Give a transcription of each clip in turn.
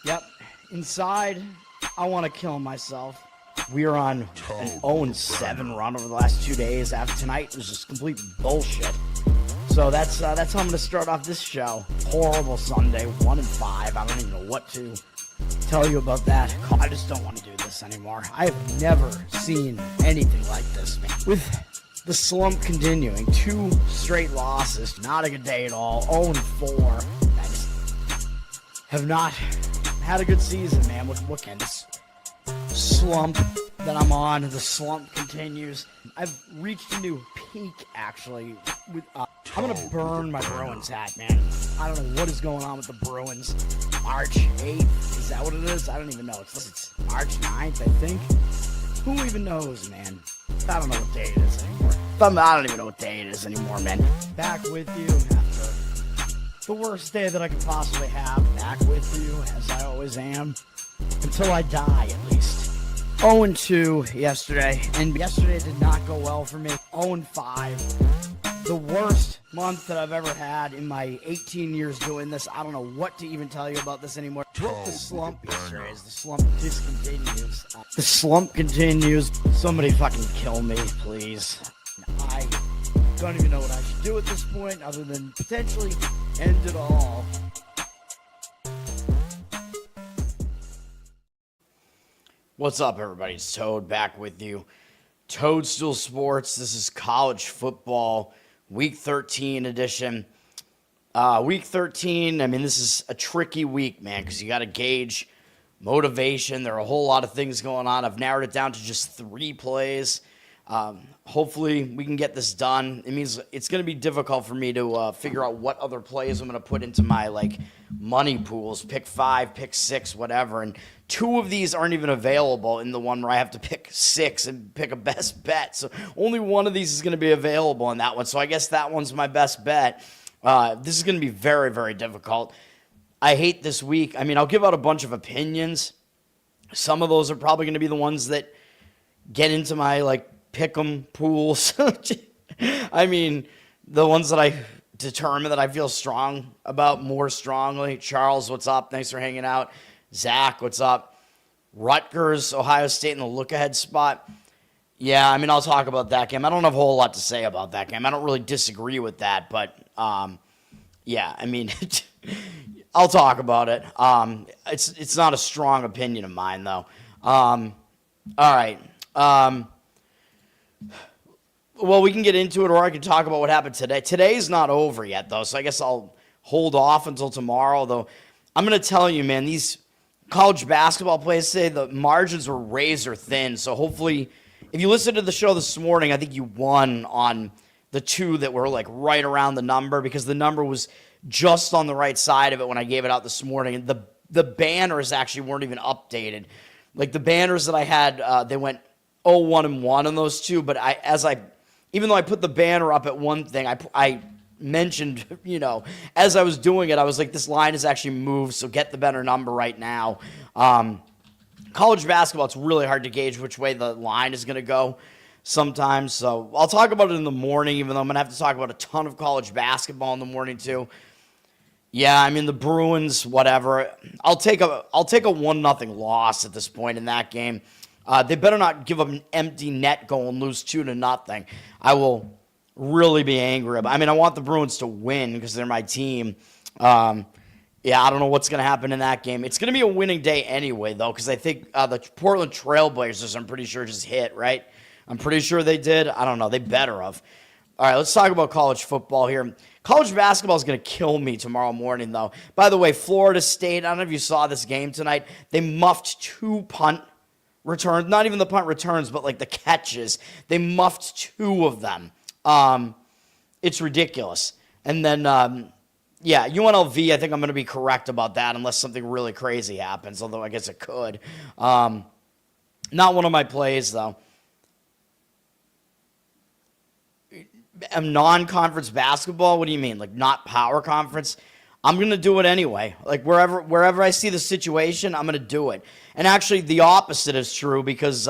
Yep. Inside, I want to kill myself. We are on an 0-7 run over the last 2 days. After tonight was just complete bullshit. So that's how I'm going to start off this show. Horrible Sunday, 1-5. I don't even know what to tell you about that. I just don't want to do this anymore. I have never seen anything like this, man. With the slump continuing, 2 straight losses, not a good day at all. 0-4. I just have not had a good season, man. What can this slump that I'm on? The slump continues. I've reached a new peak, actually. I'm going to burn my Bruins hat, man. I don't know what is going on with the Bruins. March 8th, is that what it is? I don't even know. It's March 9th, I think. Who even knows, man? I don't know what day it is anymore. I don't even know what day it is anymore, man. Back with you after the worst day that I could possibly have. Back with you, as I always am. Until I die, at least. 0-2 yesterday, and yesterday did not go well for me. 0-5. The worst month that I've ever had in my 18 years doing this. I don't know what to even tell you about this anymore. Broke the slump yesterday as the slump discontinues. The slump continues. Somebody fucking kill me, please. I don't even know what I should do at this point other than potentially end it all. What's up, everybody? It's Toad back with you. Toad Stool Sports. This is college football Week 13 edition. Week 13, I mean, this is a tricky week, man, because you got to gauge motivation. There are a whole lot of things going on. I've narrowed it down to just 3 plays. Hopefully, we can get this done. It means it's going to be difficult for me to figure out what other plays I'm going to put into my, money pools. Pick 5, pick 6, whatever. And 2 of these aren't even available in the one where I have to pick 6 and pick a best bet. So only one of these is going to be available in that one. So I guess that one's my best bet. This is going to be very, very difficult. I hate this week. I mean, I'll give out a bunch of opinions. Some of those are probably going to be the ones that get into my, pick 'em pools. I mean, the ones that I determine that I feel strong about more strongly. Charles, what's up? Thanks for hanging out. Zach, what's up? Rutgers, Ohio State in the look-ahead spot. Yeah, I mean, I'll talk about that game. I don't have a whole lot to say about that game. I don't really disagree with that, but, yeah, I mean, I'll talk about it. It's not a strong opinion of mine, though. All right. Well, we can get into it, or I can talk about what happened today. Today's not over yet, though, so I guess I'll hold off until tomorrow, though. I'm going to tell you, man, these college basketball plays today, the margins were razor thin, so hopefully, if you listened to the show this morning, I think you won on the 2 that were, right around the number, because the number was just on the right side of it when I gave it out this morning, and the banners actually weren't even updated. The banners that I had, they went 0-1-1 on those 2, but even though I put the banner up at one thing, I mentioned, as I was doing it, I was like, this line is actually moved, so get the better number right now. College basketball, it's really hard to gauge which way the line is going to go sometimes, so I'll talk about it in the morning, even though I'm going to have to talk about a ton of college basketball in the morning, too. Yeah, I mean, the Bruins, whatever. I'll take a 1-0 loss at this point in that game. They better not give up an empty net goal and lose 2-0. I will really be angry about it. I mean, I want the Bruins to win because they're my team. Yeah, I don't know what's going to happen in that game. It's going to be a winning day anyway, though, because I think the Portland Trailblazers, I'm pretty sure, just hit, right? I'm pretty sure they did. I don't know. They better have. All right, let's talk about college football here. College basketball is going to kill me tomorrow morning, though. By the way, Florida State, I don't know if you saw this game tonight. They muffed 2 punt returns, not even the punt returns, but the catches. They muffed 2 of them. It's ridiculous. And then, yeah, UNLV, I think I'm going to be correct about that unless something really crazy happens, although I guess it could. Not one of my plays, though. Non-conference basketball? What do you mean? Not power conference? I'm going to do it anyway. Wherever I see the situation, I'm going to do it. And actually, the opposite is true because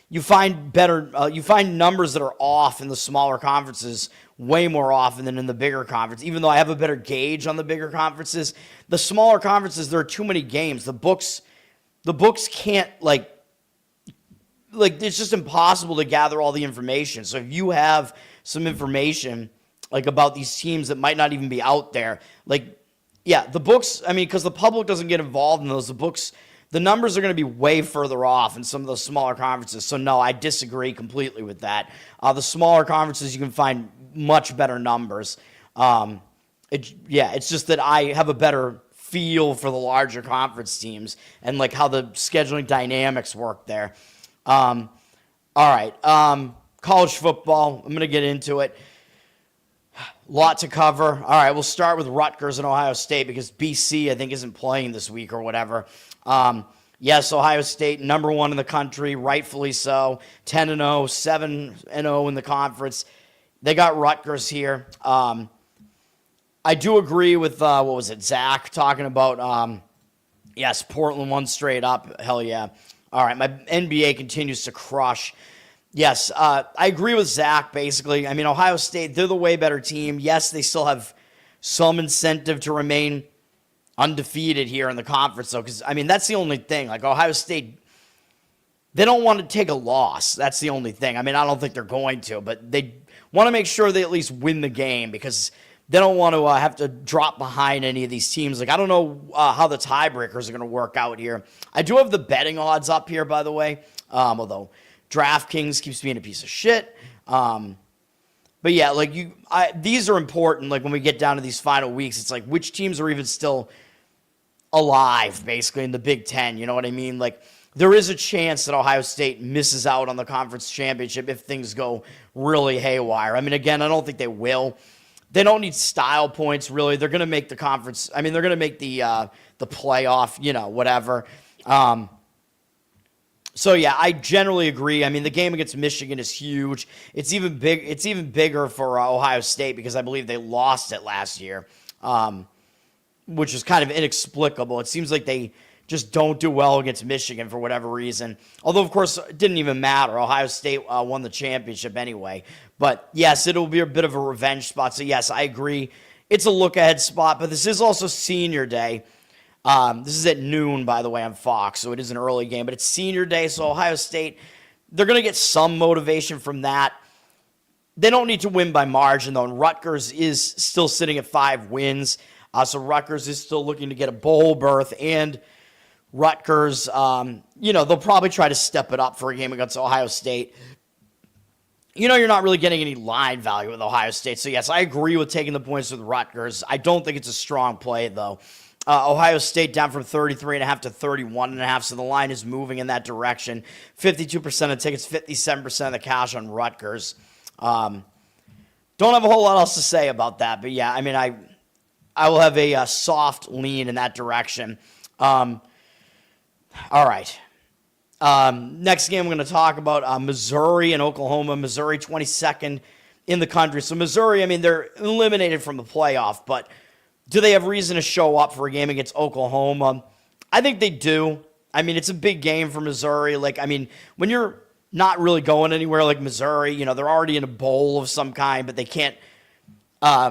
you find numbers that are off in the smaller conferences way more often than in the bigger conference, even though I have a better gauge on the bigger conferences. The smaller conferences, there are too many games. The books can't, like it's just impossible to gather all the information. So if you have some information like about these teams that might not even be out there, like, yeah, the books, I mean, because the public doesn't get involved in those, the numbers are going to be way further off in some of those smaller conferences. So no, I disagree completely with that. The smaller conferences, you can find much better numbers. It's just that I have a better feel for the larger conference teams and like how the scheduling dynamics work there. All right. College football, I'm going to get into it. Lot to cover. All right, we'll start with Rutgers and Ohio State because BC, I think, isn't playing this week or whatever. Yes, Ohio State, number one in the country, rightfully so. 10-0, 7-0 in the conference. They got Rutgers here. I do agree with, Zach talking about, yes, Portland won straight up. Hell yeah. All right, my NBA continues to crush. Yes, I agree with Zach, basically. I mean, Ohio State, they're the way better team. Yes, they still have some incentive to remain undefeated here in the conference, though, because, I mean, that's the only thing. Like, Ohio State, they don't want to take a loss. That's the only thing. I mean, I don't think they're going to, but they want to make sure they at least win the game because they don't want to have to drop behind any of these teams. Like, I don't know how the tiebreakers are going to work out here. I do have the betting odds up here, by the way, although DraftKings keeps being a piece of shit. But yeah, like these are important. Like when we get down to these final weeks, it's like which teams are even still alive, basically in the Big Ten. You know what I mean? Like there is a chance that Ohio State misses out on the conference championship if things go really haywire. I mean, again, I don't think they will. They don't need style points really. They're going to make the conference. I mean, they're going to make the playoff. You know, whatever. So yeah, I generally agree. I mean, the game against Michigan is huge. It's even bigger for Ohio State because I believe they lost it last year, which is kind of inexplicable. It seems like they just don't do well against Michigan for whatever reason. Although, of course, it didn't even matter. Ohio State won the championship anyway. But yes, it'll be a bit of a revenge spot. So yes, I agree. It's a look-ahead spot, but this is also senior day. This is at noon, by the way, on Fox, so it is an early game, but it's senior day, so Ohio State, they're going to get some motivation from that. They don't need to win by margin, though, and Rutgers is still sitting at 5 wins, so Rutgers is still looking to get a bowl berth, and Rutgers, they'll probably try to step it up for a game against Ohio State. You know, you're not really getting any line value with Ohio State, so yes, I agree with taking the points with Rutgers. I don't think it's a strong play, though. Ohio State down from 33.5 to 31.5, so the line is moving in that direction. 52% of tickets, 57% of the cash on Rutgers. Don't have a whole lot else to say about that, but yeah, I mean, I will have a soft lean in that direction. All right. Next game I'm going to talk about Missouri and Oklahoma. Missouri 22nd in the country. So Missouri, I mean, they're eliminated from the playoff, but do they have reason to show up for a game against Oklahoma? I think they do. I mean, it's a big game for Missouri. Like, I mean, when you're not really going anywhere like Missouri, you know, they're already in a bowl of some kind, but they can't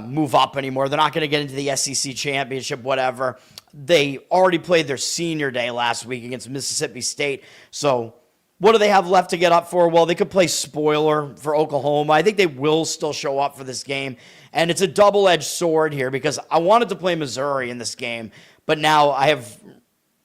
move up anymore. They're not going to get into the SEC championship, whatever. They already played their senior day last week against Mississippi State. So what do they have left to get up for? Well, they could play spoiler for Oklahoma. I think they will still show up for this game. And it's a double-edged sword here because I wanted to play Missouri in this game, but now I have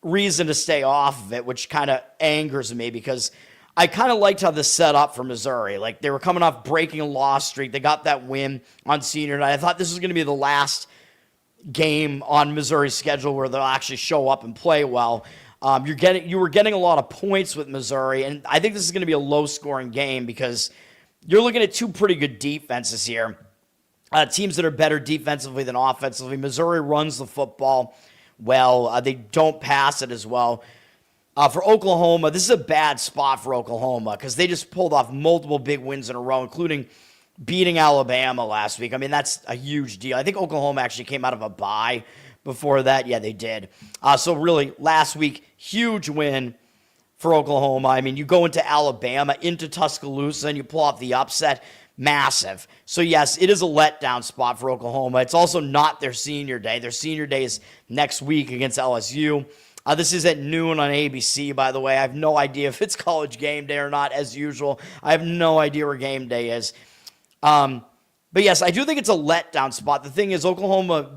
reason to stay off of it, which kind of angers me because I kind of liked how this set up for Missouri. Like, they were coming off breaking a loss streak. They got that win on senior night. I thought this was going to be the last game on Missouri's schedule where they'll actually show up and play well. You were getting a lot of points with Missouri, and I think this is going to be a low-scoring game because you're looking at two pretty good defenses here. Teams that are better defensively than offensively. Missouri runs the football well. They don't pass it as well. For Oklahoma, this is a bad spot for Oklahoma because they just pulled off multiple big wins in a row, including beating Alabama last week. I mean, that's a huge deal. I think Oklahoma actually came out of a bye before that. Yeah, they did. So really, last week, huge win for Oklahoma. I mean, you go into Alabama, into Tuscaloosa, and you pull off the upset. massive. So yes, it is a letdown spot for Oklahoma. It's also not their senior day. Their senior day is next week against LSU. This is at noon on ABC, by the way. I have no idea if it's college game day or not, as usual. I have no idea where game day is. But yes, I do think it's a letdown spot. The thing is, Oklahoma,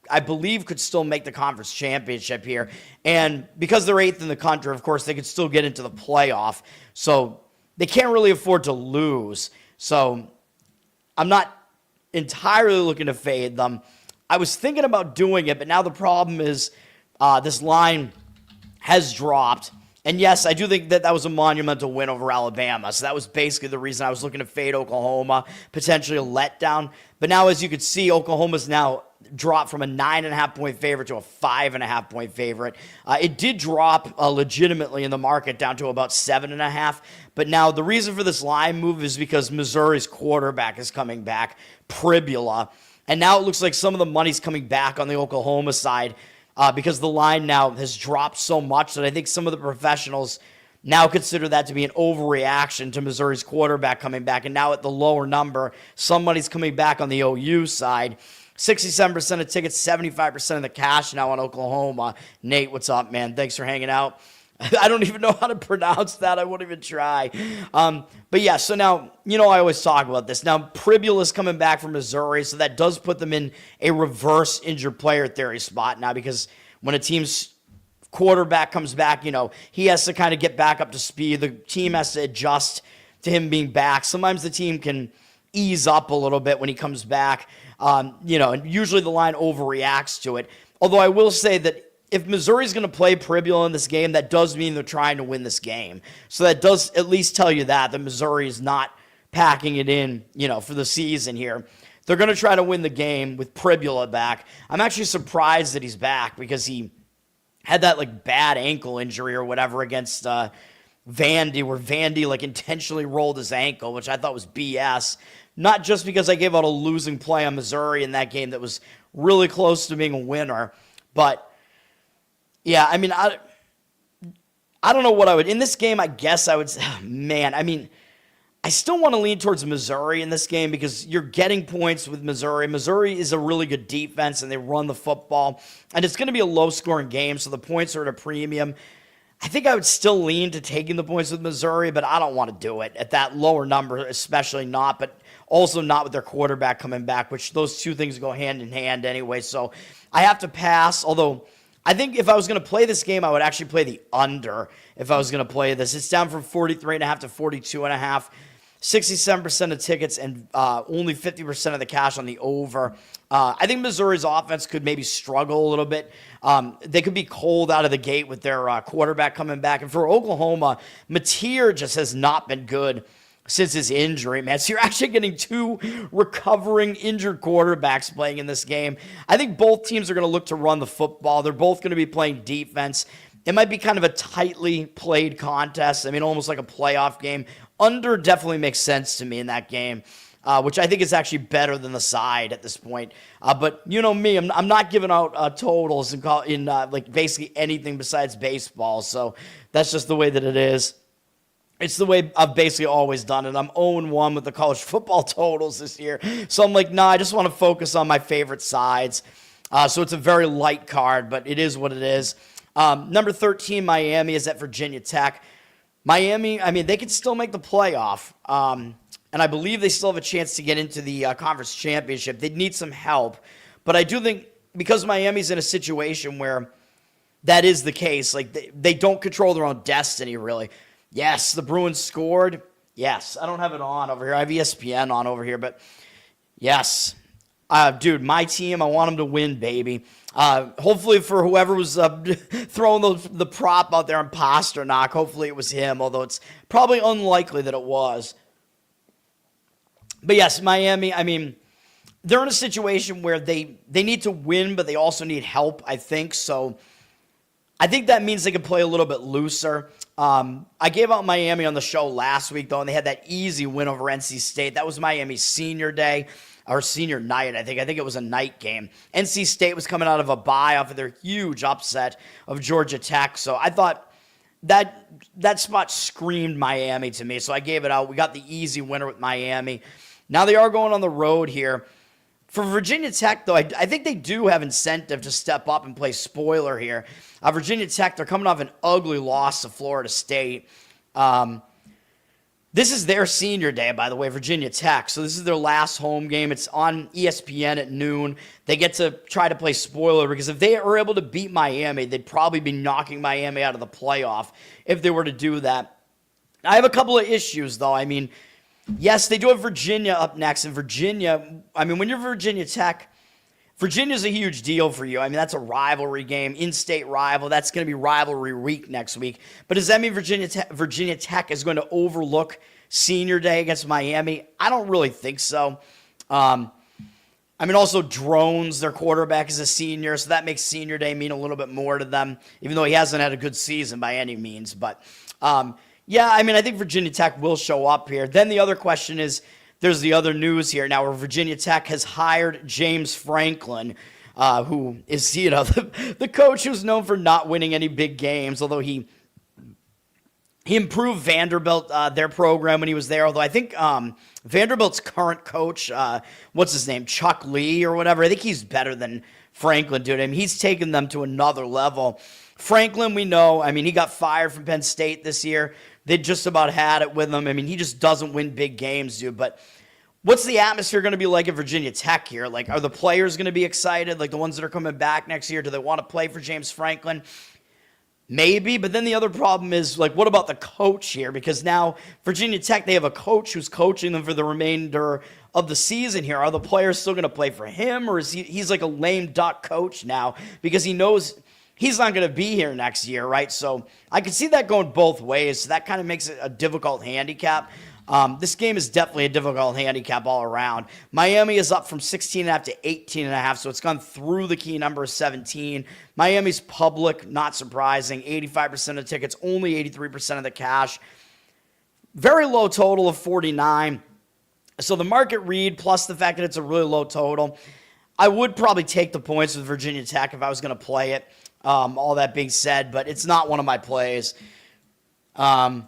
I believe, could still make the conference championship here. And because they're 8th in the country, of course, they could still get into the playoff. So they can't really afford to lose. So I'm not entirely looking to fade them. I was thinking about doing it, but now the problem is this line has dropped. And yes, I do think that was a monumental win over Alabama. So that was basically the reason I was looking to fade Oklahoma, potentially a letdown. But now, as you can see, Oklahoma's now dropped from a 9.5-point favorite to a 5.5-point favorite. It did drop legitimately in the market down to about 7.5. But now the reason for this line move is because Missouri's quarterback is coming back, Pribula. And now it looks like some of the money's coming back on the Oklahoma side. Because the line now has dropped so much that I think some of the professionals now consider that to be an overreaction to Missouri's quarterback coming back. And now at the lower number, some money's coming back on the OU side. 67% of tickets, 75% of the cash now on Oklahoma. Nate, what's up, man? Thanks for hanging out. I don't even know how to pronounce that. I won't even try. But yeah, so now, I always talk about this. Now, Pribula's coming back from Missouri, so that does put them in a reverse injured player theory spot now, because when a team's quarterback comes back, he has to kind of get back up to speed. The team has to adjust to him being back. Sometimes the team can ease up a little bit when he comes back, and usually the line overreacts to it. Although I will say that if Missouri's going to play Pribula in this game, that does mean they're trying to win this game. So that does at least tell you that Missouri is not packing it in, for the season here. They're going to try to win the game with Pribula back. I'm actually surprised that he's back because he had that bad ankle injury or whatever against Vandy, where Vandy intentionally rolled his ankle, which I thought was BS. Not just because I gave out a losing play on Missouri in that game that was really close to being a winner, but yeah, I mean, I don't know what I would. In this game, I guess I would say, I still want to lean towards Missouri in this game because you're getting points with Missouri. Missouri is a really good defense, and they run the football. And it's going to be a low-scoring game, so the points are at a premium. I think I would still lean to taking the points with Missouri, but I don't want to do it at that lower number, especially not, but also not with their quarterback coming back, which those two things go hand in hand anyway. So I have to pass, although I think if I was going to play this game, I would actually play the under if I was going to play this. It's down from 43.5 to 42.5. 67% of tickets and only 50% of the cash on the over. I think Missouri's offense could maybe struggle a little bit. They could be cold out of the gate with their quarterback coming back. And for Oklahoma, Mateer just has not been good since his injury, man. So you're actually getting two recovering injured quarterbacks playing in this game. I think both teams are going to look to run the football. They're both going to be playing defense. It might be kind of a tightly played contest. Almost like a playoff game. Under definitely makes sense to me in that game, which I think is actually better than the side at this point. But you know me, I'm not giving out totals in basically anything besides baseball. So that's just the way that it is. It's the way I've basically always done it. I'm 0-1 with the college football totals this year. So I'm like, I just want to focus on my favorite sides. So it's a very light card, but it is what it is. Number 13, Miami, is at Virginia Tech. Miami, they could still make the playoff. And I believe they still have a chance to get into the conference championship. They'd need some help. But I do think because Miami's in a situation where that is the case, they don't control their own destiny, really. Yes, the Bruins scored. Yes, I don't have it on over here. I have ESPN on over here, but yes. Dude, my team, I want them to win, baby. Hopefully for whoever was throwing the prop out there on Pasternak, hopefully it was him, although it's probably unlikely that it was. But yes, Miami, they're in a situation where they need to win, but they also need help, I think. So I think that means they can play a little bit looser. I gave out Miami on the show last week, though, and they had that easy win over NC State. That was Miami's senior day, or senior night, I think. I think it was a night game. NC State was coming out of a bye off of their huge upset of Georgia Tech. So I thought that spot screamed Miami to me, so I gave it out. We got the easy winner with Miami. Now they are going on the road here. For Virginia Tech, though, I think they do have incentive to step up and play spoiler here. Virginia Tech, they're coming off an ugly loss to Florida State. This is their senior day, by the way, Virginia Tech. So this is their last home game. It's on ESPN at noon. They get to try to play spoiler because if they are able to beat Miami, they'd probably be knocking Miami out of the playoff if they were to do that. I have a couple of issues, though. I mean, yes, they do have Virginia up next. And Virginia, I mean, when you're Virginia Tech, Virginia's a huge deal for you. I mean, that's a rivalry game, in-state rival. That's going to be rivalry week next week. But does that mean Virginia Tech is going to overlook senior day against Miami? I don't really think so. I mean, also Drones, their quarterback, is a senior, so that makes senior day mean a little bit more to them, even though he hasn't had a good season by any means. But, yeah, I mean, I think Virginia Tech will show up here. Then the other question is, there's the other news here now where Virginia Tech has hired James Franklin, who is, the coach who's known for not winning any big games, although he improved Vanderbilt, their program when he was there. Although I think Vanderbilt's current coach, what's his name, Chuck Lee or whatever, I think he's better than Franklin, dude. I mean, he's taken them to another level. Franklin, we know, I mean, he got fired from Penn State this year. They just about had it with him. I mean, he just doesn't win big games, dude. But what's the atmosphere going to be like at Virginia Tech here? Like, are the players going to be excited? Like, the ones that are coming back next year, do they want to play for James Franklin? Maybe, but then the other problem is, like, what about the coach here? Because now Virginia Tech, they have a coach who's coaching them for the remainder of the season here. Are the players still going to play for him, or is he's like a lame duck coach now because he knows he's not going to be here next year, right? So I can see that going both ways. So that kind of makes it a difficult handicap. This game is definitely a difficult handicap all around. Miami is up from 16.5 to 18.5, so it's gone through the key number of 17. Miami's public, not surprising. 85% of tickets, only 83% of the cash. Very low total of 49. So the market read, plus the fact that it's a really low total, I would probably take the points with Virginia Tech if I was going to play it. All that being said, but it's not one of my plays. Do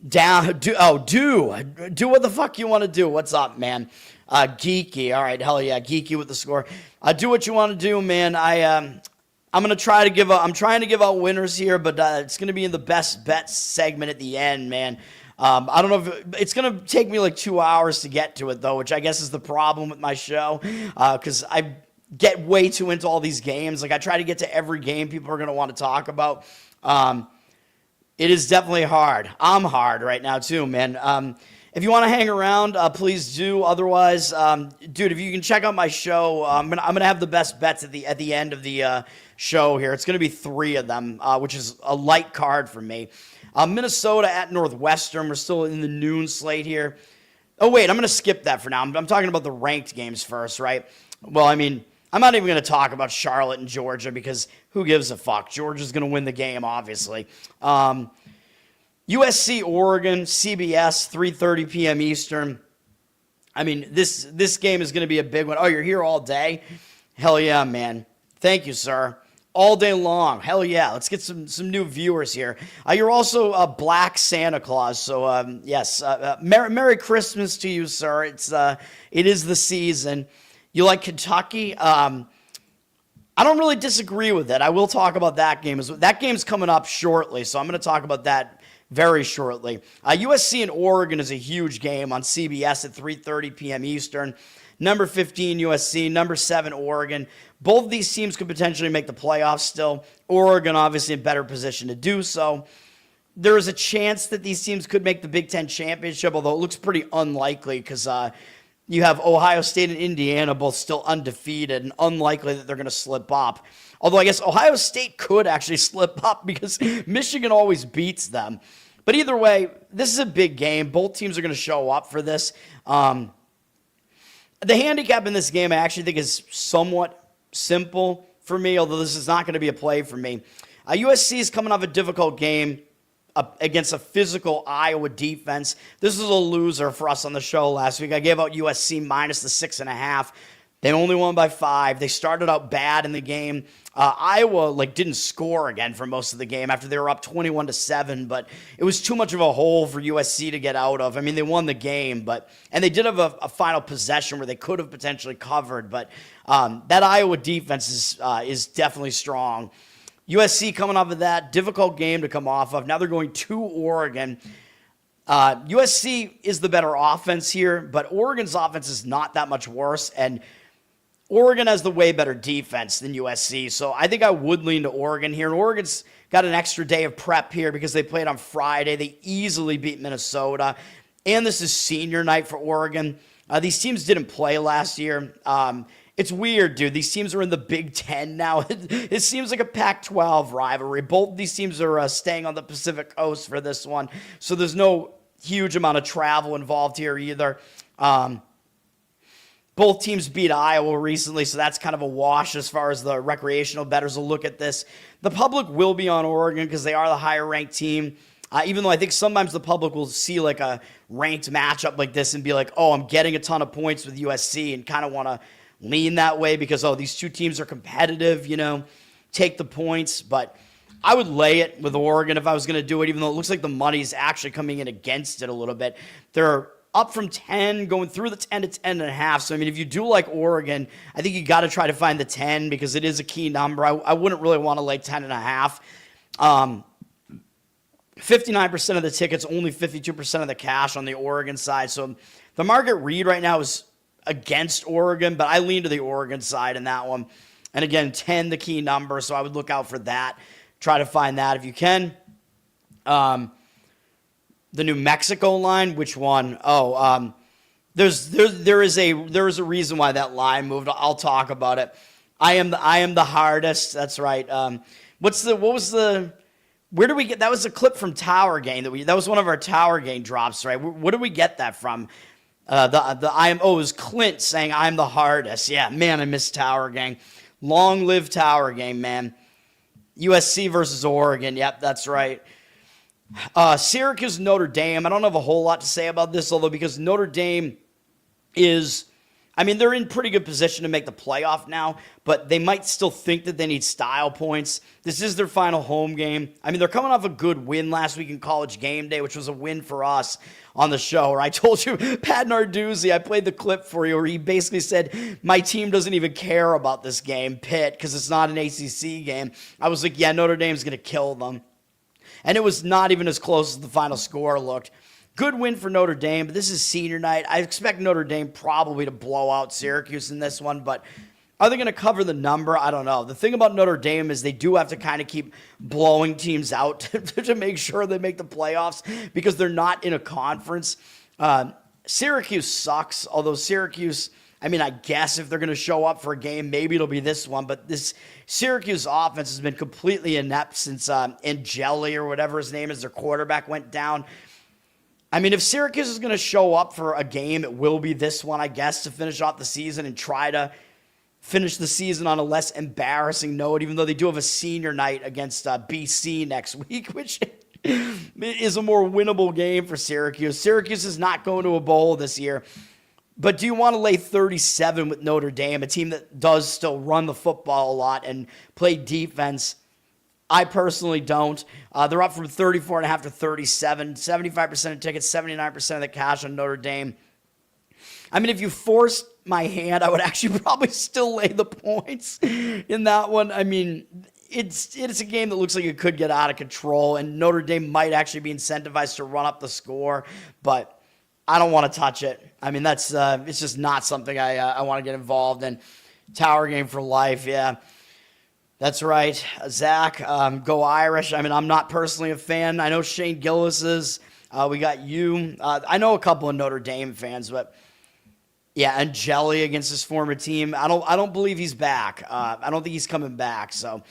what the fuck you want to do. What's up, man? Geeky. All right, hell yeah, Geeky with the score. Do what you want to do, man. I'm gonna try to give I'm trying to give out winners here, but it's gonna be in the best bets segment at the end, man. I don't know if it's gonna take me like 2 hours to get to it though, which I guess is the problem with my show, because I get way too into all these games. Like, I try to get to every game people are going to want to talk about. It is definitely hard. I'm hard right now too, man. If you want to hang around, please do. Otherwise, dude, if you can check out my show, I'm gonna have the best bets at the end of the show here. It's gonna be 3 of them, which is a light card for me. Minnesota at Northwestern. We're still in the noon slate here. Oh wait, I'm gonna skip that for now. I'm talking about the ranked games first, right? Well, I mean, I'm not even going to talk about Charlotte and Georgia because who gives a fuck? Georgia's going to win the game, obviously. USC, Oregon, CBS, 3:30 p.m. Eastern. I mean, this game is going to be a big one. Oh, you're here all day? Hell yeah, man. Thank you, sir. All day long. Hell yeah. Let's get some new viewers here. You're also a Black Santa Claus, so yes. Merry Christmas to you, sir. It is the season. You like Kentucky? I don't really disagree with it. I will talk about that game. That game's coming up shortly, so I'm going to talk about that very shortly. USC and Oregon is a huge game on CBS at 3:30 p.m. Eastern. Number 15, USC. Number 7, Oregon. Both of these teams could potentially make the playoffs still. Oregon, obviously, in better position to do so. There is a chance that these teams could make the Big Ten championship, although it looks pretty unlikely because you have Ohio State and Indiana both still undefeated and unlikely that they're going to slip up. Although I guess Ohio State could actually slip up because Michigan always beats them. But either way, this is a big game. Both teams are going to show up for this. The handicap in this game I actually think is somewhat simple for me, although this is not going to be a play for me. USC is coming off a difficult game against a physical Iowa defense. This was a loser for us on the show last week. I gave out USC minus the 6.5. They only won by 5. They started out bad in the game. Iowa didn't score again for most of the game after they were up 21-7, but it was too much of a hole for USC to get out of. I mean, they won the game, and they did have a final possession where they could have potentially covered, but that Iowa defense is definitely strong. USC coming off of that difficult game to come off of. Now they're going to Oregon. USC is the better offense here, but Oregon's offense is not that much worse, and Oregon has the way better defense than USC, so I think I would lean to Oregon here. And Oregon's got an extra day of prep here because they played on Friday. They easily beat Minnesota, and this is senior night for Oregon. These teams didn't play last year. It's weird, dude. These teams are in the Big Ten now. It seems like a Pac-12 rivalry. Both these teams are staying on the Pacific Coast for this one, so there's no huge amount of travel involved here either. Both teams beat Iowa recently, so that's kind of a wash as far as the recreational bettors will look at this. The public will be on Oregon because they are the higher-ranked team, even though I think sometimes the public will see a ranked matchup like this and be like, oh, I'm getting a ton of points with USC, and kind of want to lean that way because, oh, these two teams are competitive, take the points. But I would lay it with Oregon if I was going to do it, even though it looks like the money's actually coming in against it a little bit. They're up from 10, going through the 10 to 10.5. So, I mean, if you do like Oregon, I think you got to try to find the 10 because it is a key number. I wouldn't really want to lay 10.5. 59% of the tickets, only 52% of the cash on the Oregon side. So the market read right now is against Oregon, but I lean to the Oregon side in that one. And again, 10, the key number. So I would look out for that. Try to find that if you can. The New Mexico line, which one? Oh, there is a reason why that line moved. I'll talk about it. I am the hardest. That's right. Where did we get that? Was a clip from Tower Gang that was one of our Tower Gang drops, right? Where did we get that from? It was Clint saying I'm the hardest. Yeah, man, I miss Tower Gang. Long live Tower Gang, man. USC versus Oregon. Yep, that's right. Syracuse, Notre Dame. I don't have a whole lot to say about this, although because Notre Dame they're in pretty good position to make the playoff now, but they might still think that they need style points. This is their final home game. I mean, they're coming off a good win last week in College Game Day, which was a win for us on the show, where I told you, Pat Narduzzi, I played the clip for you, where he basically said, my team doesn't even care about this game, Pitt, because it's not an ACC game. I was like, yeah, Notre Dame's going to kill them. And it was not even as close as the final score looked. Good win for Notre Dame, but this is senior night. I expect Notre Dame probably to blow out Syracuse in this one, but are they going to cover the number? I don't know. The thing about Notre Dame is they do have to kind of keep blowing teams out to make sure they make the playoffs because they're not in a conference. Syracuse sucks, although Syracuse, I guess if they're going to show up for a game, maybe it'll be this one, but this Syracuse offense has been completely inept since Angeli or whatever his name is, their quarterback, went down. If Syracuse is going to show up for a game, it will be this one, I guess, to finish off the season and try to finish the season on a less embarrassing note, even though they do have a senior night against BC next week, which is a more winnable game for Syracuse. Syracuse is not going to a bowl this year. But do you want to lay 37 with Notre Dame, a team that does still run the football a lot and play defense? I personally don't. They're up from 34.5 to 37, 75% of tickets, 79% of the cash on Notre Dame. If you forced my hand, I would actually probably still lay the points in that one. It's a game that looks like it could get out of control, and Notre Dame might actually be incentivized to run up the score, but I don't want to touch it. That's it's just not something I want to get involved in. Tower Game for life, yeah. That's right. Zach, go Irish. I'm not personally a fan. I know Shane Gillis is. We got you. I know a couple of Notre Dame fans, but yeah, Angeli against his former team. I don't believe he's back. I don't think he's coming back. So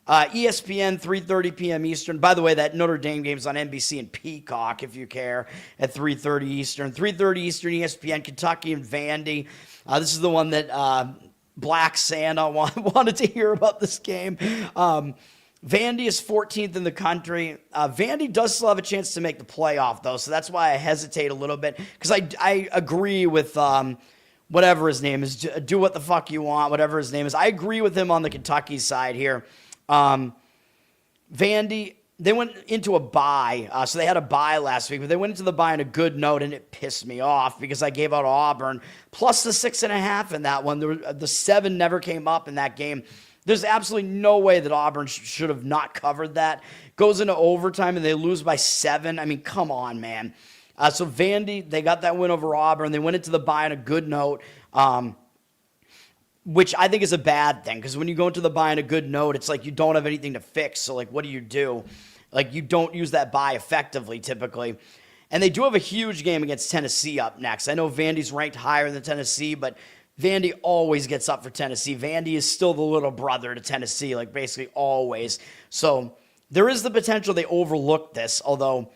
ESPN, 3:30 p.m. Eastern. By the way, that Notre Dame game's on NBC and Peacock, if you care, at 3:30 Eastern. 3:30 Eastern, ESPN, Kentucky and Vandy. This is the one that Black Santa wanted to hear about this game. Vandy is 14th in the country. Vandy does still have a chance to make the playoff, though, so that's why I hesitate a little bit, because I agree with whatever his name is, do what the fuck you want, whatever his name is. I agree with him on the Kentucky side here. Vandy, they went into a bye, so they had a bye last week, but they went into the bye on a good note, and it pissed me off because I gave out Auburn plus the 6.5 in that one. The 7 never came up in that game. There's absolutely no way that Auburn should have not covered that. Goes into overtime, and they lose by 7. I mean, come on, man. So Vandy, they got that win over Auburn. They went into the bye on a good note, which I think is a bad thing because when you go into the bye on a good note, it's like you don't have anything to fix. So, like, what do? Like, you don't use that bye effectively, typically. And they do have a huge game against Tennessee up next. I know Vandy's ranked higher than Tennessee, but Vandy always gets up for Tennessee. Vandy is still the little brother to Tennessee, like, basically always. So there is the potential they overlook this, although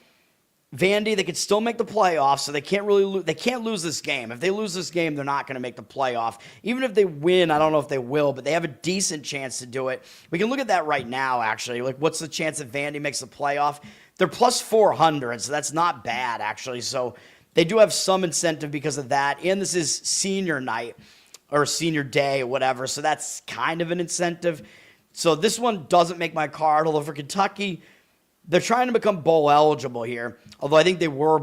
Vandy, they could still make the playoffs, so they can't really they can't lose this game. If they lose this game, they're not going to make the playoff. Even if they win, I don't know if they will, but they have a decent chance to do it. We can look at that right now, actually. Like, what's the chance that Vandy makes the playoff? They're plus 400, so that's not bad, actually. So they do have some incentive because of that, and this is senior night or senior day or whatever, so that's kind of an incentive. So this one doesn't make my card, although for Kentucky, they're trying to become bowl eligible here, although I think they were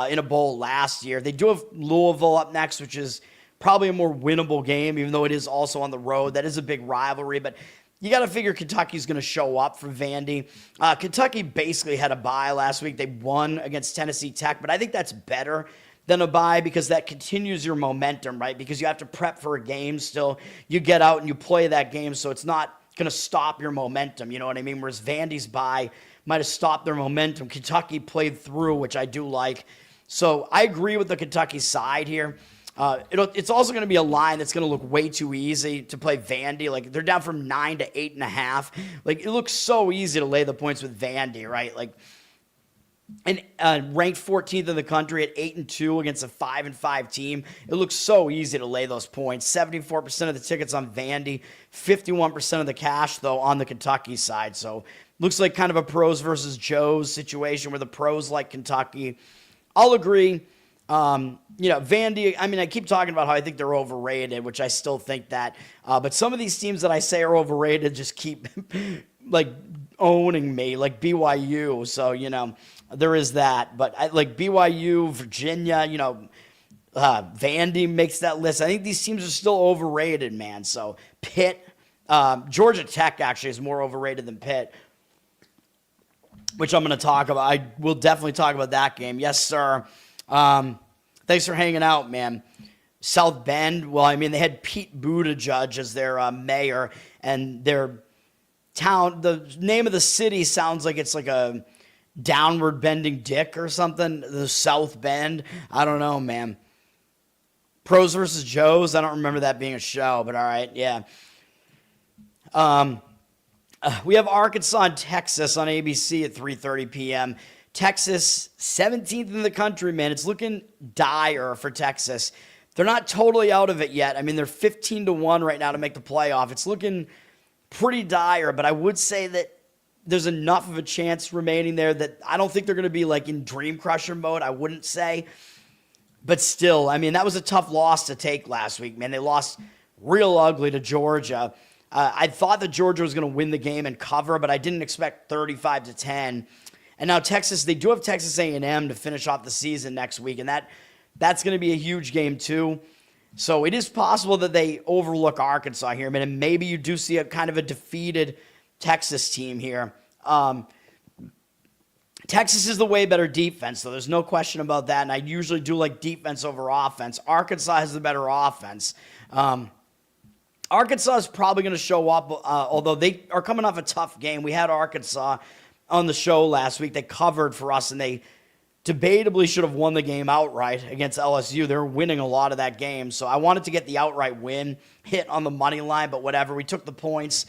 in a bowl last year. They do have Louisville up next, which is probably a more winnable game, even though it is also on the road. That is a big rivalry, but you got to figure Kentucky's going to show up for Vandy. Kentucky basically had a bye last week. They won against Tennessee Tech, but I think that's better than a bye because that continues your momentum, right? Because you have to prep for a game still. You get out and you play that game, so it's not going to stop your momentum, you know what I mean? Whereas Vandy's bye might have stopped their momentum. Kentucky played through, which I do like. So I agree with the Kentucky side here. It's also going to be a line that's going to look way too easy to play Vandy. Like, they're down from 9 to 8.5. Like, it looks so easy to lay the points with Vandy, right? Like, and ranked 14th in the country at 8-2 against a 5-5 team. It looks so easy to lay those points. 74% of the tickets on Vandy, 51% of the cash, though, on the Kentucky side. So looks like kind of a pros versus Joes situation where the pros like Kentucky. I'll agree. Vandy, I mean, I keep talking about how I think they're overrated, which I still think that. But some of these teams that I say are overrated just keep, like, owning me, like BYU. So, there is that. But like BYU, Virginia, Vandy makes that list. I think these teams are still overrated, man. So Pitt, Georgia Tech actually is more overrated than Pitt, which I'm going to talk about. I will definitely talk about that game. Yes, sir. Thanks for hanging out, man. South Bend, well, I mean, they had Pete Buttigieg as their mayor, and their town, the name of the city sounds like it's like a downward bending dick or something. The South Bend. I don't know, man. Pros versus Joes. I don't remember that being a show, but all right, yeah. We have Arkansas and Texas on ABC at 3:30 p.m. Texas, 17th in the country, man. It's looking dire for Texas. They're not totally out of it yet. I mean, they're 15-1 right now to make the playoff. It's looking pretty dire, but I would say that there's enough of a chance remaining there that I don't think they're going to be like in dream crusher mode, I wouldn't say. But still, I mean, that was a tough loss to take last week, man. They lost real ugly to Georgia. I thought that Georgia was going to win the game and cover, but I didn't expect 35-10. And now Texas, they do have Texas A&M to finish off the season next week, and that's going to be a huge game too. So it is possible that they overlook Arkansas here, man, and maybe you do see a kind of a defeated Texas team here. Texas is the way better defense, so there's no question about that, and I usually do like defense over offense. Arkansas has the better offense. Arkansas is probably going to show up, although they are coming off a tough game. We had Arkansas on the show last week. They covered for us, and they debatably should have won the game outright against LSU. They're winning a lot of that game, so I wanted to get the outright win, hit on the money line, but whatever. We took the points.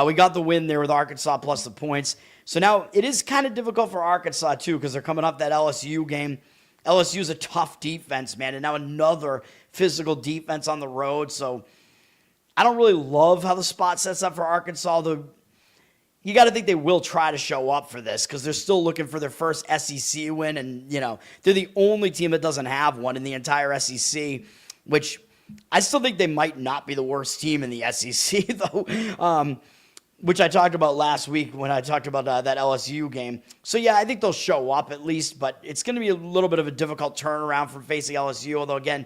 We got the win there with Arkansas plus the points. So now it is kind of difficult for Arkansas, too, because they're coming off that LSU game. LSU is a tough defense, man, and now another physical defense on the road. So I don't really love how the spot sets up for Arkansas, although you got to think they will try to show up for this because they're still looking for their first SEC win, and, they're the only team that doesn't have one in the entire SEC, which I still think they might not be the worst team in the SEC, though, which I talked about last week when I talked about that LSU game. So, yeah, I think they'll show up at least, but it's going to be a little bit of a difficult turnaround from facing LSU, although, again,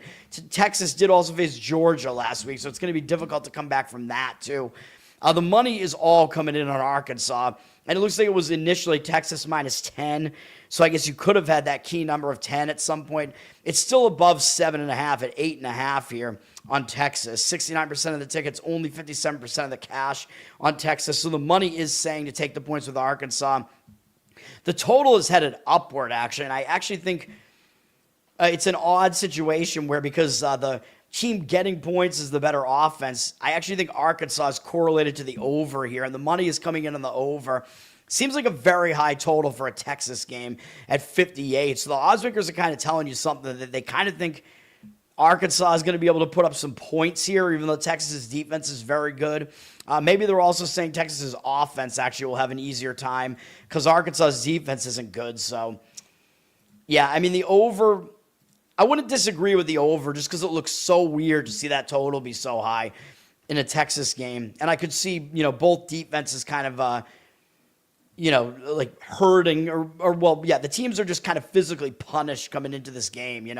Texas did also face Georgia last week, so it's going to be difficult to come back from that, too. The money is all coming in on Arkansas, and it looks like it was initially Texas minus 10, so I guess you could have had that key number of 10 at some point. It's still above 7.5 at 8.5 here on Texas. 69% of the tickets, only 57% of the cash on Texas, so the money is saying to take the points with Arkansas. The total is headed upward, actually, and I actually think it's an odd situation where because the team getting points is the better offense, I actually think Arkansas is correlated to the over here, and the money is coming in on the over. Seems like a very high total for a Texas game at 58. So the odds makers are kind of telling you something that they kind of think Arkansas is going to be able to put up some points here, even though Texas's defense is very good. Maybe they're also saying Texas's offense actually will have an easier time because Arkansas's defense isn't good. So, yeah, I mean, the over, I wouldn't disagree with the over just because it looks so weird to see that total be so high in a Texas game. And I could see, both defenses kind of, like hurting the teams are just kind of physically punished coming into this game,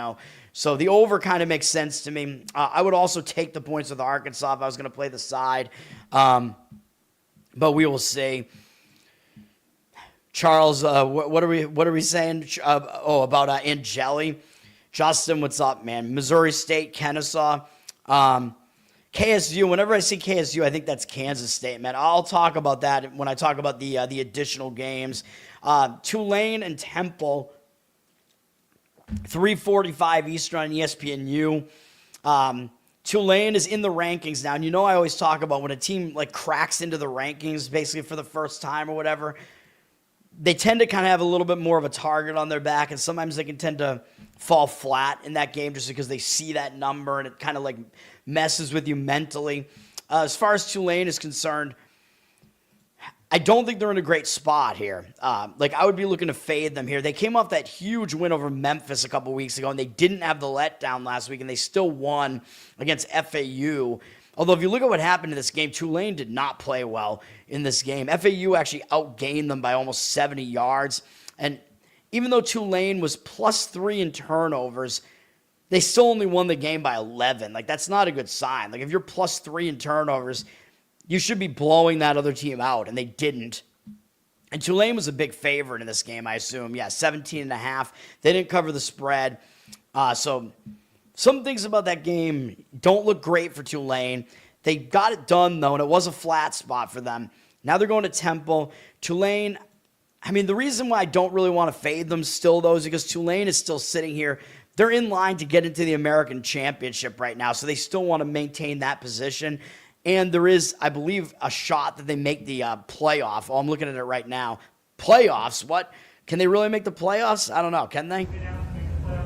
So the over kind of makes sense to me. I would also take the points with Arkansas if I was going to play the side. But we will see. Charles, what are we saying? About Angeli. Justin, what's up, man? Missouri State, Kennesaw. KSU, whenever I see KSU, I think that's Kansas State, man. I'll talk about that when I talk about the additional games. Tulane and Temple, 3:45 Eastern on ESPNU. Tulane is in the rankings now, and I always talk about when a team like cracks into the rankings basically for the first time or whatever, they tend to kind of have a little bit more of a target on their back, and sometimes they can tend to fall flat in that game just because they see that number and it kind of like messes with you mentally. As far as Tulane is concerned, I don't think they're in a great spot here. I would be looking to fade them here. They came off that huge win over Memphis a couple weeks ago, and they didn't have the letdown last week, and they still won against FAU. Although if you look at what happened in this game, Tulane did not play well in this game. FAU actually outgained them by almost 70 yards. And even though Tulane was +3 in turnovers, they still only won the game by 11. That's not a good sign. If you're +3 in turnovers, you should be blowing that other team out, and they didn't. And Tulane was a big favorite in this game, I assume. Yeah, 17.5. They didn't cover the spread. So some things about that game don't look great for Tulane. They got it done, though, and it was a flat spot for them. Now they're going to Temple. Tulane, the reason why I don't really want to fade them still, though, is because Tulane is still sitting here. They're in line to get into the American Championship right now, so they still want to maintain that position. And there is, I believe, a shot that they make the playoff. Oh, I'm looking at it right now. Playoffs? What? Can they really make the playoffs? I don't know. Can they?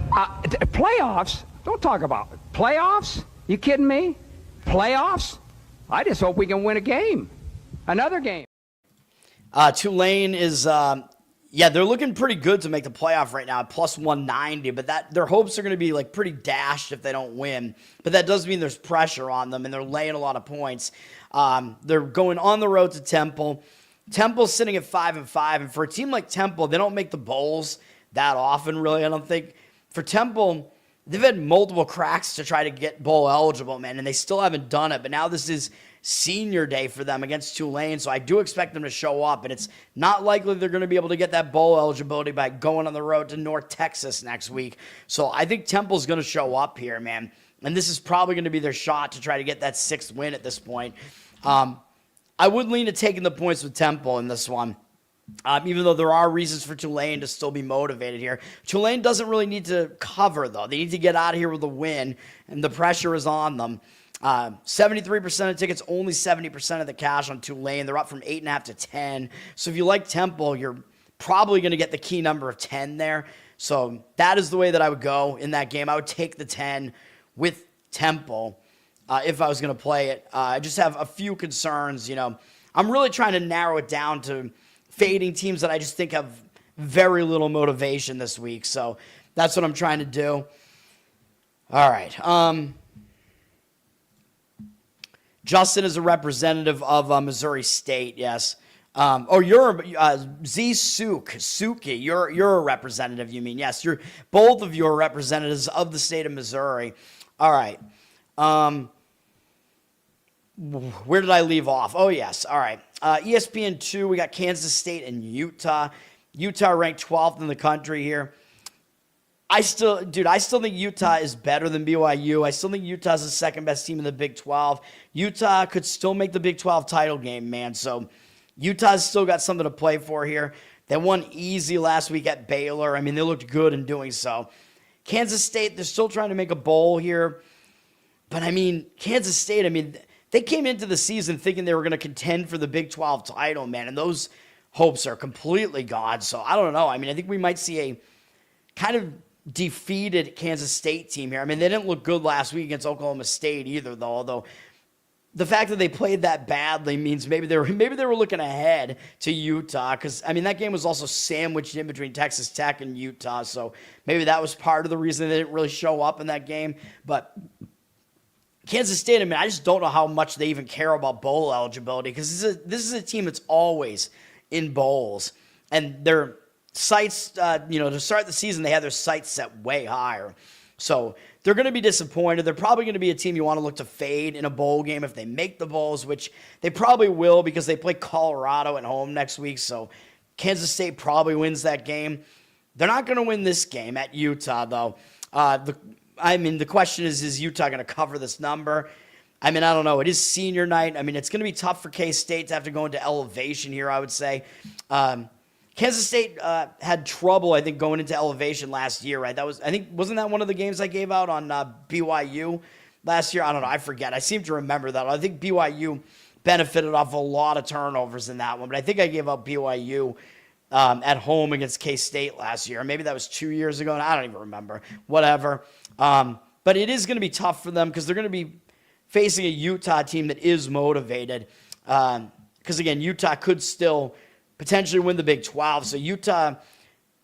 Playoffs? Don't talk about it. Playoffs? You kidding me? Playoffs? I just hope we can win a game. Another game. Tulane is, they're looking pretty good to make the playoff right now, +190, but their hopes are going to be pretty dashed if they don't win. But that does mean there's pressure on them, and they're laying a lot of points. They're going on the road to Temple. Temple's sitting at 5-5, and for a team like Temple, they don't make the bowls that often, really, I don't think. For Temple, they've had multiple cracks to try to get bowl eligible, man, and they still haven't done it. But now this is senior day for them against Tulane, so I do expect them to show up, and it's not likely they're going to be able to get that bowl eligibility by going on the road to North Texas next week. So I think Temple's going to show up here, man, and this is probably going to be their shot to try to get that 6th win at this point. I would lean to taking the points with Temple in this one. Even though there are reasons for Tulane to still be motivated here. Tulane doesn't really need to cover, though. They need to get out of here with a win, and the pressure is on them. 73% of tickets, only 70% of the cash on Tulane. They're up from 8.5 to 10. So if you like Temple, you're probably going to get the key number of 10 there. So that is the way that I would go in that game. I would take the 10 with Temple if I was going to play it. I just have a few concerns. I'm really trying to narrow it down to fading teams that I just think have very little motivation this week. So that's what I'm trying to do. All right. Justin is a representative of Missouri State, yes. You're Suki. You're a representative. You mean yes? Both of you are representatives of the state of Missouri. All right. Where did I leave off? Oh yes. All right. ESPN 2. We got Kansas State and Utah. Utah ranked 12th in the country here. I still think Utah is better than BYU. I still think Utah's the second best team in the Big 12. Utah could still make the Big 12 title game, man. So Utah's still got something to play for here. They won easy last week at Baylor. I mean, they looked good in doing so. Kansas State, they're still trying to make a bowl here. But, I mean, Kansas State, I mean, they came into the season thinking they were going to contend for the Big 12 title, man. And those hopes are completely gone. So, I don't know. I mean, I think we might see a kind of defeated Kansas State team here. I mean, they didn't look good last week against Oklahoma State either, though. Although the fact that they played that badly means maybe they were looking ahead to Utah, because I mean that game was also sandwiched in between Texas Tech and Utah, so maybe that was part of the reason they didn't really show up in that game. But Kansas State, I mean, I just don't know how much they even care about bowl eligibility, because this is a team that's always in bowls, and their sights, to start the season, they had their sights set way higher. So they're going to be disappointed. They're probably going to be a team you want to look to fade in a bowl game if they make the bowls, which they probably will because they play Colorado at home next week. So Kansas State probably wins that game. They're not going to win this game at Utah, though. The question is Utah going to cover this number? I mean, I don't know. It is senior night. I mean, it's going to be tough for K-State to have to go into elevation here, I would say. Kansas State had trouble, I think, going into elevation last year, right? Wasn't that one of the games I gave out on BYU last year? I don't know. I forget. I seem to remember that. I think BYU benefited off a lot of turnovers in that one, but I think I gave out BYU at home against K-State last year. Maybe that was 2 years ago, and I don't even remember. Whatever. But it is going to be tough for them because they're going to be facing a Utah team that is motivated. Because, again, Utah could still potentially win the Big 12. So Utah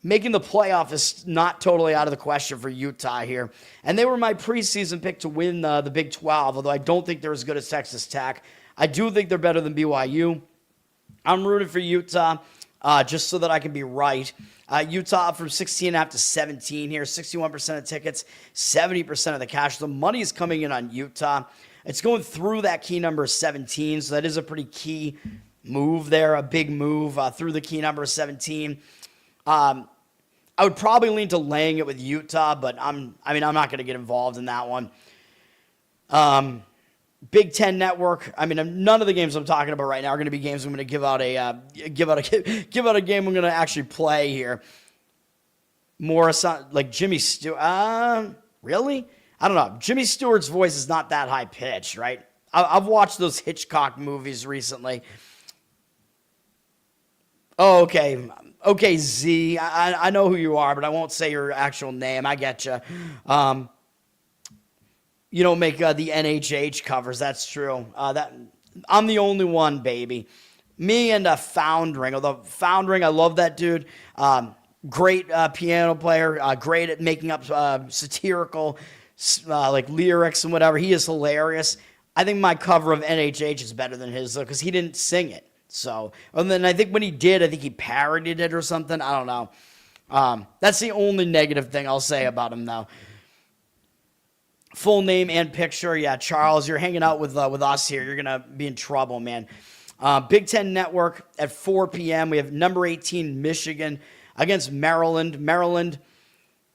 making the playoff is not totally out of the question for Utah here. And they were my preseason pick to win the Big 12, although I don't think they're as good as Texas Tech. I do think they're better than BYU. I'm rooting for Utah just so that I can be right. Utah up from 16.5 to 17 here, 61% of tickets, 70% of the cash. The money is coming in on Utah. It's going through that key number 17, so that is a pretty key move there, a big move through the key number 17. I would probably lean to laying it with Utah, but I'm not going to get involved in that one. Big Ten Network. I mean, none of the games I'm talking about right now are going to be games I'm going to give out a game I'm going to actually play here. Morrison, like Jimmy Stewart. Really? I don't know. Jimmy Stewart's voice is not that high pitched, right? I've watched those Hitchcock movies recently. Oh, okay. Okay, Z. I know who you are, but I won't say your actual name. I get you. You don't make the NHH covers. That's true. I'm the only one, baby. Me and Foundering. Although Foundering, I love that dude. Great piano player. Great at making up satirical like lyrics and whatever. He is hilarious. I think my cover of NHH is better than his, though, because he didn't sing it. So, and then I think when he did, I think he parodied it or something. I don't know. That's the only negative thing I'll say about him, though. Full name and picture. Yeah, Charles, you're hanging out with us here. You're going to be in trouble, man. Big Ten Network at 4 p.m. We have number 18, Michigan, against Maryland. Maryland,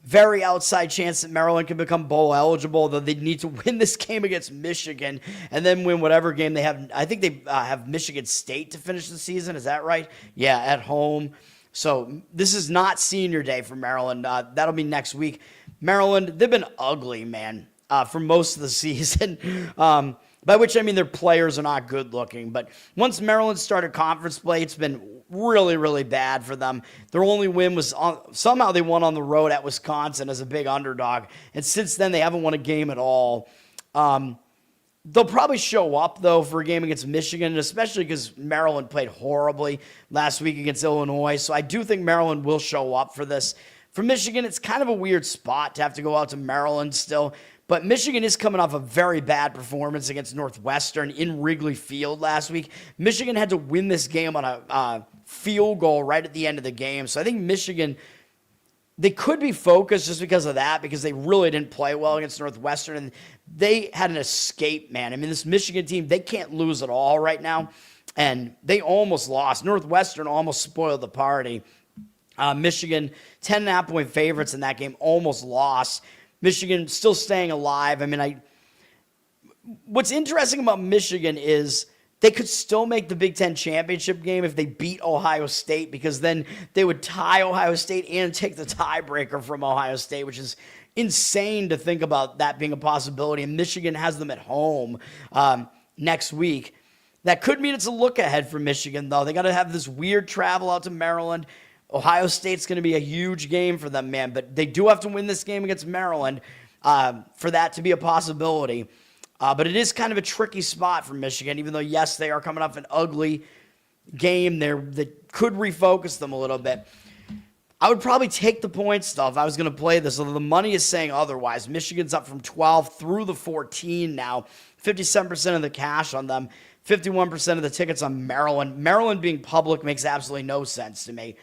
very outside chance that Maryland can become bowl eligible, though they need to win this game against Michigan and then win whatever game they have. I think they have Michigan State to finish the season. Is that right? Yeah, at home. So this is not senior day for Maryland. That'll be next week. Maryland, they've been ugly, man, for most of the season. By which I mean their players are not good looking. But once Maryland started conference play, it's been really, really bad for them. Their only win was somehow they won on the road at Wisconsin as a big underdog. And since then, they haven't won a game at all. They'll probably show up, though, for a game against Michigan, especially because Maryland played horribly last week against Illinois. So I do think Maryland will show up for this. For Michigan, it's kind of a weird spot to have to go out to Maryland still. But Michigan is coming off a very bad performance against Northwestern in Wrigley Field last week. Michigan had to win this game on a field goal right at the end of the game. So I think Michigan, they could be focused just because of that, because they really didn't play well against Northwestern. And they had an escape, man. I mean, this Michigan team, they can't lose at all right now. And they almost lost. Northwestern almost spoiled the party. Michigan, 10.5-point favorites in that game, almost lost. Michigan still staying alive. I mean, what's interesting about Michigan is they could still make the Big Ten championship game if they beat Ohio State, because then they would tie Ohio State and take the tiebreaker from Ohio State, which is insane to think about that being a possibility. And Michigan has them at home next week. That could mean it's a look ahead for Michigan, though. They got to have this weird travel out to Maryland. Ohio State's going to be a huge game for them, man. But they do have to win this game against Maryland for that to be a possibility. But it is kind of a tricky spot for Michigan, even though, yes, they are coming off an ugly game there that could refocus them a little bit. I would probably take the points, though, if I was going to play this, although the money is saying otherwise. Michigan's up from 12 through the 14 now. 57% of the cash on them. 51% of the tickets on Maryland. Maryland being public makes absolutely no sense to me.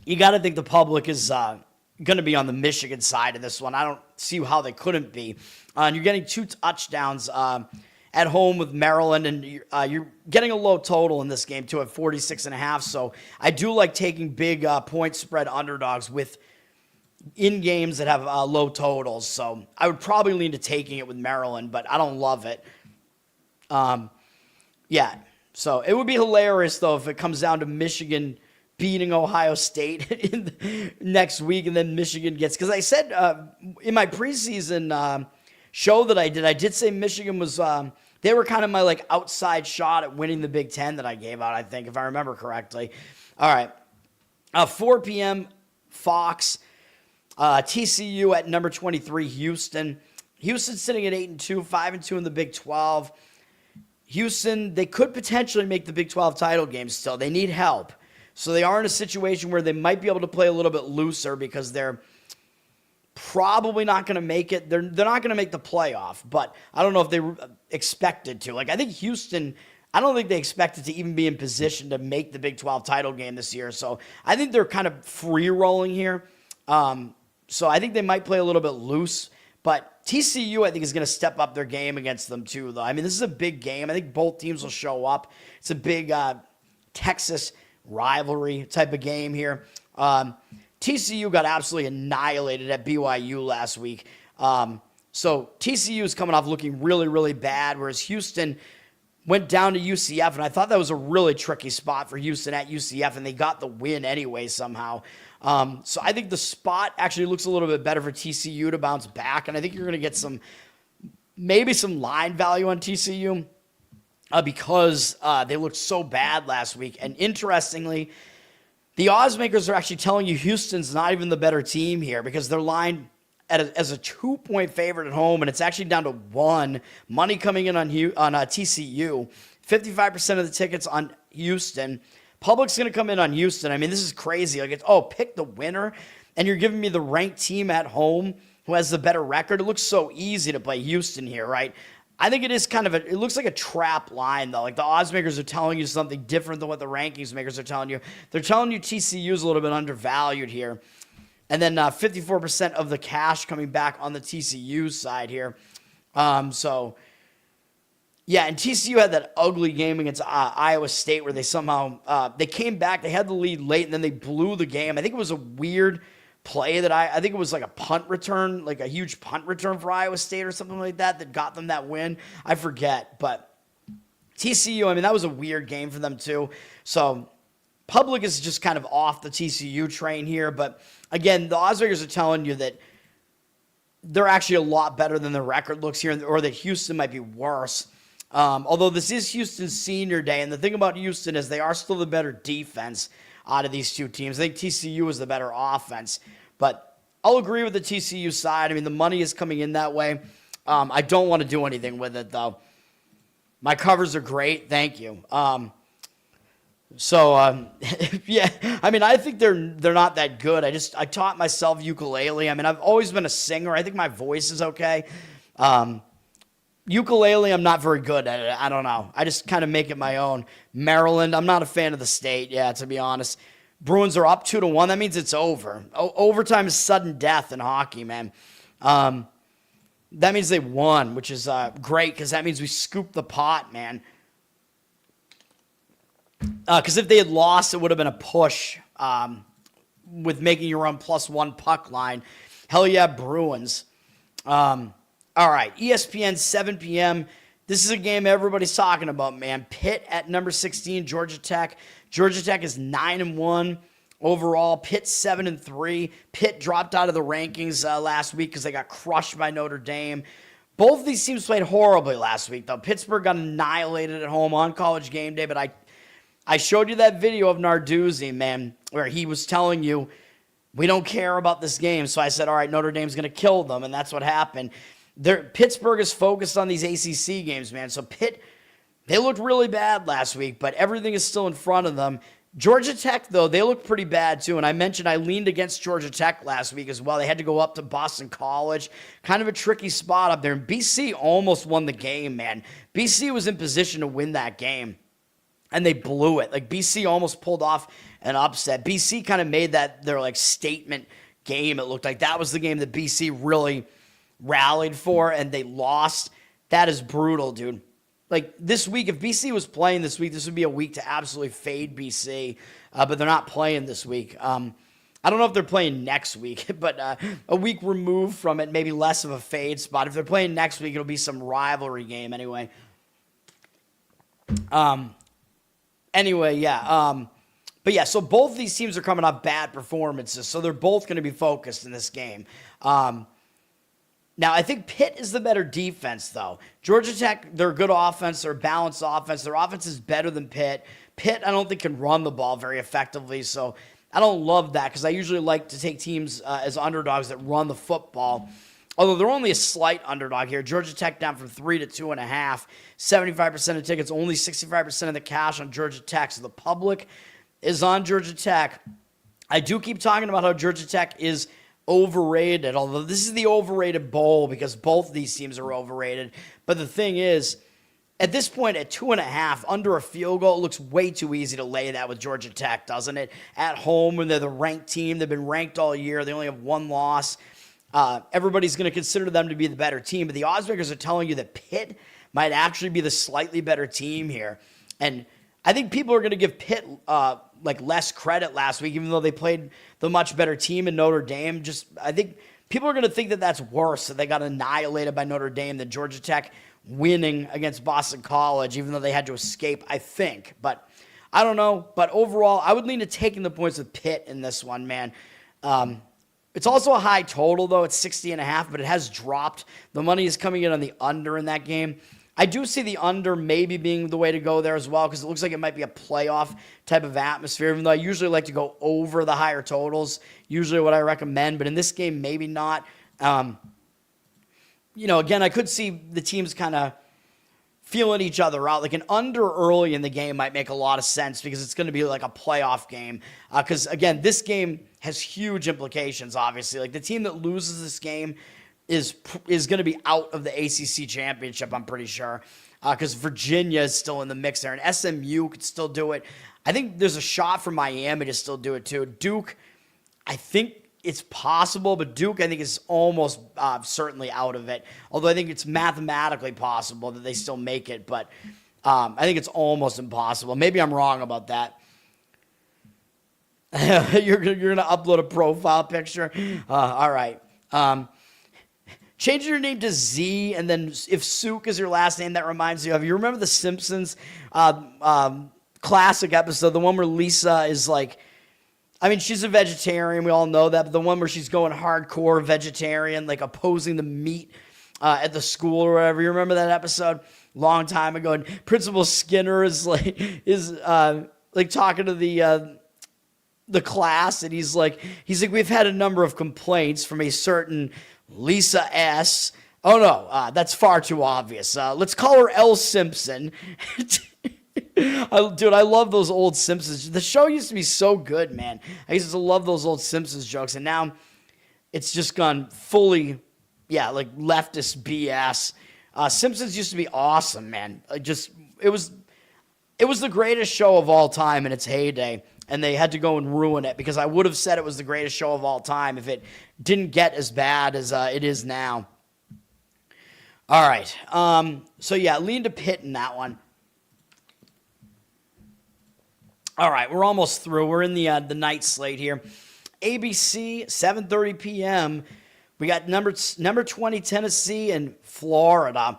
You got to think the public is going to be on the Michigan side of this one. I don't see how they couldn't be. And you're getting 2 touchdowns at home with Maryland, and you're getting a low total in this game, too, at 46.5. So I do like taking big point spread underdogs in games that have low totals. So I would probably lean to taking it with Maryland, but I don't love it. Yeah, so it would be hilarious, though, if it comes down to Michigan beating Ohio State next week, and then Michigan gets, because I said in my preseason show that I did say Michigan was, they were kind of my like outside shot at winning the Big Ten that I gave out, I think, if I remember correctly. All right, 4 p.m. Fox, TCU at number 23, Houston. Houston's sitting at 8-2, 5-2 in the Big 12. Houston, they could potentially make the Big 12 title game still. They need help. So they are in a situation where they might be able to play a little bit looser, because they're probably not going to make it. They're not going to make the playoff, but I don't know if they expected to. Like, I think Houston, I don't think they expected to even be in position to make the Big 12 title game this year. So I think they're kind of free rolling here. So I think they might play a little bit loose, but TCU, I think, is going to step up their game against them too, though. I mean, this is a big game. I think both teams will show up. It's a big Texas rivalry type of game here. TCU got absolutely annihilated at BYU last week. So TCU is coming off looking really, really bad, whereas Houston went down to UCF, and I thought that was a really tricky spot for Houston at UCF, and they got the win anyway somehow. So I think the spot actually looks a little bit better for TCU to bounce back, and I think you're going to get maybe some line value on TCU. Because they looked so bad last week. And interestingly, the odds makers are actually telling you Houston's not even the better team here, because they're lined as a 2-point favorite at home, and it's actually down to 1. Money coming in on TCU. 55% of the tickets on Houston. Public's going to come in on Houston. I mean, this is crazy. Like, pick the winner, and you're giving me the ranked team at home who has the better record. It looks so easy to play Houston here, right? I think it is it looks like a trap line, though. Like, the odds makers are telling you something different than what the rankings makers are telling you. They're telling you TCU is a little bit undervalued here. And then 54% of the cash coming back on the TCU side here. So, yeah, and TCU had that ugly game against Iowa State where they somehow, they came back, they had the lead late, and then they blew the game. I think it was a weird play that I think it was like a punt return, like a huge punt return for Iowa State or something like that got them that win. I forget, but TCU, I mean, that was a weird game for them too. So public is just kind of off the TCU train here, but again, the odds makers are telling you that they're actually a lot better than the record looks here, or that Houston might be worse. Although this is Houston's senior day, and the thing about Houston is they are still the better defense out of these two teams. I think TCU is the better offense, but I'll agree with the TCU side. I mean, the money is coming in that way. I don't want to do anything with it, though. My covers are great. Thank you. So, yeah, I mean, I think they're not that good. I taught myself ukulele. I mean, I've always been a singer. I think my voice is okay. Ukulele, I'm not very good at it. I don't know. I just kind of make it my own. Maryland, I'm not a fan of the state, yeah, to be honest. Bruins are up 2-1. That means it's over. Overtime is sudden death in hockey, man. That means they won, which is great because that means we scooped the pot, man. Because if they had lost, it would have been a push with making your own +1 puck line. Hell yeah, Bruins. All right, ESPN, 7 p.m. This is a game everybody's talking about, man. Pitt at number 16, Georgia Tech. Georgia Tech is 9-1 overall. Pitt 7-3. Pitt dropped out of the rankings last week because they got crushed by Notre Dame. Both of these teams played horribly last week, though. Pittsburgh got annihilated at home on College game day, but I showed you that video of Narduzzi, man, where he was telling you, we don't care about this game. So I said, all right, Notre Dame's going to kill them, and that's what happened. Pittsburgh is focused on these ACC games, man. So Pitt, they looked really bad last week, but everything is still in front of them. Georgia Tech, though, they look pretty bad, too. And I mentioned I leaned against Georgia Tech last week as well. They had to go up to Boston College. Kind of a tricky spot up there. And BC almost won the game, man. BC was in position to win that game, and they blew it. Like, BC almost pulled off an upset. BC kind of made that their, like, statement game. It looked like that was the game that BC really rallied for, and they lost. That is brutal, dude. Like, this week, if BC was playing this week, this would be a week to absolutely fade BC, but they're not playing this week. I don't know if they're playing next week, but a week removed from it, maybe less of a fade spot. If they're playing next week, it'll be some rivalry game anyway. But yeah, so both of these teams are coming off bad performances, so they're both going to be focused in this game. Now, I think Pitt is the better defense, though. Georgia Tech, they're a good offense. They're a balanced offense. Their offense is better than Pitt. Pitt, I don't think, can run the ball very effectively, so I don't love that because I usually like to take teams as underdogs that run the football. Although they're only a slight underdog here. Georgia Tech down from 3 to 2.5. 75% of tickets, only 65% of the cash on Georgia Tech. So the public is on Georgia Tech. I do keep talking about how Georgia Tech is overrated, although this is the overrated bowl because both of these teams are overrated. But the thing is, at this point, at 2.5, under a field goal, it looks way too easy to lay that with Georgia Tech, doesn't it? At home, when they're the ranked team, they've been ranked all year. They only have one loss. Everybody's going to consider them to be the better team, but the odds makers are telling you that Pitt might actually be the slightly better team here. And I think people are going to give Pitt less credit last week, even though they played the much better team in Notre Dame. I think people are going to think that that's worse, that they got annihilated by Notre Dame than Georgia Tech winning against Boston College, even though they had to escape, I think. But I don't know. But overall, I would lean to taking the points with Pitt in this one, man. It's also a high total, though. It's 60.5, but it has dropped. The money is coming in on the under in that game. I do see the under maybe being the way to go there as well because it looks like it might be a playoff type of atmosphere, even though I usually like to go over the higher totals, usually what I recommend. But in this game, maybe not. Again, I could see the teams kind of feeling each other out. Like an under early in the game might make a lot of sense because it's going to be like a playoff game. Because, again, this game has huge implications, obviously. Like the team that loses this game is going to be out of the ACC championship, I'm pretty sure, because Virginia is still in the mix there, and SMU could still do it. I think there's a shot for Miami to still do it too. Duke, I think it's possible, but Duke, I think, is almost certainly out of it, although I think it's mathematically possible that they still make it, but I think it's almost impossible. Maybe I'm wrong about that. You're going to upload a profile picture? All right. Change your name to Z, and then if Sook is your last name, that reminds you of. You remember the Simpsons classic episode, the one where Lisa is like, she's a vegetarian. We all know that. But the one where she's going hardcore vegetarian, like opposing the meat at the school or whatever. You remember that episode? Long time ago. And Principal Skinner is talking to the class, and he's like, we've had a number of complaints from a certain Lisa S. Oh, no, that's far too obvious. Let's call her L. Simpson. Dude, I love those old Simpsons. The show used to be so good, man. I used to love those old Simpsons jokes, and now it's just gone fully, like leftist BS. Simpsons used to be awesome, man. It was the greatest show of all time in its heyday, and they had to go and ruin it because I would have said it was the greatest show of all time if it didn't get as bad as it is now. All right. So, lean to Pitt in that one. All right, we're almost through. We're in the night slate here. ABC, 7:30 p.m. We got number 20 Tennessee and Florida.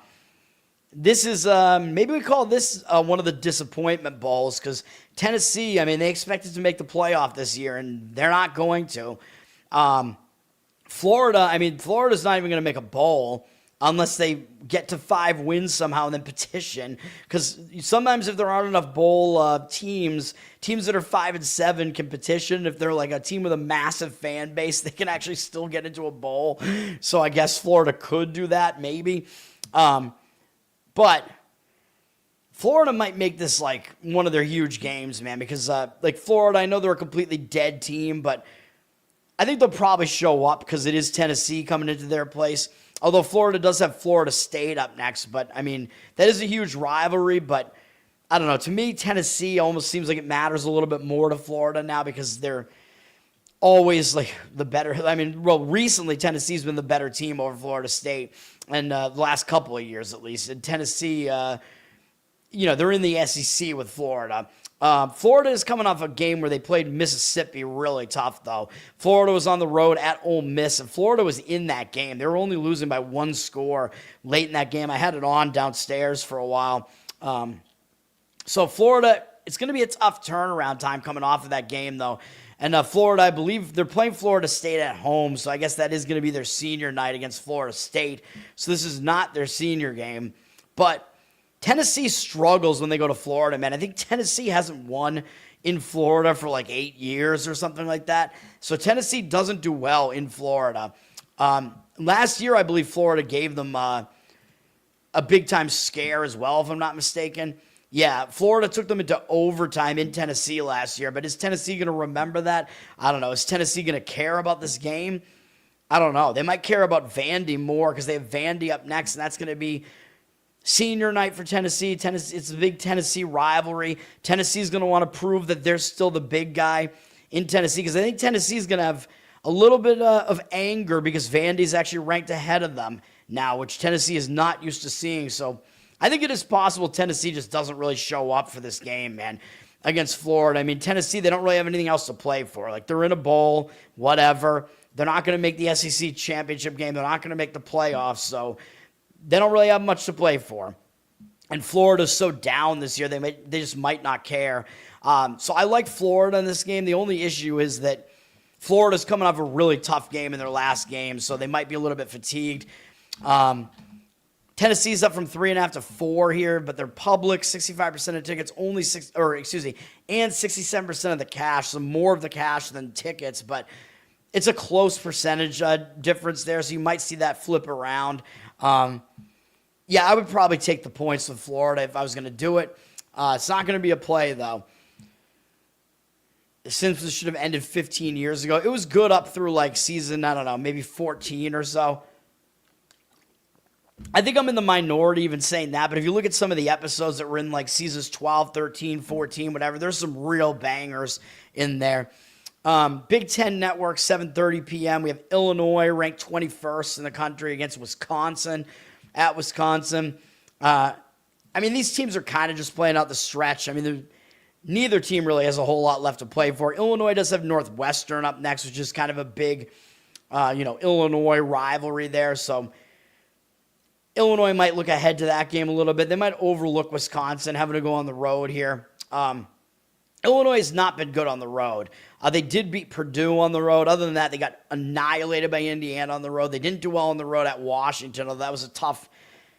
This is maybe we call this one of the disappointment bowls because Tennessee, they expected to make the playoff this year, and they're not going to. Florida's not even going to make a bowl unless they get to 5 wins somehow and then petition. Because sometimes if there aren't enough bowl teams that are 5 and 7 can petition. If they're like a team with a massive fan base, they can actually still get into a bowl. So I guess Florida could do that, maybe. But Florida might make this like one of their huge games, man. Because like Florida, I know they're a completely dead team, but I think they'll probably show up because it is Tennessee coming into their place. Although Florida does have Florida State up next. But, that is a huge rivalry. But, I don't know. To me, Tennessee almost seems like it matters a little bit more to Florida now because they're always, like, the better. Recently, Tennessee's been the better team over Florida State. And the last couple of years, at least. And Tennessee, they're in the SEC with Florida. Florida is coming off a game where they played Mississippi really tough, though. Florida was on the road at Ole Miss, and Florida was in that game. They were only losing by 1 score late in that game. I had it on downstairs for a while. So Florida, it's going to be a tough turnaround time coming off of that game, though. And Florida, I believe they're playing Florida State at home, so I guess that is going to be their senior night against Florida State. So this is not their senior game. But Tennessee struggles when they go to Florida, man. I think Tennessee hasn't won in Florida for like 8 years or something like that. So Tennessee doesn't do well in Florida. Last year, I believe Florida gave them a big-time scare as well, if I'm not mistaken. Yeah, Florida took them into overtime in Tennessee last year, but is Tennessee going to remember that? I don't know. Is Tennessee going to care about this game? I don't know. They might care about Vandy more because they have Vandy up next, and that's going to be senior night for Tennessee. It's a big Tennessee rivalry. Tennessee's going to want to prove that they're still the big guy in Tennessee because I think Tennessee's going to have a little bit of anger because Vandy's actually ranked ahead of them now, which Tennessee is not used to seeing. So I think it is possible Tennessee just doesn't really show up for this game, man, against Florida. Tennessee, they don't really have anything else to play for. Like, they're in a bowl, whatever. They're not going to make the SEC championship game. They're not going to make the playoffs, so they don't really have much to play for. And Florida's so down this year, they just might not care. So I like Florida in this game. The only issue is that Florida's coming off a really tough game in their last game, so they might be a little bit fatigued. Tennessee's up from 3.5 to 4 here, but they're public, 65% of tickets, and 67% of the cash, so more of the cash than tickets, but it's a close percentage difference there, so you might see that flip around. I would probably take the points with Florida if I was going to do it. It's not going to be a play, though. The Simpsons should have ended 15 years ago. It was good up through, like, season, I don't know, maybe 14 or so. I think I'm in the minority even saying that, but if you look at some of the episodes that were in, like, seasons 12, 13, 14, whatever, there's some real bangers in there. Big Ten Network, 7:30 p.m. We have Illinois ranked 21st in the country against Wisconsin at Wisconsin. These teams are kind of just playing out the stretch. Neither team really has a whole lot left to play for. Illinois does have Northwestern up next, which is kind of a big, Illinois rivalry there. So Illinois might look ahead to that game a little bit. They might overlook Wisconsin having to go on the road here. Illinois has not been good on the road. They did beat Purdue on the road. Other than that, they got annihilated by Indiana on the road. They didn't do well on the road at Washington, although that was a tough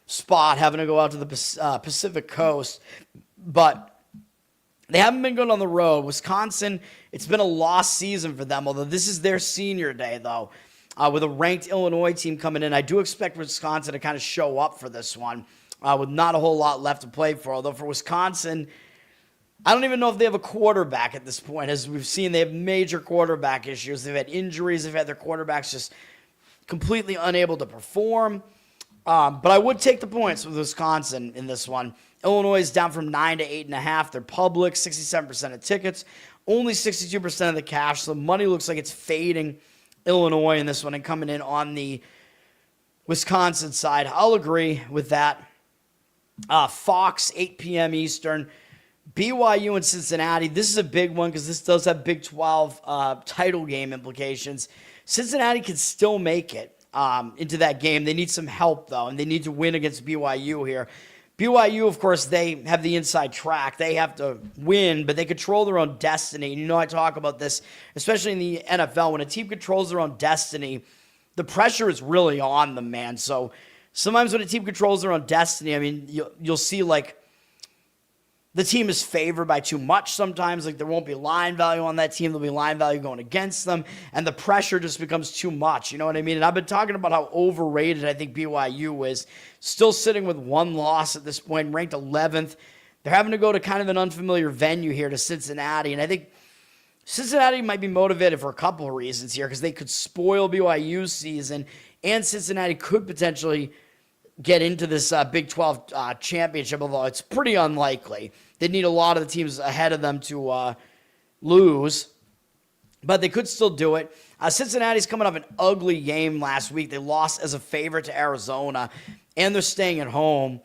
spot having to go out to the Pacific Coast. But they haven't been good on the road. Wisconsin, it's been a lost season for them, although this is their senior day, though. With a ranked Illinois team coming in, I do expect Wisconsin to kind of show up for this one with not a whole lot left to play for. Although for Wisconsin, I don't even know if they have a quarterback at this point. As we've seen, they have major quarterback issues. They've had injuries. They've had their quarterbacks just completely unable to perform. But I would take the points with Wisconsin in this one. Illinois is down from 9 to 8.5. They're public, 67% of tickets, only 62% of the cash. So money looks like it's fading Illinois in this one and coming in on the Wisconsin side. I'll agree with that. Fox, 8 p.m. Eastern. BYU and Cincinnati. This is a big one because this does have Big 12 title game implications. Cincinnati can still make it into that game. They need some help, though, and they need to win against BYU here. BYU, of course, they have the inside track. They have to win, but they control their own destiny. And you know I talk about this, especially in the NFL. When a team controls their own destiny, the pressure is really on them, man. So sometimes when a team controls their own destiny, I mean, you'll see, like, the team is favored by too much sometimes. Like, there won't be line value on that team. There'll be line value going against them, and the pressure just becomes too much. You know what I mean? And I've been talking about how overrated I think BYU is. Still sitting with one loss at this point, ranked 11th. They're having to go to kind of an unfamiliar venue here to Cincinnati, and I think Cincinnati might be motivated for a couple of reasons here because they could spoil BYU's season, and Cincinnati could potentially get into this Big 12 championship, although it's pretty unlikely. They need a lot of the teams ahead of them to lose, but they could still do it. Cincinnati's coming off an ugly game last week. They lost as a favorite to Arizona, and they're staying at home.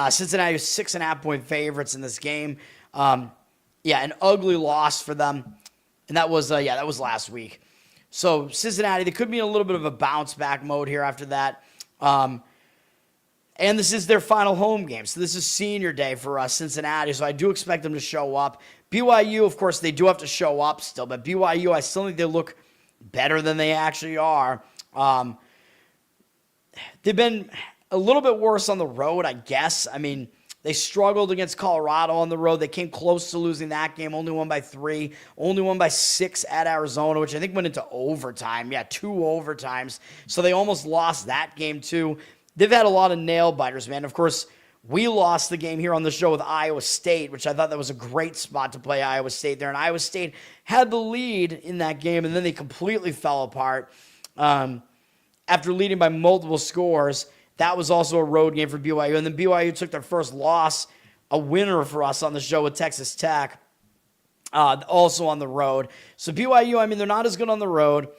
Cincinnati was 6.5-point favorites in this game. An ugly loss for them, and that was last week. So Cincinnati, they could be in a little bit of a bounce back mode here after that. And this is their final home game. So this is senior day for Cincinnati. So I do expect them to show up. BYU, of course, they do have to show up still. But BYU, I still think they look better than they actually are. They've been a little bit worse on the road, I guess. I mean, they struggled against Colorado on the road. They came close to losing that game. Only won by 3. Only won by 6 at Arizona, which I think went into overtime. Yeah, 2 overtimes. So they almost lost that game too. They've had a lot of nail-biters, man. Of course, we lost the game here on the show with Iowa State, which I thought that was a great spot to play Iowa State there. And Iowa State had the lead in that game, and then they completely fell apart after leading by multiple scores. That was also a road game for BYU. And then BYU took their first loss, a winner for us on the show with Texas Tech, also on the road. So BYU, I mean, they're not as good on the road.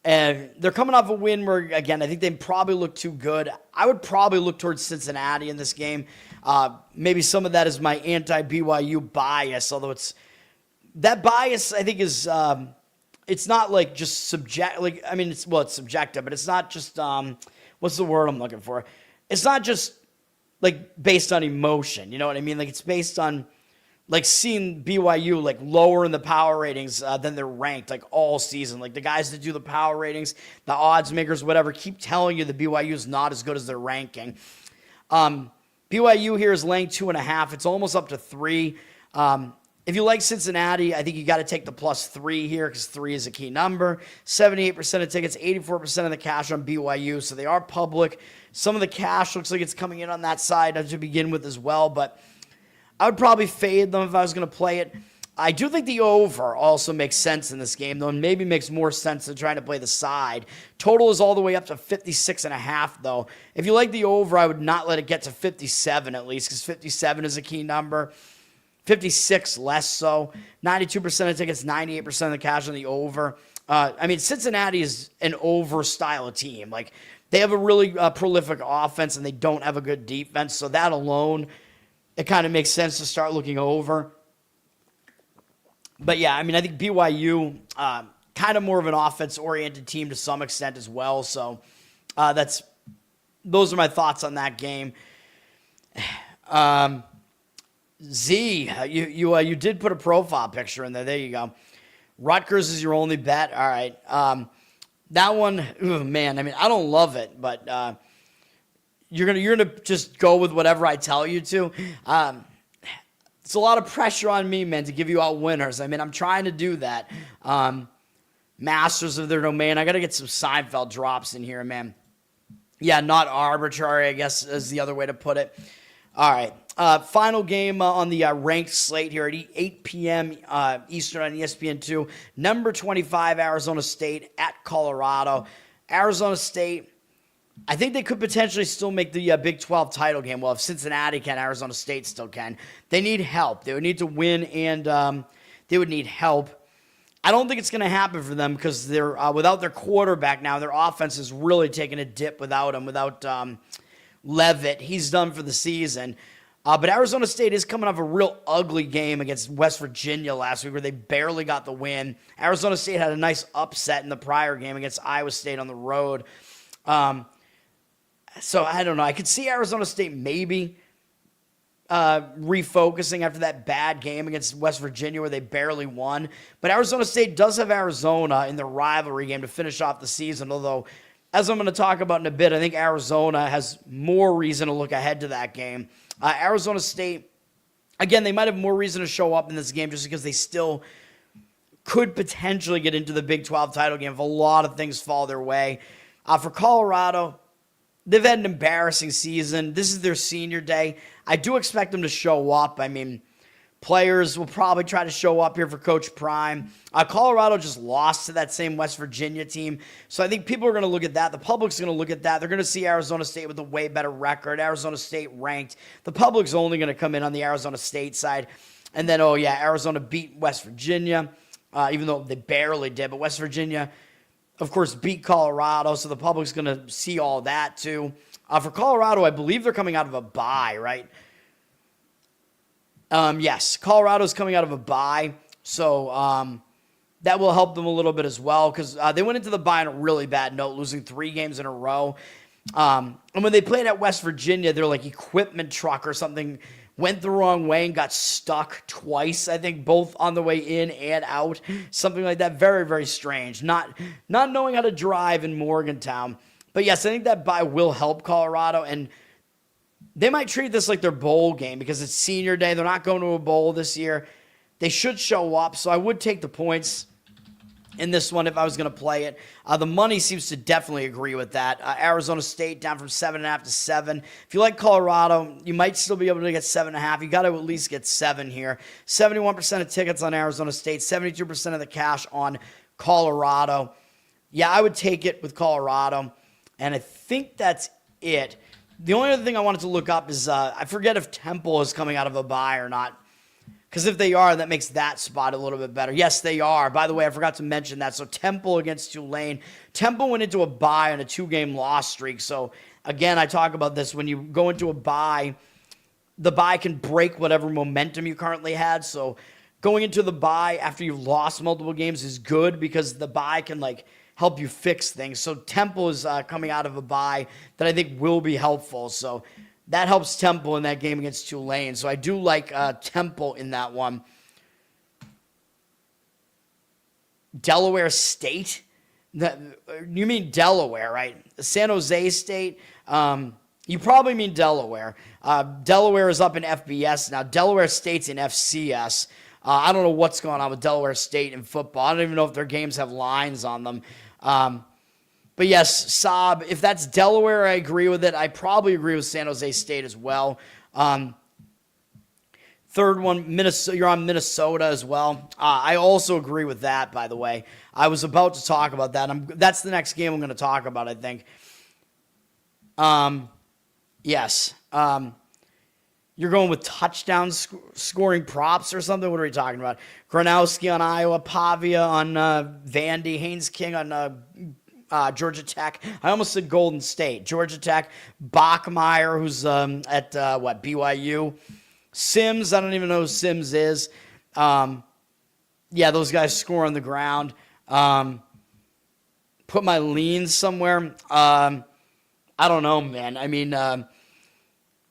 And they're coming off a win where, again, I think they probably look too good. I would probably look towards Cincinnati in this game. Maybe some of that is my anti-BYU bias, although that bias, I think, is it's not like just subject. Like, I mean, it's subjective, but it's not just what's the word I'm looking for? It's not just like based on emotion. You know what I mean? Like, it's based on like seeing BYU like lower in the power ratings than they're ranked like all season. Like the guys that do the power ratings, the odds makers, whatever, keep telling you that BYU is not as good as their ranking. BYU here is laying 2.5. It's almost up to 3. If you like Cincinnati, I think you got to take the +3 here because 3 is a key number. 78% of tickets, 84% of the cash on BYU. So they are public. Some of the cash looks like it's coming in on that side to begin with as well, but I would probably fade them if I was going to play it. I do think the over also makes sense in this game, though, and maybe makes more sense than trying to play the side. Total is all the way up to 56.5, though. If you like the over, I would not let it get to 57 at least, because 57 is a key number. 56 less so. 92% of tickets, 98% of the cash on the over. I mean, Cincinnati is an over style of team. Like, they have a really prolific offense, and they don't have a good defense, so that alone, it kind of makes sense to start looking over. But yeah, I mean, I think BYU, kind of more of an offense-oriented team to some extent as well. So those are my thoughts on that game. Z, you did put a profile picture in there. There you go. Rutgers is your only bet. All right. That one, man. I mean, I don't love it, but you're gonna just go with whatever I tell you to. It's a lot of pressure on me, man, to give you out winners. I mean, I'm trying to do that. Masters of their domain. I got to get some Seinfeld drops in here, man. Yeah, not arbitrary, I guess, is the other way to put it. All right. Final game on the ranked slate here at 8 p.m. Eastern on ESPN2. Number 25, Arizona State at Colorado. Arizona State, I think they could potentially still make the Big 12 title game. Well, if Cincinnati can, Arizona State still can. They need help. They would need to win, and they would need help. I don't think it's going to happen for them because they're without their quarterback now. Their offense is really taking a dip without him, without Leavitt. He's done for the season. But Arizona State is coming off a real ugly game against West Virginia last week where they barely got the win. Arizona State had a nice upset in the prior game against Iowa State on the road. So I don't know. I could see Arizona State maybe refocusing after that bad game against West Virginia where they barely won. But Arizona State does have Arizona in the rivalry game to finish off the season, although as I'm going to talk about in a bit, I think Arizona has more reason to look ahead to that game. Arizona State, again, they might have more reason to show up in this game just because they still could potentially get into the Big 12 title game if a lot of things fall their way. For Colorado, they've had an embarrassing season. This is their senior day. I do expect them to show up. I mean, players will probably try to show up here for Coach Prime. Colorado just lost to that same West Virginia team. So I think people are going to look at that. The public's going to look at that. They're going to see Arizona State with a way better record. Arizona State ranked. The public's only going to come in on the Arizona State side. And then, oh yeah, Arizona beat West Virginia, even though they barely did. But West Virginia, of course, beat Colorado. So the public's going to see all that too. For Colorado, I believe they're coming out of a bye, right? Yes, Colorado's coming out of a bye, so that will help them a little bit as well because they went into the bye on a really bad note, losing 3 games in a row. And when they played at West Virginia, their like equipment truck or something went the wrong way and got stuck twice, I think, both on the way in and out, something like that. Very, very strange. Not knowing how to drive in Morgantown. But yes, I think that bye will help Colorado, and they might treat this like their bowl game because it's senior day. They're not going to a bowl this year. They should show up, so I would take the points in this one if I was going to play it. The money seems to definitely agree with that. Arizona State down from 7.5 to 7. If you like Colorado, you might still be able to get 7.5. You got to at least get 7 here. 71% of tickets on Arizona State, 72% of the cash on Colorado. Yeah, I would take it with Colorado, and I think that's it. The only other thing I wanted to look up is I forget if Temple is coming out of a bye or not. Because if they are, that makes that spot a little bit better. Yes, they are. By the way, I forgot to mention that. So Temple against Tulane. Temple went into a bye on a 2-game loss streak. So again, I talk about this. When you go into a bye, the bye can break whatever momentum you currently had. So going into the bye after you've lost multiple games is good because the bye can help you fix things. So Temple is coming out of a bye that I think will be helpful. So that helps Temple in that game against Tulane. So I do like Temple in that one. Delaware State? You mean Delaware, right? San Jose State? You probably mean Delaware. Delaware is up in FBS now. Delaware State's in FCS. I don't know what's going on with Delaware State in football. I don't even know if their games have lines on them. But yes, Saab, if that's Delaware, I agree with it. I probably agree with San Jose State as well. Third one, Minnesota. You're on Minnesota as well. I also agree with that, by the way. I was about to talk about that. That's the next game I'm going to talk about, I think. Yes. You're going with touchdown scoring props or something? What are we talking about? Gronowski on Iowa, Pavia on Vandy, Haynes King on Georgia Tech. I almost said Golden State. Georgia Tech, Bachmeier, who's at BYU. Sims, I don't even know who Sims is. Yeah, those guys score on the ground. Put my leans somewhere. I don't know, man. I mean,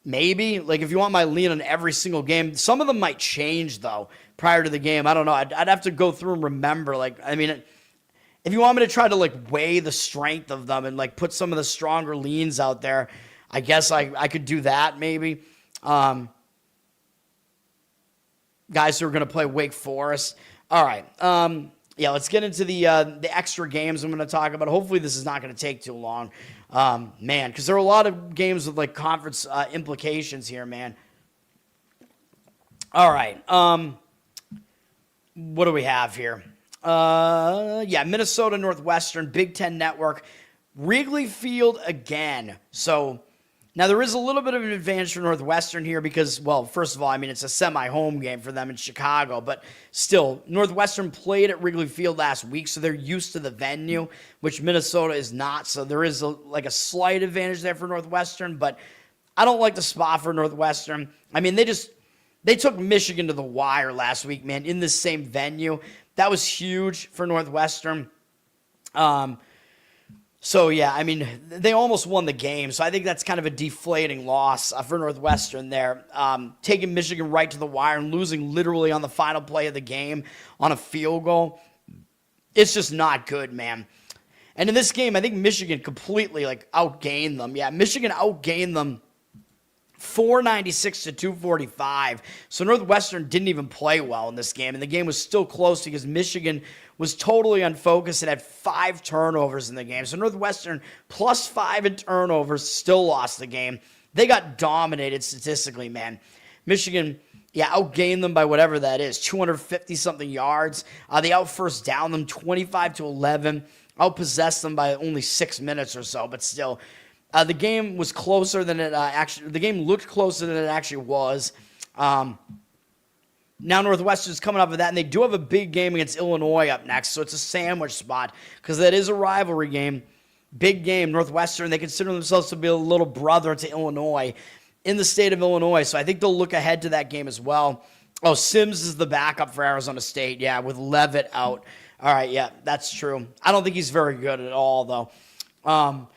maybe. If you want my lean on every single game. Some of them might change, though, prior to the game. I don't know. I'd have to go through and remember. If you want me to try to, weigh the strength of them and, put some of the stronger leans out there, I guess I could do that, maybe. Guys who are going to play Wake Forest. All right. Yeah, let's get into the extra games I'm going to talk about. Hopefully this is not going to take too long. Man, because there are a lot of games with conference implications here, man. All right. What do we have here? Minnesota Northwestern, Big Ten Network, Wrigley Field again. So now there is a little bit of an advantage for Northwestern here because, well, first of all, I mean, it's a semi-home game for them in Chicago, but still, Northwestern played at Wrigley Field last week, so they're used to the venue, which Minnesota is not. So there is a slight advantage there for Northwestern, but I don't like the spot for Northwestern. I mean, they took Michigan to the wire last week, man, in the same venue. That was huge for Northwestern. So, yeah, I mean, they almost won the game. So I think that's kind of a deflating loss for Northwestern there. Taking Michigan right to the wire and losing literally on the final play of the game on a field goal. It's just not good, man. And in this game, I think Michigan completely, outgained them. Yeah, Michigan outgained them 496 to 245. So Northwestern didn't even play well in this game, and the game was still close because Michigan was totally unfocused and had 5 turnovers in the game. So Northwestern +5 in turnovers still lost the game. They got dominated statistically, man. Michigan, outgained them by whatever that is, 250-something yards. They out-first down them 25 to 11. Outpossessed them by only 6 minutes or so, but still. The game was closer than it the game looked closer than it actually was. Now Northwestern's coming up with that, and they do have a big game against Illinois up next, so it's a sandwich spot because that is a rivalry game. Big game, Northwestern. They consider themselves to be a little brother to Illinois in the state of Illinois, so I think they'll look ahead to that game as well. Oh, Sims is the backup for Arizona State, with Levitt out. All right, that's true. I don't think he's very good at all, though.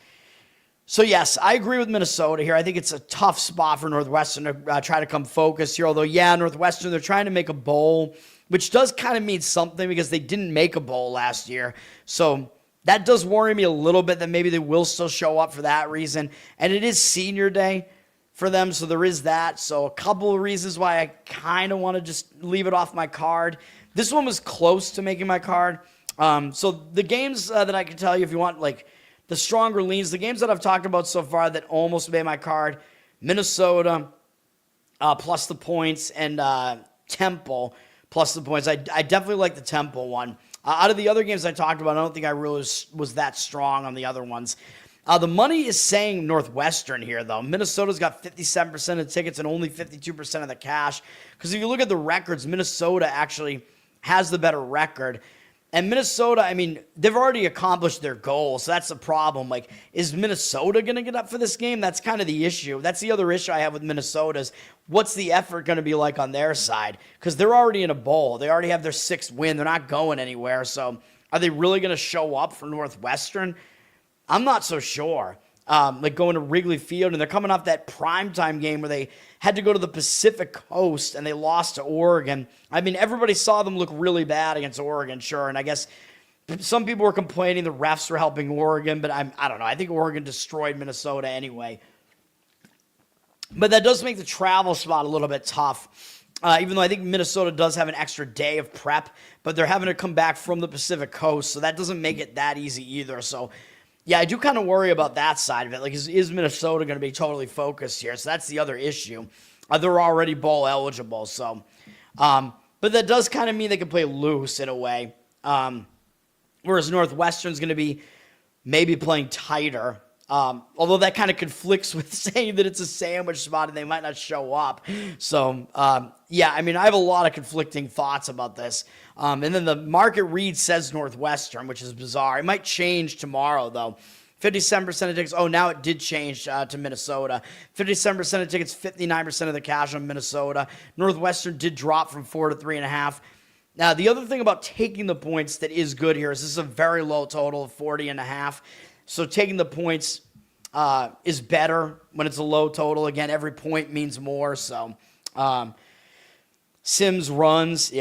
So, yes, I agree with Minnesota here. I think it's a tough spot for Northwestern to try to come focused here. Although, Northwestern, they're trying to make a bowl, which does kind of mean something because they didn't make a bowl last year. So that does worry me a little bit that maybe they will still show up for that reason. And it is senior day for them, so there is that. So a couple of reasons why I kind of want to just leave it off my card. This one was close to making my card. So the games that I can tell you if you want, the stronger leans, the games that I've talked about so far that almost made my card, Minnesota plus the points and Temple plus the points. I definitely like the Temple one. Out of the other games I talked about, I don't think I really was that strong on the other ones. The money is saying Northwestern here, though. Minnesota's got 57% of the tickets and only 52% of the cash. Because if you look at the records, Minnesota actually has the better record. And Minnesota, I mean, they've already accomplished their goal, so that's the problem. Is Minnesota going to get up for this game? That's kind of the issue. That's the other issue I have with Minnesota is what's the effort going to be like on their side? Because they're already in a bowl. They already have their 6th win. They're not going anywhere. So are they really going to show up for Northwestern? I'm not so sure. Going to Wrigley Field, and they're coming off that primetime game where they had to go to the Pacific Coast, and they lost to Oregon. I mean, everybody saw them look really bad against Oregon, sure, and I guess some people were complaining the refs were helping Oregon, but I don't know. I think Oregon destroyed Minnesota anyway. But that does make the travel spot a little bit tough, even though I think Minnesota does have an extra day of prep, but they're having to come back from the Pacific Coast, so that doesn't make it that easy either, so I do kind of worry about that side of it. Is Minnesota going to be totally focused here? So that's the other issue. They're already bowl eligible. So, but that does kind of mean they can play loose in a way. Whereas Northwestern's going to be maybe playing tighter. Although that kind of conflicts with saying that it's a sandwich spot and they might not show up. So, I mean, I have a lot of conflicting thoughts about this. And then the market read says Northwestern, which is bizarre. It might change tomorrow, though. 57% of tickets. Oh, now it did change to Minnesota. 57% of tickets, 59% of the cash on Minnesota. Northwestern did drop from 4 to 3.5. Now, the other thing about taking the points that is good here is this is a very low total of 40.5. So taking the points is better when it's a low total. Again, every point means more. So Sims runs,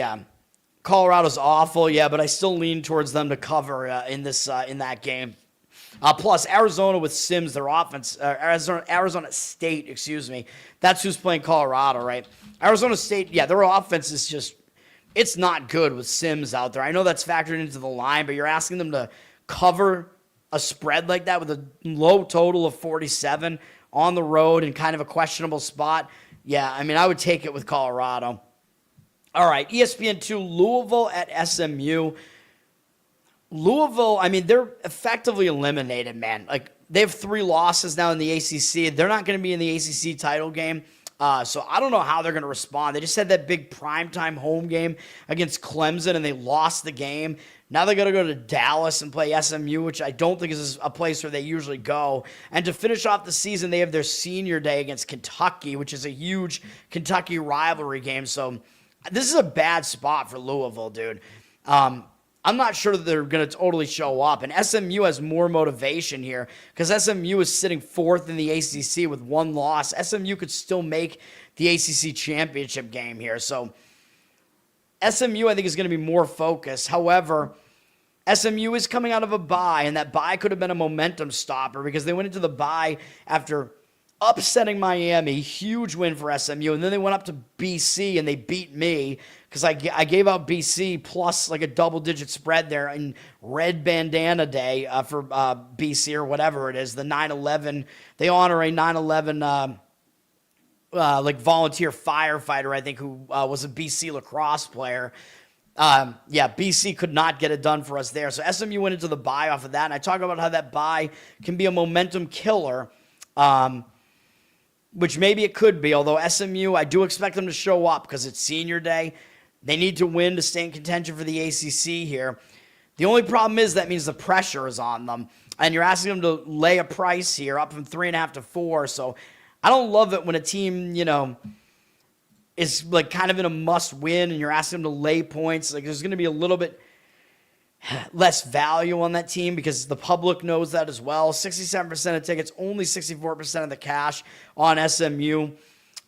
Colorado's awful, but I still lean towards them to cover in that game. Plus, Arizona with Sims, their offense, Arizona State, that's who's playing Colorado, right? Arizona State, their offense is just, it's not good with Sims out there. I know that's factored into the line, but you're asking them to cover a spread like that with a low total of 47 on the road and kind of a questionable spot. I mean, I would take it with Colorado. All right, ESPN2, Louisville at SMU. Louisville, I mean, they're effectively eliminated, man. Like, they have 3 losses now in the ACC. They're not going to be in the ACC title game. So I don't know how they're going to respond. They just had that big primetime home game against Clemson, and they lost the game. Now they're going to go to Dallas and play SMU, which I don't think is a place where they usually go. And to finish off the season, they have their senior day against Kentucky, which is a huge Kentucky rivalry game. So this is a bad spot for Louisville, dude. I'm not sure that they're going to totally show up. And SMU has more motivation here because SMU is sitting 4th in the ACC with 1 loss. SMU could still make the ACC championship game here. So SMU, I think, is going to be more focused. However, SMU is coming out of a bye, and that bye could have been a momentum stopper because they went into the bye after upsetting Miami, huge win for SMU, and then they went up to BC and they beat me because I gave out BC plus like a double-digit spread there in Red Bandana Day for BC or whatever it is, the 9/11. They honor a 9/11 like volunteer firefighter, I think, who was a BC lacrosse player. BC could not get it done for us there. So SMU went into the bye off of that, and I talk about how that bye can be a momentum killer. Which maybe it could be, although SMU, I do expect them to show up because it's senior day. They need to win to stay in contention for the ACC here. The only problem is that means the pressure is on them, and you're asking them to lay a price here up from 3.5 to 4. So I don't love it when a team, is like kind of in a must win and you're asking them to lay points. Like, there's going to be a little bit less value on that team because the public knows that as well. 67% of tickets, only 64% of the cash on SMU.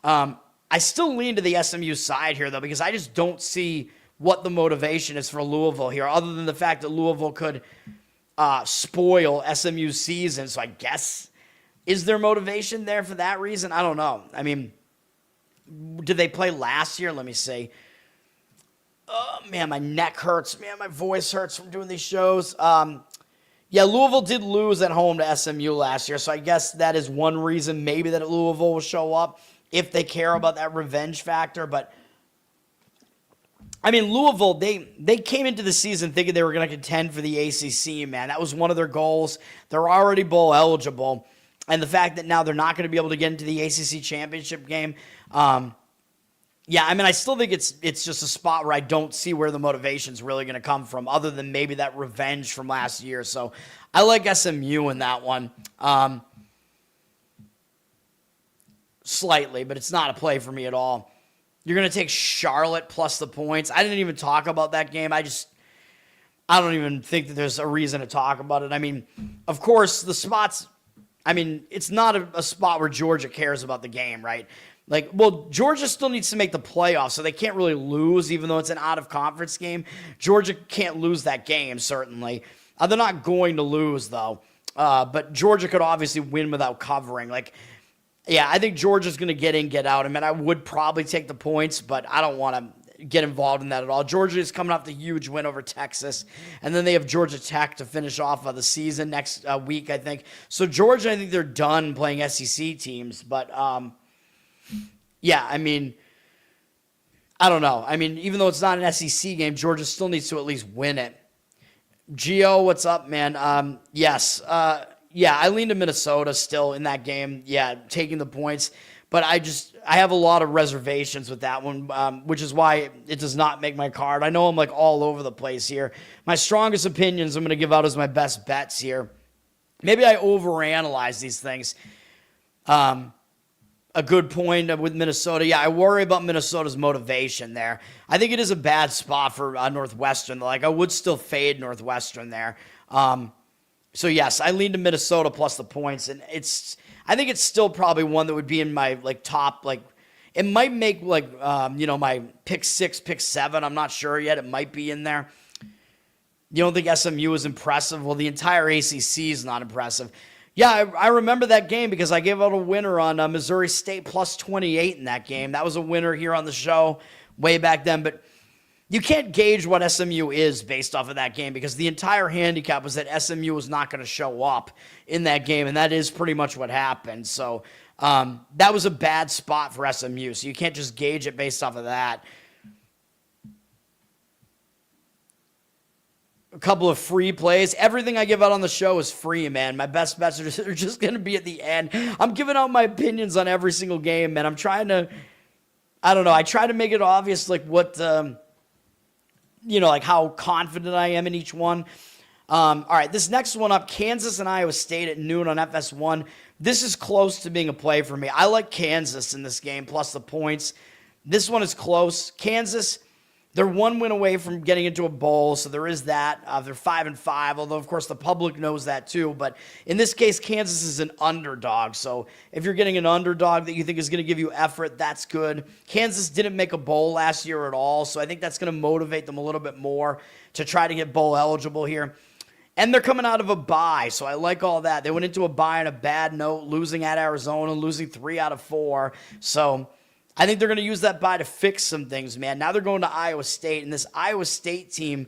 I still lean to the SMU side here, though, because I just don't see what the motivation is for Louisville here, other than the fact that Louisville could spoil SMU's season. So I guess, is there motivation there for that reason? I don't know. I mean, did they play last year? Let me see. Oh, man, my neck hurts. Man, my voice hurts from doing these shows. Louisville did lose at home to SMU last year, so I guess that is one reason maybe that Louisville will show up if they care about that revenge factor. But, I mean, Louisville, they came into the season thinking they were going to contend for the ACC, man. That was one of their goals. They're already bowl eligible. And the fact that now they're not going to be able to get into the ACC championship game, I still think it's just a spot where I don't see where the motivation's really going to come from, other than maybe that revenge from last year. So I like SMU in that one slightly, but it's not a play for me at all. You're going to take Charlotte plus the points. I didn't even talk about that game. I don't even think that there's a reason to talk about it. I mean, of course, the spots, it's not a spot where Georgia cares about the game, right? Georgia still needs to make the playoffs, so they can't really lose, even though it's an out-of-conference game. Georgia can't lose that game, certainly. They're not going to lose, though. But Georgia could obviously win without covering. I think Georgia's going to get in, get out. I would probably take the points, but I don't want to get involved in that at all. Georgia is coming off the huge win over Texas, and then they have Georgia Tech to finish off the season next week, I think. So Georgia, I think they're done playing SEC teams, but I don't know. Even though it's not an SEC game, Georgia still needs to at least win it. Gio, what's up, man? Yes. I lean to Minnesota still in that game. Yeah, taking the points. But I have a lot of reservations with that one, which is why it does not make my card. I know I'm all over the place here. My strongest opinions I'm going to give out as my best bets here. Maybe I overanalyze these things. A good point with Minnesota. Yeah, I worry about Minnesota's motivation there. I think it is a bad spot for Northwestern. I would still fade Northwestern there. So yes, I lean to Minnesota plus the points, and I think it's still probably one that would be in my top. It might make my pick 6, pick 7. I'm not sure yet. It might be in there. You don't think SMU is impressive? Well, the entire ACC is not impressive. Yeah, I remember that game because I gave out a winner on Missouri State plus 28 in that game. That was a winner here on the show way back then. But you can't gauge what SMU is based off of that game because the entire handicap was that SMU was not going to show up in that game, and that is pretty much what happened. So that was a bad spot for SMU. So you can't just gauge it based off of that. a couple of free plays. Everything I give out on the show is free, man. My best bets are just going to be at the end. I'm giving out my opinions on every single game, man. I'm trying to, I don't know, I try to make it obvious, like what, like how confident I am in each one. All right, this next one up, Kansas and Iowa State at noon on FS1. This is close to being a play for me. I like Kansas in this game, plus the points. This one is close. Kansas, they're one win away from getting into a bowl, so there is that. They're 5-5, although, of course, the public knows that too. But in this case, Kansas is an underdog. So if you're getting an underdog that you think is going to give you effort, that's good. Kansas didn't make a bowl last year at all, so I think that's going to motivate them a little bit more to try to get bowl eligible here. And they're coming out of a bye, so I like all that. They went into a bye on a bad note, losing at Arizona, losing 3 out of 4. So I think they're going to use that bye to fix some things, man. Now they're going to Iowa State, and this Iowa State team,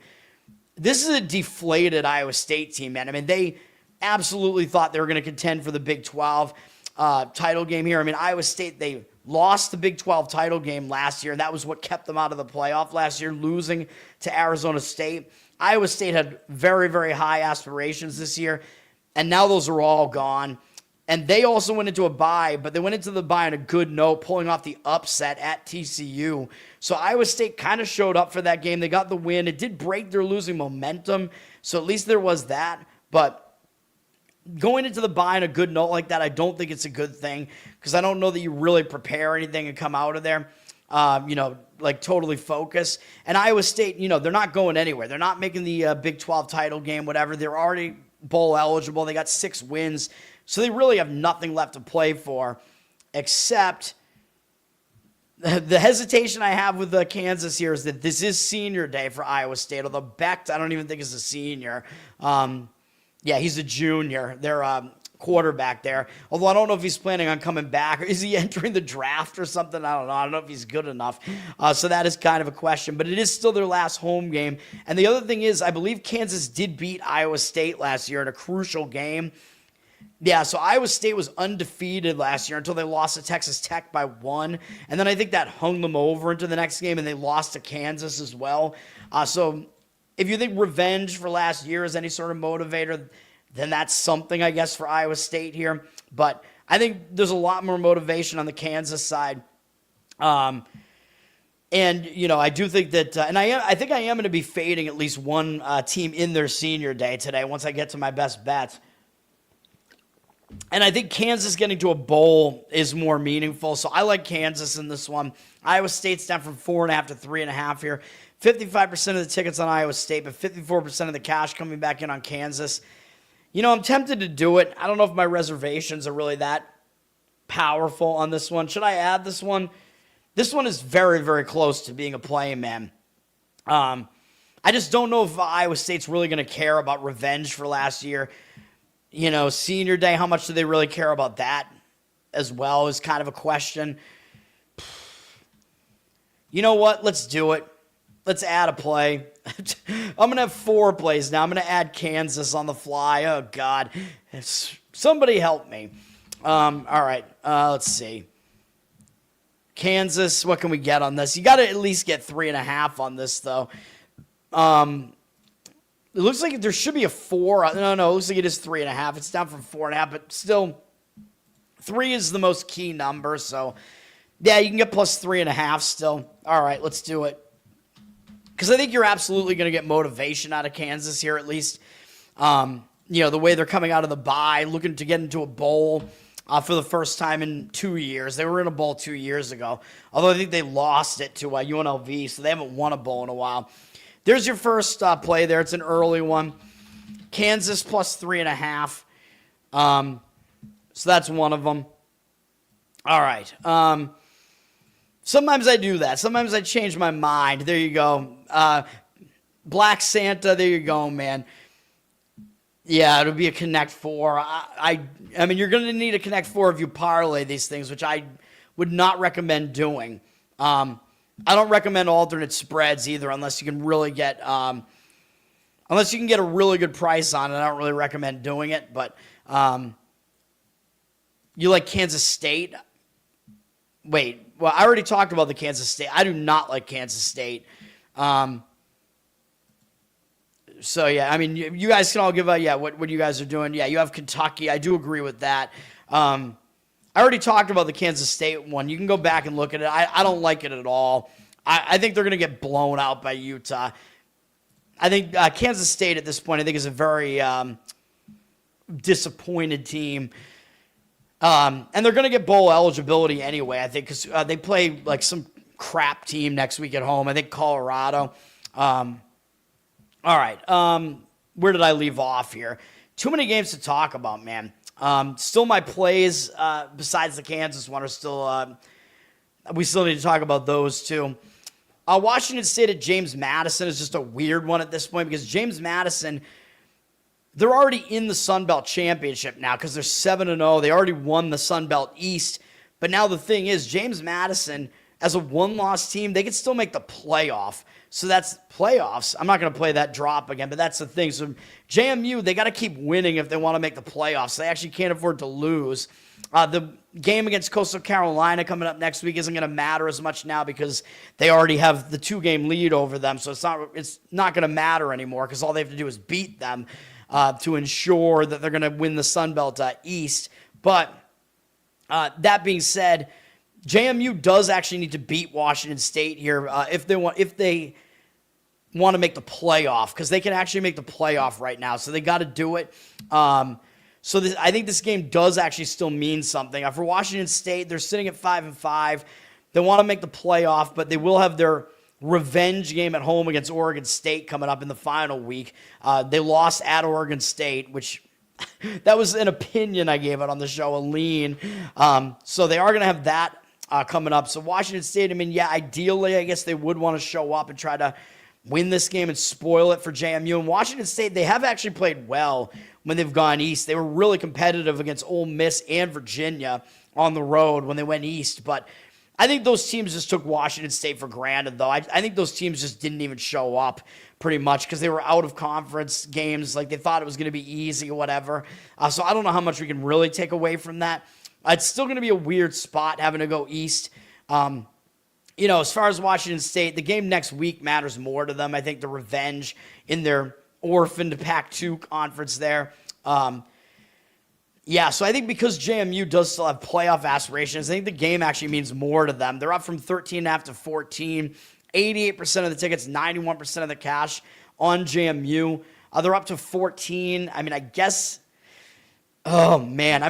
this is a deflated Iowa State team, man. I mean, they absolutely thought they were going to contend for the Big 12 title game here. I mean, Iowa State, they lost the Big 12 title game last year, and that was what kept them out of the playoff last year, losing to Arizona State. Iowa State had very, very high aspirations this year, and now those are all gone. And they also went into a bye, but they went into the bye on a good note, pulling off the upset at TCU. So Iowa State kind of showed up for that game. They got the win. It did break their losing momentum, so at least there was that. But going into the bye on a good note like that, I don't think it's a good thing, because I don't know that you really prepare anything and come out of there, like totally focus. And Iowa State, they're not going anywhere. They're not making the Big 12 title game, whatever. They're already bowl eligible. They got 6 wins. So they really have nothing left to play for, except the hesitation I have with Kansas here is that this is senior day for Iowa State, although Becht, I don't even think is a senior. He's a junior. Their quarterback there. Although I don't know if he's planning on coming back, or is he entering the draft or something? I don't know. I don't know if he's good enough. So that is kind of a question, but it is still their last home game. And the other thing is, I believe Kansas did beat Iowa State last year in a crucial game. Yeah, so Iowa State was undefeated last year until they lost to Texas Tech by 1. And then I think that hung them over into the next game, and they lost to Kansas as well. So if you think revenge for last year is any sort of motivator, then that's something, I guess, for Iowa State here. But I think there's a lot more motivation on the Kansas side. I do think that, I think I am going to be fading at least one team in their senior day today once I get to my best bets. And I think Kansas getting to a bowl is more meaningful, so I like Kansas in this one. Iowa State's down from 4.5 to 3.5 here. 55% of the tickets on Iowa State, but 54% of the cash coming back in on Kansas. I'm tempted to do it. I don't know if my reservations are really that powerful on this one. Should I add this one? This one is very, very close to being a play, man. I just don't know if Iowa State's really going to care about revenge for last year. Senior day, how much do they really care about that as well is kind of a question. You know what? Let's do it. Let's add a play. I'm going to have 4 plays now. I'm going to add Kansas on the fly. Oh, God. Somebody help me. All right. Let's see. Kansas, what can we get on this? You got to at least get 3.5 on this, though. It looks like there should be a 4. No, it looks like it is 3.5. It's down from 4.5, but still, 3 is the most key number. So, yeah, you can get plus 3.5 still. All right, let's do it. Because I think you're absolutely going to get motivation out of Kansas here, at least. The way they're coming out of the bye, looking to get into a bowl for the first time in 2 years. They were in a bowl 2 years ago, although I think they lost it to UNLV, so they haven't won a bowl in a while. There's your first play there. It's an early one. Kansas plus 3.5. So that's one of them. All right. Sometimes I do that. Sometimes I change my mind. There you go. Black Santa. There you go, man. Yeah, it'll be a Connect 4. I mean, you're going to need a Connect 4 if you parlay these things, which I would not recommend doing. I don't recommend alternate spreads either, unless you can really get, unless you can get a really good price on it. I don't really recommend doing it. But you like Kansas State? Wait, well, I already talked about the Kansas State. I do not like Kansas State. So, yeah, I mean, you guys can all give out, what you guys are doing. Yeah, you have Kentucky. I do agree with that. I already talked about the Kansas State one. You can go back and look at it. I don't like it at all. I think they're going to get blown out by Utah. I think Kansas State at this point, I think, is a very disappointed team. And they're going to get bowl eligibility anyway, I think, because they play like some crap team next week at home. I think Colorado. All right. Where did I leave off here? Too many games to talk about, man. Still my plays, besides the Kansas one, are still, we still need to talk about those too. Washington State at James Madison is just a weird one at this point because James Madison, they're already in the Sun Belt Championship now because they're 7-0. They already won the Sun Belt East. But now the thing is, James Madison, as a one-loss team, they could still make the playoff. So that's playoffs. I'm not going to play that drop again, but that's the thing. So JMU, they got to keep winning if they want to make the playoffs. They actually can't afford to lose. The game against Coastal Carolina coming up next week isn't going to matter as much now because they already have the 2-game lead over them. So it's not going to matter anymore because all they have to do is beat them to ensure that they're going to win the Sun Belt East. But that being said, JMU does actually need to beat Washington State here if they want to make the playoff, because they can actually make the playoff right now. So they got to do it. I think this game does actually still mean something. For Washington State, they're sitting at 5-5. They want to make the playoff, but they will have their revenge game at home against Oregon State coming up in the final week. They lost at Oregon State, which that was an opinion I gave out on the show, a lean. So they are going to have that coming up. So Washington State, I mean, yeah, ideally, I guess they would want to show up and try to win this game and spoil it for JMU. And Washington State, they have actually played well when they've gone east. They were really competitive against Ole Miss and Virginia on the road when they went east. But I think those teams just took Washington State for granted, though. I think those teams just didn't even show up pretty much because they were out of conference games. Like, they thought it was going to be easy or whatever. So I don't know how much we can really take away from that. It's still going to be a weird spot having to go east. As far as Washington State, the game next week matters more to them. I think the revenge in their orphaned Pac-2 conference there. So I think because JMU does still have playoff aspirations, I think the game actually means more to them. They're up from 13.5 to 14, 88% of the tickets, 91% of the cash on JMU. They're up to 14. I mean, I guess, oh man,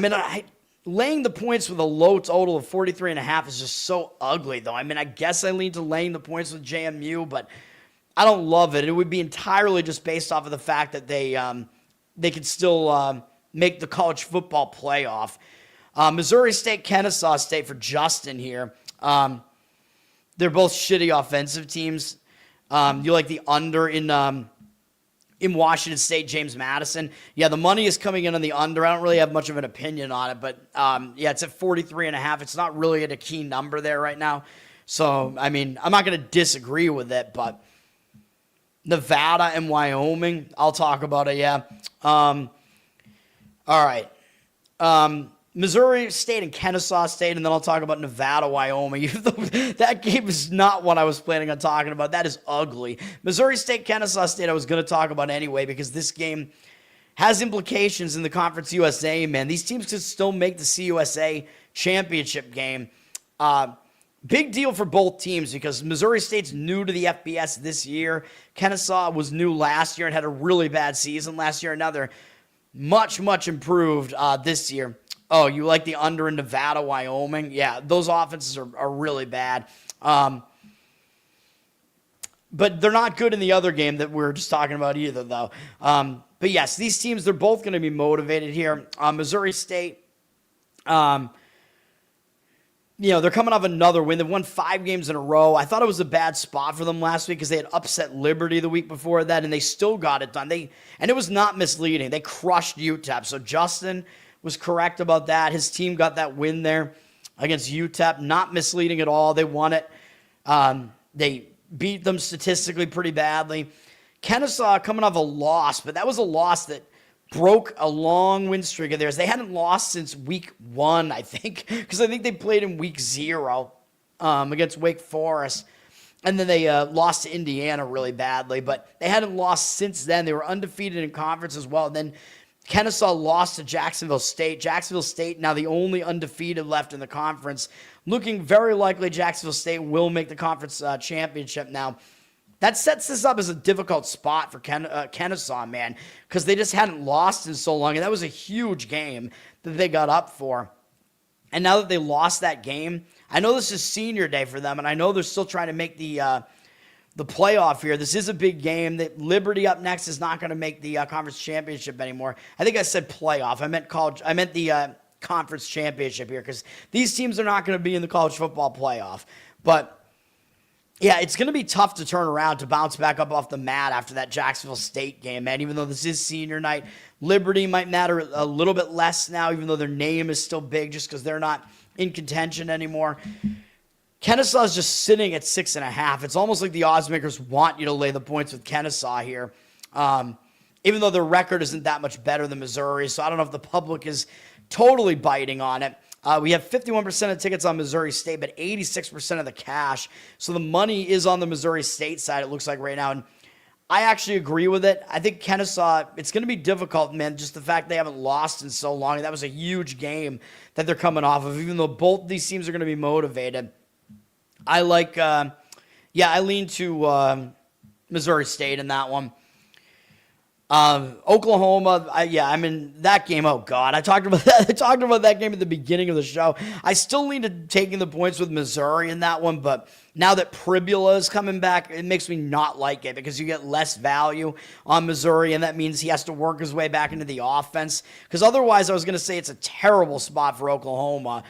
laying the points with a low total of 43.5 is just so ugly, though. I mean, I guess I lean to laying the points with JMU, but I don't love it. It would be entirely just based off of the fact that they could still make the college football playoff. Missouri State, Kennesaw State for Justin here. They're both shitty offensive teams. You like the under in Washington State, James Madison. Yeah, the money is coming in on the under. I don't really have much of an opinion on it, but it's at 43.5. It's not really at a key number there right now. So, I mean, I'm not going to disagree with it, but Nevada and Wyoming, I'll talk about it, yeah. All right. Missouri State and Kennesaw State, and then I'll talk about Nevada, Wyoming. That game is not what I was planning on talking about. That is ugly. Missouri State, Kennesaw State I was going to talk about anyway because this game has implications in the Conference USA, man. These teams could still make the CUSA championship game. Big deal for both teams because Missouri State's new to the FBS this year. Kennesaw was new last year and had a really bad season last year. Now they're much, much improved this year. Oh, you like the under in Nevada, Wyoming? Yeah, those offenses are really bad. But they're not good in the other game that we were just talking about either, though. But yes, these teams, they're both going to be motivated here. Missouri State, they're coming off another win. They've won 5 games in a row. I thought it was a bad spot for them last week because they had upset Liberty the week before that, and they still got it done. And it was not misleading. They crushed UTEP. So Justin was correct about that. His team got that win there against UTEP. Not misleading at all. They won it. They beat them statistically pretty badly. Kennesaw coming off a loss, but that was a loss that broke a long win streak of theirs. They hadn't lost since week 1, I think, because I think they played in week 0 against Wake Forest. And then they lost to Indiana really badly, but they hadn't lost since then. They were undefeated in conference as well. And then Kennesaw lost to Jacksonville State. Jacksonville State, now the only undefeated left in the conference. Looking very likely Jacksonville State will make the conference championship now. That sets this up as a difficult spot for Kennesaw, man, because they just hadn't lost in so long. And that was a huge game that they got up for. And now that they lost that game, I know this is senior day for them, and I know they're still trying to make the playoff here. This is a big game. That Liberty up next is not going to make the conference championship anymore. I think I said playoff. I meant college. I meant the conference championship here because these teams are not going to be in the college football playoff. But yeah, it's going to be tough to turn around to bounce back up off the mat after that Jacksonville State game, man. Even though this is senior night, Liberty might matter a little bit less now, even though their name is still big just because they're not in contention anymore. Kennesaw is just sitting at 6.5. It's almost like the odds makers want you to lay the points with Kennesaw here, even though their record isn't that much better than Missouri. So I don't know if the public is totally biting on it. We have 51% of tickets on Missouri State, but 86% of the cash. So the money is on the Missouri State side, it looks like right now. And I actually agree with it. I think Kennesaw, it's going to be difficult, man, just the fact they haven't lost in so long. And that was a huge game that they're coming off of, even though both these teams are going to be motivated. I like, I lean to Missouri State in that one. Oklahoma, I'm in that game. Oh God, I talked about that. I talked about that game at the beginning of the show. I still lean to taking the points with Missouri in that one, but now that Pribula is coming back, it makes me not like it because you get less value on Missouri, and that means he has to work his way back into the offense. Because otherwise, I was going to say it's a terrible spot for Oklahoma,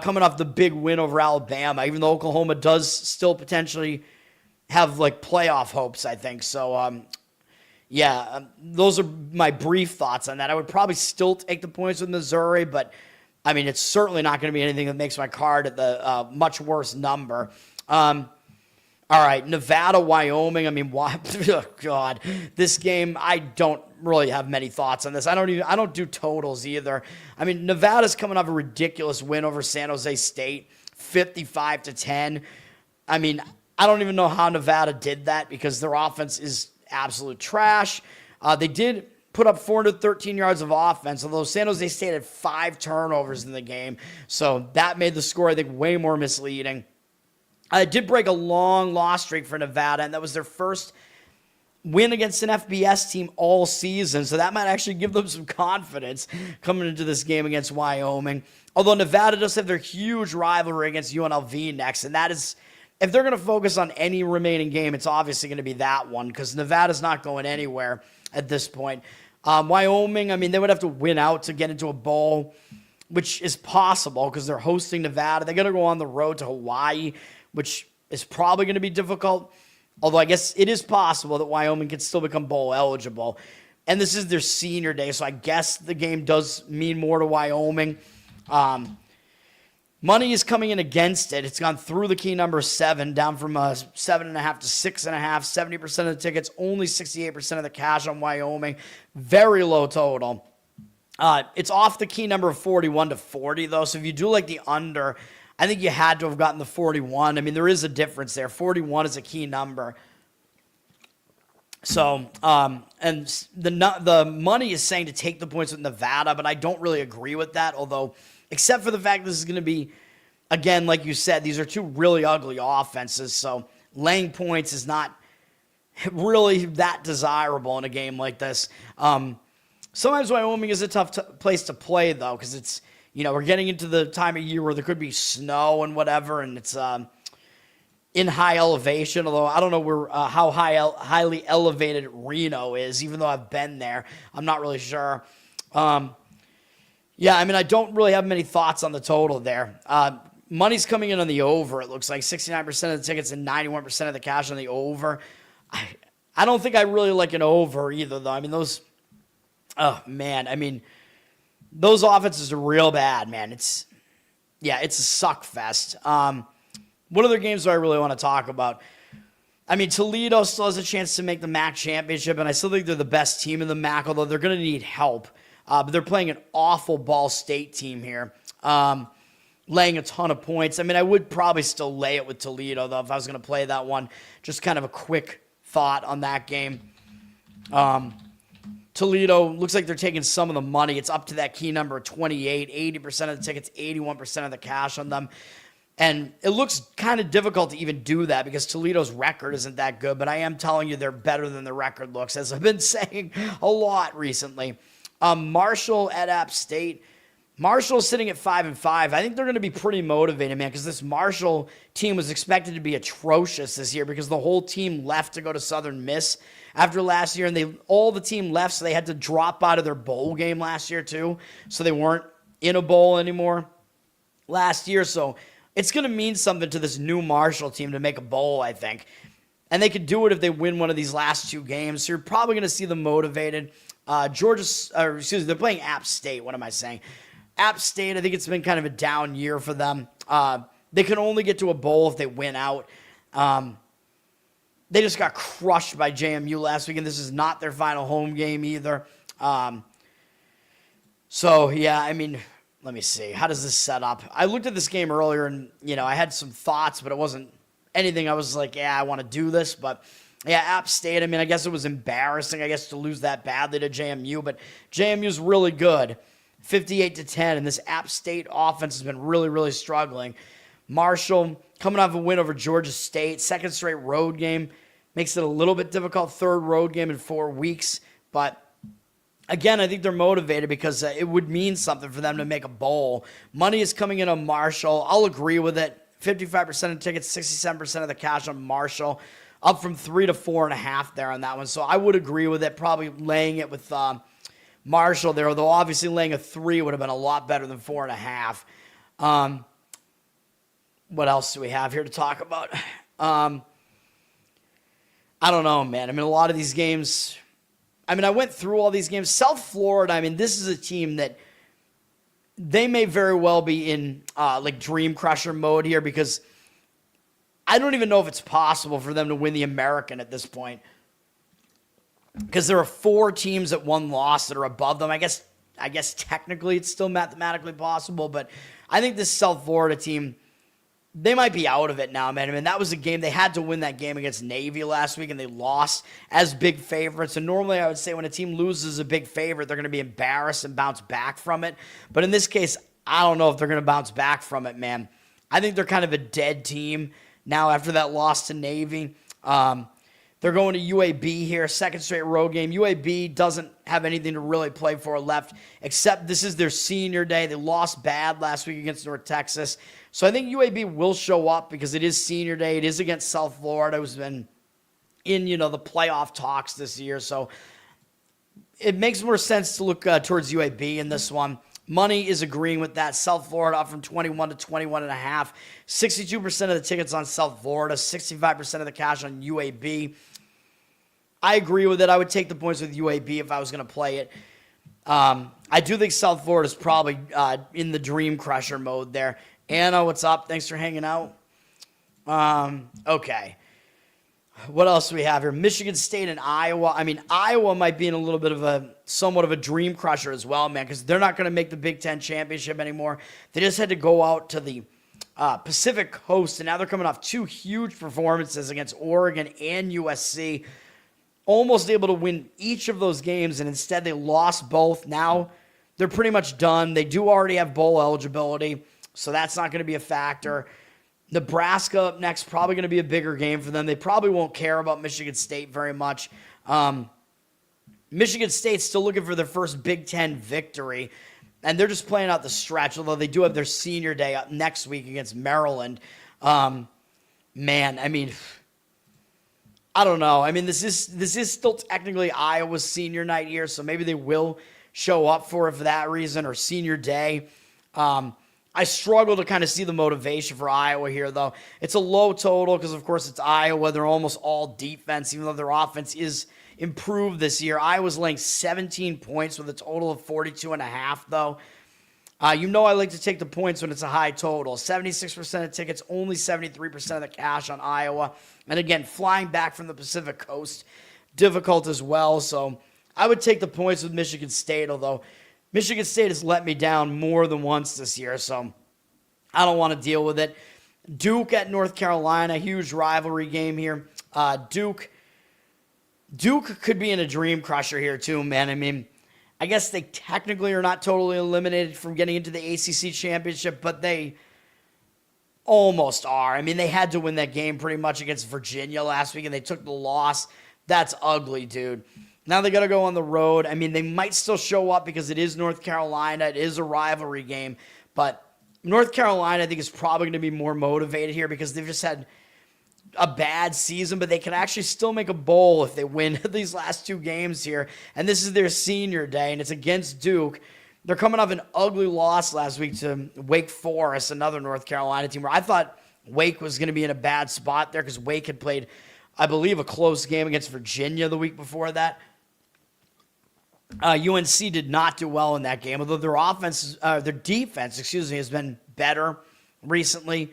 coming off the big win over Alabama. Even though Oklahoma does still potentially have like playoff hopes, I think so. Those are my brief thoughts on that. I would probably still take the points with Missouri, but, I mean, it's certainly not going to be anything that makes my card at the much worse number. All right, Nevada, Wyoming. I mean, why? Oh, God. This game, I don't really have many thoughts on this. I don't do totals either. I mean, Nevada's coming off a ridiculous win over San Jose State, 55-10. I mean, I don't even know how Nevada did that because their offense is absolute trash. They did put up 413 yards of offense, although San Jose State had 5 turnovers in the game. So that made the score, I think, way more misleading. It did break a long loss streak for Nevada, and that was their first win against an FBS team all season. So that might actually give them some confidence coming into this game against Wyoming. Although Nevada does have their huge rivalry against UNLV next, and that is, if they're going to focus on any remaining game, it's obviously going to be that one because Nevada's not going anywhere at this point. Wyoming, I mean, they would have to win out to get into a bowl, which is possible because they're hosting Nevada. They're going to go on the road to Hawaii, which is probably going to be difficult. Although I guess it is possible that Wyoming can still become bowl eligible. And this is their senior day, so I guess the game does mean more to Wyoming. Money is coming in against it. It's gone through the key number 7, down from 7.5 to 6.5. 70% of the tickets, only 68% of the cash on Wyoming. Very low total. It's off the key number of 41 to 40, though. So if you do like the under, I think you had to have gotten the 41. I mean, there is a difference there. 41 is a key number. So, and the money is saying to take the points with Nevada, but I don't really agree with that, although, except for the fact this is going to be, again, like you said, these are two really ugly offenses, so laying points is not really that desirable in a game like this. Sometimes Wyoming is a tough place to play, though, because it's, we're getting into the time of year where there could be snow and whatever, and it's in high elevation, although I don't know how highly elevated Reno is, even though I've been there. I'm not really sure. I mean, I don't really have many thoughts on the total there. Money's coming in on the over, it looks like. 69% of the tickets and 91% of the cash on the over. I don't think I really like an over either, though. I mean, those offenses are real bad, man. It's a suck fest. What other games do I really want to talk about? I mean, Toledo still has a chance to make the MAC championship, and I still think they're the best team in the MAC, although they're going to need help. But they're playing an awful Ball State team here. laying a ton of points. I mean, I would probably still lay it with Toledo, though, if I was going to play that one. Just kind of a quick thought on that game. Toledo looks like they're taking some of the money. It's up to that key number of 28, 80% of the tickets, 81% of the cash on them. And it looks kind of difficult to even do that because Toledo's record isn't that good, but I am telling you they're better than the record looks, as I've been saying a lot recently. Marshall at App State. Marshall's sitting at 5-5. I think they're going to be pretty motivated, man, because this Marshall team was expected to be atrocious this year because the whole team left to go to Southern Miss after last year, and all the team left, so they had to drop out of their bowl game last year too, so they weren't in a bowl anymore last year. So it's going to mean something to this new Marshall team to make a bowl, I think, and they could do it if they win one of these last two games. So you're probably going to see them motivated. They're playing App State. What am I saying? App State, I think it's been kind of a down year for them. They can only get to a bowl if they win out. They just got crushed by JMU last week, and this is not their final home game either. So, yeah, I mean, let me see. How does this set up? I looked at this game earlier, and, I had some thoughts, but it wasn't anything I was like, yeah, I want to do this. But, yeah, App State, I mean, I guess it was embarrassing, to lose that badly to JMU. But JMU's really good, 58-10, and this App State offense has been really, really struggling. Marshall coming off a win over Georgia State, second straight road game, makes it a little bit difficult, third road game in 4 weeks. But again, I think they're motivated because it would mean something for them to make a bowl. Money is coming in on Marshall. I'll agree with it. 55% of tickets, 67% of the cash on Marshall, up from 3 to 4.5 there on that one. So I would agree with it, probably laying it with Marshall there, although obviously laying a 3 would have been a lot better than 4.5. What else do we have here to talk about? I don't know, man. I mean, a lot of these games, I went through all these games. South Florida, this is a team that they may very well be in dream crusher mode here because I don't even know if it's possible for them to win the American at this point because there are 4 teams at 1 loss that are above them. I guess technically it's still mathematically possible, but I think this South Florida team, they might be out of it now, man. That was a game. They had to win that game against Navy last week, and they lost as big favorites. And normally I would say when a team loses a big favorite, they're going to be embarrassed and bounce back from it. But in this case, I don't know if they're going to bounce back from it, man. I think they're kind of a dead team now after that loss to Navy. They're going to UAB here, second straight road game. UAB doesn't have anything to really play for left, except this is their senior day. They lost bad last week against North Texas. So I think UAB will show up because it is senior day. It is against South Florida, who's been in, the playoff talks this year. So it makes more sense to look towards UAB in this one. Money is agreeing with that. South Florida up from 21 to 21.5. 62% of the tickets on South Florida, 65% of the cash on UAB. I agree with it. I would take the points with UAB if I was going to play it. I do think South Florida is probably in the dream crusher mode there. Anna, what's up? Thanks for hanging out. Okay. What else do we have here? Michigan State and Iowa. Iowa might be in a little bit of somewhat of a dream crusher as well, man, because they're not going to make the Big Ten championship anymore. They just had to go out to the Pacific Coast, and now they're coming off 2 huge performances against Oregon and USC. Almost able to win each of those games, and instead they lost both. Now they're pretty much done. They do already have bowl eligibility, so that's not going to be a factor. Nebraska up next, probably going to be a bigger game for them. They probably won't care about Michigan State very much. Michigan State's still looking for their first Big Ten victory, and they're just playing out the stretch, although they do have their senior day up next week against Maryland. I don't know. This is still technically Iowa's senior night here, so maybe they will show up for it for that reason, or senior day. I struggle to kind of see the motivation for Iowa here, though. It's a low total because, of course, it's Iowa. They're almost all defense, even though their offense is improved this year. Iowa's laying 17 points with a total of 42.5, though. I like to take the points when it's a high total. 76% of tickets, only 73% of the cash on Iowa. And again, flying back from the Pacific Coast, difficult as well. So I would take the points with Michigan State, although Michigan State has let me down more than once this year. So I don't want to deal with it. Duke at North Carolina, huge rivalry game here. Duke could be in a dream crusher here too, man. I mean, I guess they technically are not totally eliminated from getting into the ACC championship, but they almost are. I mean, they had to win that game pretty much against Virginia last week, and they took the loss. That's ugly, dude. Now they got to go on the road. I mean, they might still show up because it is North Carolina. It is a rivalry game. But North Carolina, I think, is probably going to be more motivated here because they've just had a bad season, but they can actually still make a bowl if they win these last two games here. And this is their senior day, and it's against Duke. They're coming off an ugly loss last week to Wake Forest, another North Carolina team, where I thought Wake was going to be in a bad spot there because Wake had played, I believe, a close game against Virginia the week before that. UNC did not do well in that game, although their defense, has been better recently.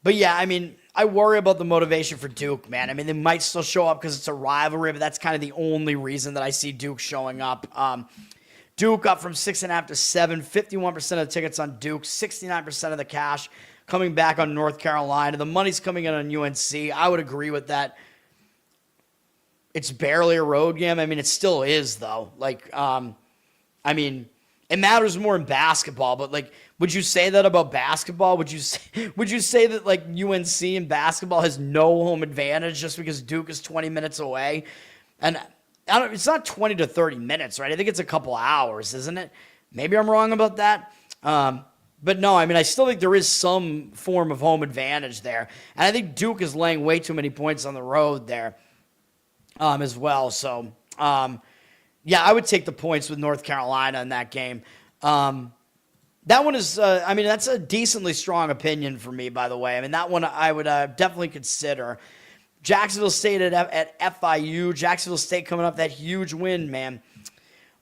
But yeah, I mean, I worry about the motivation for Duke, man. I mean, they might still show up because it's a rivalry, but that's kind of the only reason that I see Duke showing up. Duke up from 6.5 to 7, 51% of the tickets on Duke, 69% of the cash coming back on North Carolina. The money's coming in on UNC. I would agree with that. It's barely a road game. I mean, it still is, though. I mean, it matters more in basketball, but, would you say that about basketball? Would you say that, UNC in basketball has no home advantage just because Duke is 20 minutes away? And it's not 20 to 30 minutes, right? I think it's a couple hours, isn't it? Maybe I'm wrong about that. But no, I mean, I still think there is some form of home advantage there. And I think Duke is laying way too many points on the road there as well. So, yeah, I would take the points with North Carolina in that game. That one is, that's a decently strong opinion for me, by the way. I mean, that one I would definitely consider. Jacksonville State at FIU. Jacksonville State coming up, that huge win, man,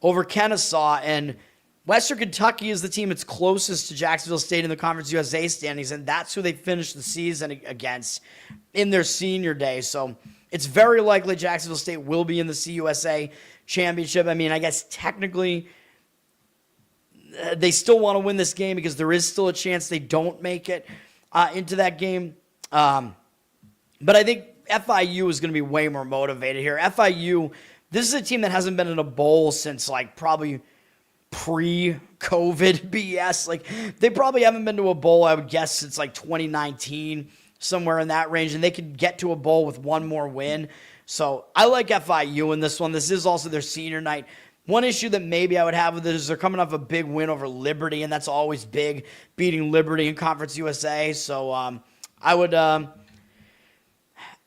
over Kennesaw. And Western Kentucky is the team that's closest to Jacksonville State in the Conference USA standings, and that's who they finished the season against in their senior day. So it's very likely Jacksonville State will be in the CUSA championship. I mean, I guess technically they still want to win this game because there is still a chance they don't make it into that game. But I think FIU is going to be way more motivated here. FIU, this is a team that hasn't been in a bowl since probably pre-COVID BS. They probably haven't been to a bowl, I would guess, since 2019, somewhere in that range, and they could get to a bowl with one more win. So I like FIU in this one. This is also their senior night. One issue that maybe I would have with it is they're coming off a big win over Liberty, and that's always big, beating Liberty in Conference USA. So I would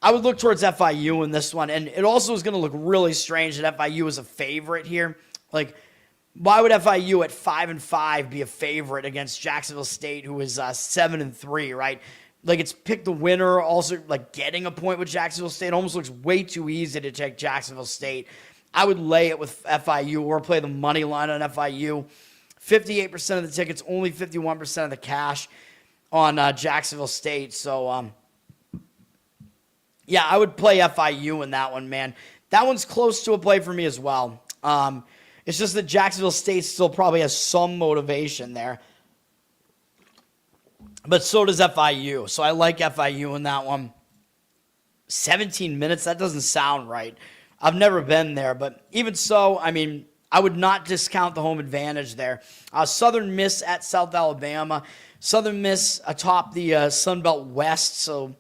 look towards FIU in this one, and it also is going to look really strange that FIU is a favorite here. Why would FIU at 5-5 be a favorite against Jacksonville State, who is 7-3, right? It's pick the winner. Also, getting a point with Jacksonville State almost looks way too easy to take Jacksonville State. I would lay it with FIU or play the money line on FIU. 58% of the tickets, only 51% of the cash on Jacksonville State. So, yeah, I would play FIU in that one, man. That one's close to a play for me as well. It's just that Jacksonville State still probably has some motivation there. But so does FIU. So I like FIU in that one. 17 minutes, that doesn't sound right. I've never been there, but even so, I mean, I would not discount the home advantage there. Southern Miss at South Alabama. Southern Miss atop the Sun Belt West, so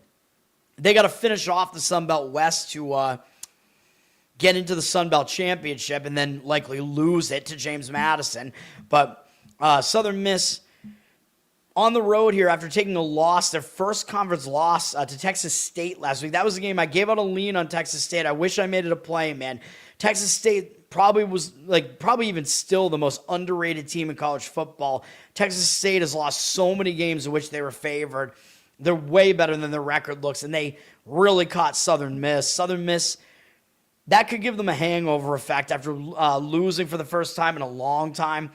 they got to finish off the Sun Belt West to get into the Sun Belt Championship and then likely lose it to James Madison. But Southern Miss on the road here after taking a loss, their first conference loss to Texas State last week. That was a game I gave out a lean on Texas State. I wish I made it a play, man. Texas State probably was probably even still the most underrated team in college football. Texas State has lost so many games in which they were favored. They're way better than their record looks, and they really caught Southern Miss. Southern Miss, that could give them a hangover effect after losing for the first time in a long time.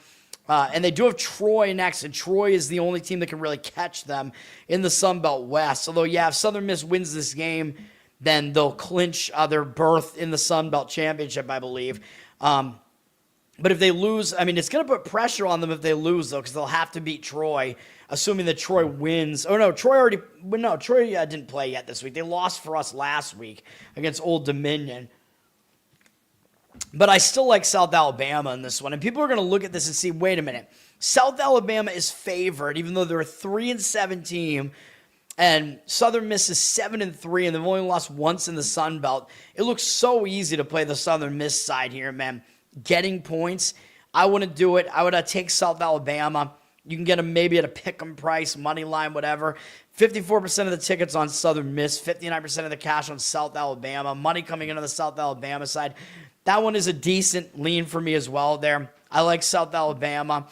And they do have Troy next, and Troy is the only team that can really catch them in the Sun Belt West. Although, yeah, if Southern Miss wins this game, then they'll clinch their berth in the Sun Belt Championship, I believe. But if they lose, I mean, it's going to put pressure on them if they lose, though, because they'll have to beat Troy, assuming that Troy wins. Oh, no, Troy didn't play yet this week. They lost for us last week against Old Dominion. But I still like South Alabama in this one. And people are going to look at this and see, wait a minute. South Alabama is favored, even though they're a 3-7 team. And Southern Miss is 7-3, and they've only lost once in the Sun Belt. It looks so easy to play the Southern Miss side here, man. Getting points, I wouldn't do it. I would take South Alabama. You can get them maybe at a pick-em price, money line, whatever. 54% of the tickets on Southern Miss, 59% of the cash on South Alabama. Money coming into the South Alabama side. That one is a decent lean for me as well there. I like South Alabama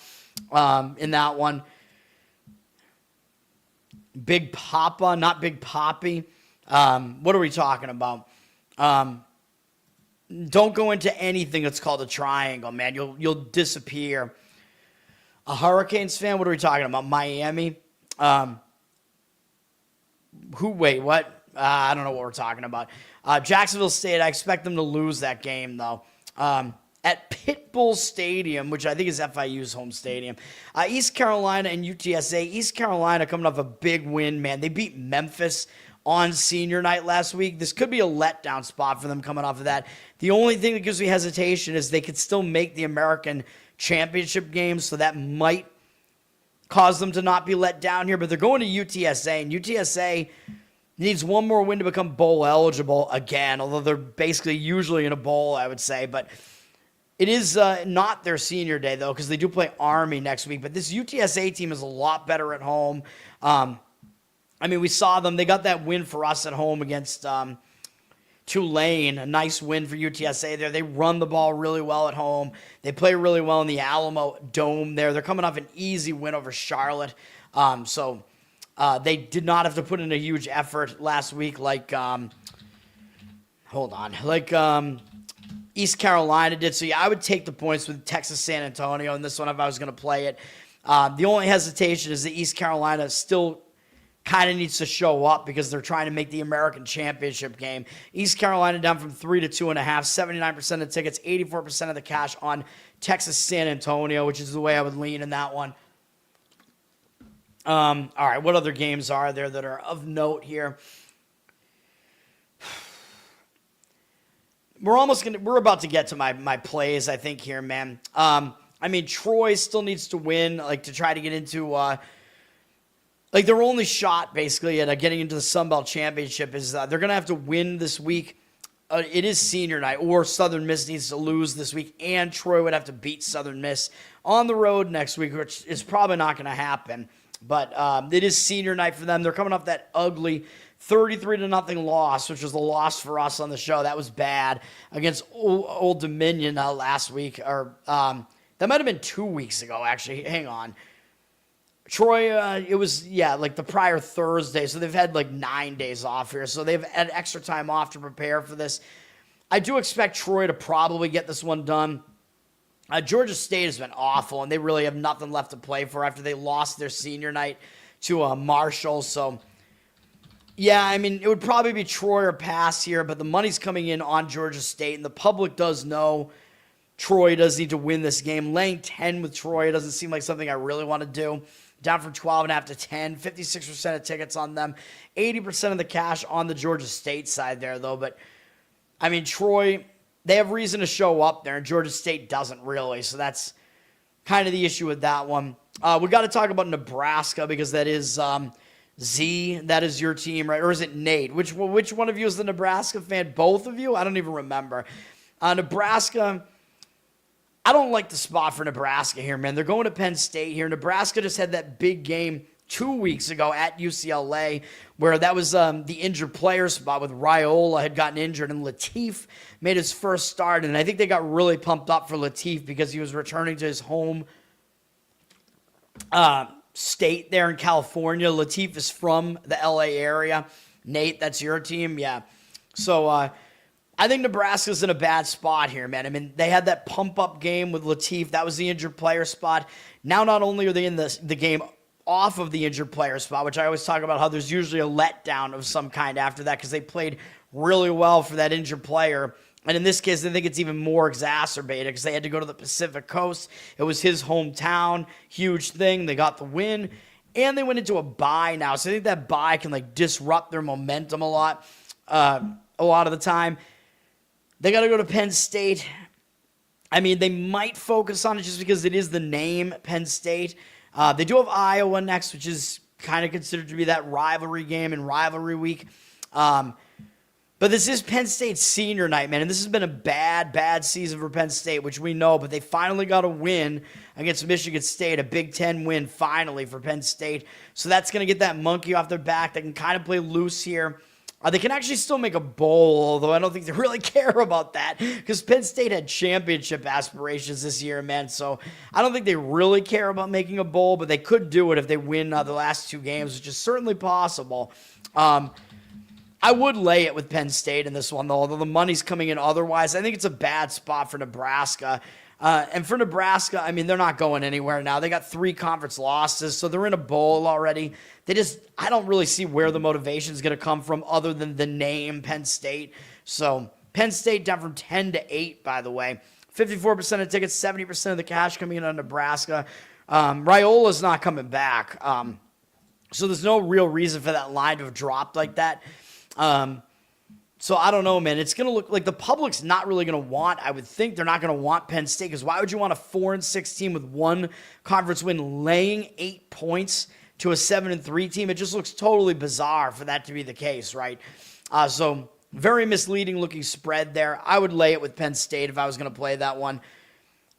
in that one. Big Papa, not Big Poppy. What are we talking about? Don't go into anything that's called a triangle, man. You'll disappear. A Hurricanes fan? What are we talking about? Miami? Wait, what? I don't know what we're talking about. Jacksonville State, I expect them to lose that game, though. At Pitt Bull Stadium, which I think is FIU's home stadium. East Carolina and UTSA. East Carolina coming off a big win, man. They beat Memphis on senior night last week. This could be a letdown spot for them coming off of that. The only thing that gives me hesitation is they could still make the American Championship game, so that might cause them to not be let down here. But they're going to UTSA, and UTSA needs one more win to become bowl eligible again, although they're basically usually in a bowl, I would say. But it is not their senior day, though, because they do play Army next week. But this UTSA team is a lot better at home. I mean, we saw them. They got that win for us at home against Tulane, a nice win for UTSA there. They run the ball really well at home. They play really well in the Alamo Dome there. They're coming off an easy win over Charlotte. So they did not have to put in a huge effort last week like East Carolina did. So, yeah, I would take the points with Texas San Antonio in this one if I was going to play it. The only hesitation is that East Carolina still kind of needs to show up because they're trying to make the American Championship game. East Carolina down from 3 to 2.5, 79% of tickets, 84% of the cash on Texas San Antonio, which is the way I would lean in that one. All right, what other games are there that are of note here? We're about to get to my plays, I think, here, man. I mean, Troy still needs to win, to try to get into, their only shot, basically, at getting into the Sun Belt Championship is they're going to have to win this week. It is senior night, or Southern Miss needs to lose this week, and Troy would have to beat Southern Miss on the road next week, which is probably not going to happen. But it is senior night for them. They're coming off that ugly 33-0 loss, which was the loss for us on the show. That was bad against Old Dominion last week. Or that might have been 2 weeks ago, actually. Hang on. Troy, it was, the prior Thursday. So they've had 9 days off here. So they've had extra time off to prepare for this. I do expect Troy to probably get this one done. Georgia State has been awful, and they really have nothing left to play for after they lost their senior night to Marshall. So, yeah, I mean, it would probably be Troy or pass here, but the money's coming in on Georgia State, and the public does know Troy does need to win this game. Laying 10 with Troy doesn't seem like something I really want to do. Down from 12.5 to 10, 56% of tickets on them, 80% of the cash on the Georgia State side there, though. But, I mean, Troy, they have reason to show up there, and Georgia State doesn't really. So that's kind of the issue with that one. We got to talk about Nebraska because that is Z. That is your team, right? Or is it Nate? Which one of you is the Nebraska fan? Both of you? I don't even remember. Nebraska, I don't like the spot for Nebraska here, man. They're going to Penn State here. Nebraska just had that big game 2 weeks ago at UCLA where that was the injured player spot with Raiola had gotten injured and Latif made his first start. And I think they got really pumped up for Latif because he was returning to his home state there in California. Latif is from the LA area. Nate, that's your team? Yeah. So I think Nebraska's in a bad spot here, man. I mean, they had that pump-up game with Latif. That was the injured player spot. Now not only are they in the game off of the injured player spot, which I always talk about how there's usually a letdown of some kind after that because they played really well for that injured player And in this case, I think it's even more exacerbated because they had to go to the Pacific Coast. It was his hometown. Huge thing. They got the win. And they went into a bye now. So I think that bye can disrupt their momentum a lot of the time. They got to go to Penn State. I mean, they might focus on it just because it is the name Penn State. They do have Iowa next, which is kind of considered to be that rivalry game in rivalry week. But this is Penn State's senior night, man, and this has been a bad season for Penn State, which we know, but they finally got a win against Michigan State, a Big Ten win finally for Penn State. So that's going to get that monkey off their back. They can kind of play loose here. They can actually still make a bowl, although I don't think they really care about that because Penn State had championship aspirations this year, man. So I don't think they really care about making a bowl, but they could do it if they win the last 2 games, which is certainly possible. I would lay it with Penn State in this one, though, although the money's coming in otherwise. I think it's a bad spot for Nebraska. And for Nebraska, I mean, they're not going anywhere now. They got 3 conference losses, so they're in a bowl already. I don't really see where the motivation is going to come from other than the name Penn State. So Penn State down from 10 to 8, by the way. 54% of tickets, 70% of the cash coming in on Nebraska. Raiola's not coming back. So there's no real reason for that line to have dropped like that. So I don't know, man. It's going to look like the public's not really going to want, I would think they're not going to want Penn State because why would you want a 4-6 team with 1 conference win laying 8 points to a 7-3 team? It just looks totally bizarre for that to be the case, right? So very misleading looking spread there. I would lay it with Penn State if I was going to play that one.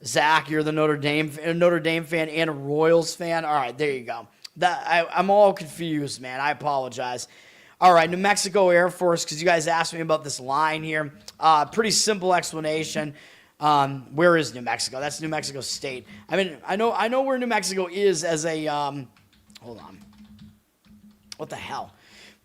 Zach, you're the Notre Dame fan and a Royals fan. All right, there you go. I'm all confused, man. I apologize. All right, New Mexico Air Force, because you guys asked me about this line here. Pretty simple explanation. Where is New Mexico? That's New Mexico State. I mean, I know where New Mexico is as a hold on. What the hell?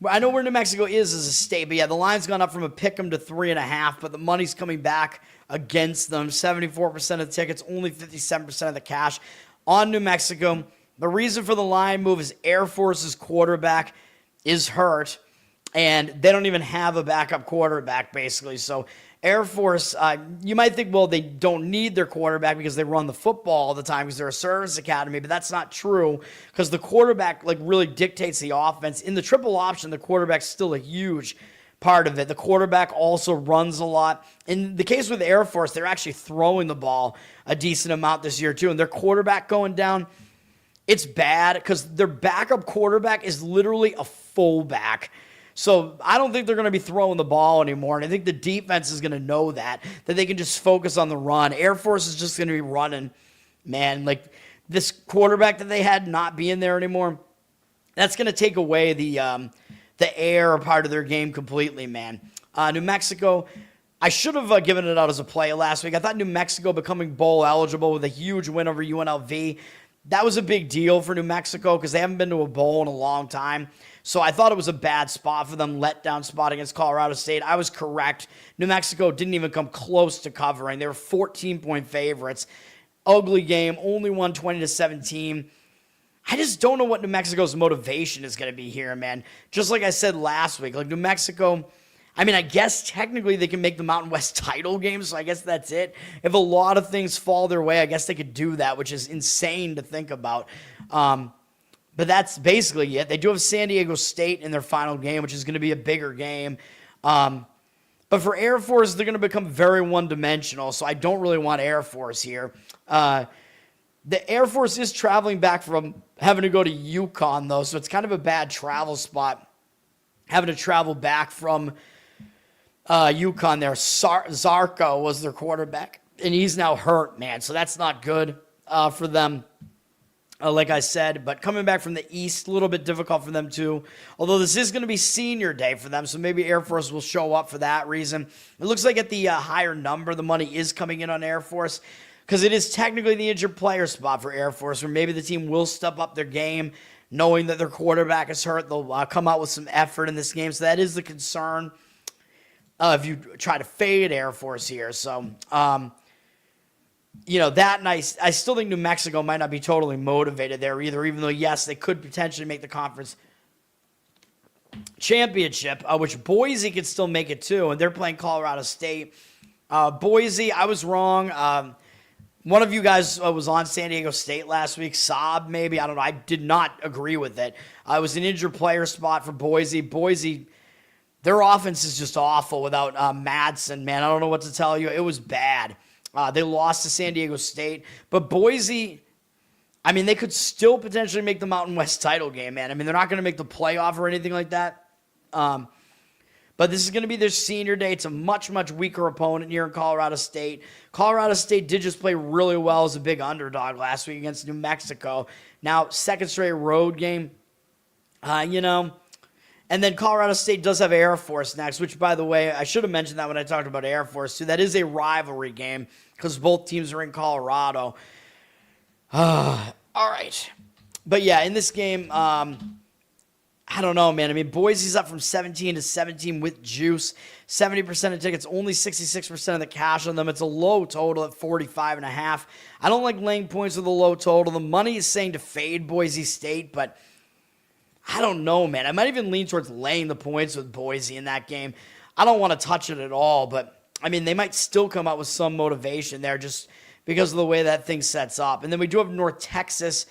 I know where New Mexico is as a state, but yeah, the line's gone up from a pick'em to 3.5, but the money's coming back against them. 74% of the tickets, only 57% of the cash on New Mexico. The reason for the line move is Air Force's quarterback is hurt, and they don't even have a backup quarterback, basically. So Air Force, you might think, well, they don't need their quarterback because they run the football all the time because they're a service academy, but that's not true because the quarterback really dictates the offense. In the triple option, the quarterback's still a huge part of it. The quarterback also runs a lot. In the case with Air Force, they're actually throwing the ball a decent amount this year, too, and their quarterback going down, it's bad because their backup quarterback is literally a fullback. So I don't think they're going to be throwing the ball anymore, and I think the defense is going to know that they can just focus on the run. Air Force is just going to be running, man. This quarterback that they had not being there anymore, that's going to take away the air part of their game completely, man. New Mexico, I should have given it out as a play last week. I thought New Mexico becoming bowl eligible with a huge win over UNLV. That was a big deal for New Mexico because they haven't been to a bowl in a long time. So I thought it was a bad spot for them, letdown spot against Colorado State. I was correct. New Mexico didn't even come close to covering. They were 14-point favorites. Ugly game, only won 20-17. I just don't know what New Mexico's motivation is going to be here, man. Just like I said last week, New Mexico, I mean, I guess technically they can make the Mountain West title game, so I guess that's it. If a lot of things fall their way, I guess they could do that, which is insane to think about. But that's basically it. They do have San Diego State in their final game, which is going to be a bigger game. But for Air Force, they're going to become very one-dimensional, so I don't really want Air Force here. The Air Force is traveling back from having to go to UConn, though, so it's kind of a bad travel spot, having to travel back from UConn there. Zarko was their quarterback, and he's now hurt, man, so that's not good for them. Like I said, but coming back from the East, a little bit difficult for them too. Although this is going to be senior day for them, so maybe Air Force will show up for that reason. It looks like at the higher number, the money is coming in on Air Force because it is technically the injured player spot for Air Force, where maybe the team will step up their game, knowing that their quarterback is hurt. They'll come out with some effort in this game, so that is the concern if you try to fade Air Force here. So, that nice. I still think New Mexico might not be totally motivated there either, even though, yes, they could potentially make the conference championship, which Boise could still make it too, and they're playing Colorado State. Boise, I was wrong. One of you guys was on San Diego State last week. Saab, maybe. I don't know. I did not agree with it. It was an injured player spot for Boise. Boise, their offense is just awful without Madsen, man. I don't know what to tell you. It was bad. They lost to San Diego State. But Boise, I mean, they could still potentially make the Mountain West title game, man. I mean, they're not going to make the playoff or anything like that. But this is going to be their senior day. It's a much, much weaker opponent here in Colorado State. Colorado State did just play really well as a big underdog last week against New Mexico. Now, second straight road game, And then Colorado State does have Air Force next, which, by the way, I should have mentioned that when I talked about Air Force, too. That is a rivalry game because both teams are in Colorado. All right. But, yeah, in this game, I don't know, man. I mean, Boise's up from 17 to 17 with juice. 70% of tickets, only 66% of the cash on them. It's a low total at 45.5. I don't like laying points with a low total. The money is saying to fade Boise State, but I don't know, man. I might even lean towards laying the points with Boise in that game. I don't want to touch it at all, but, I mean, they might still come out with some motivation there just because of the way that thing sets up. And then we do have North Texas.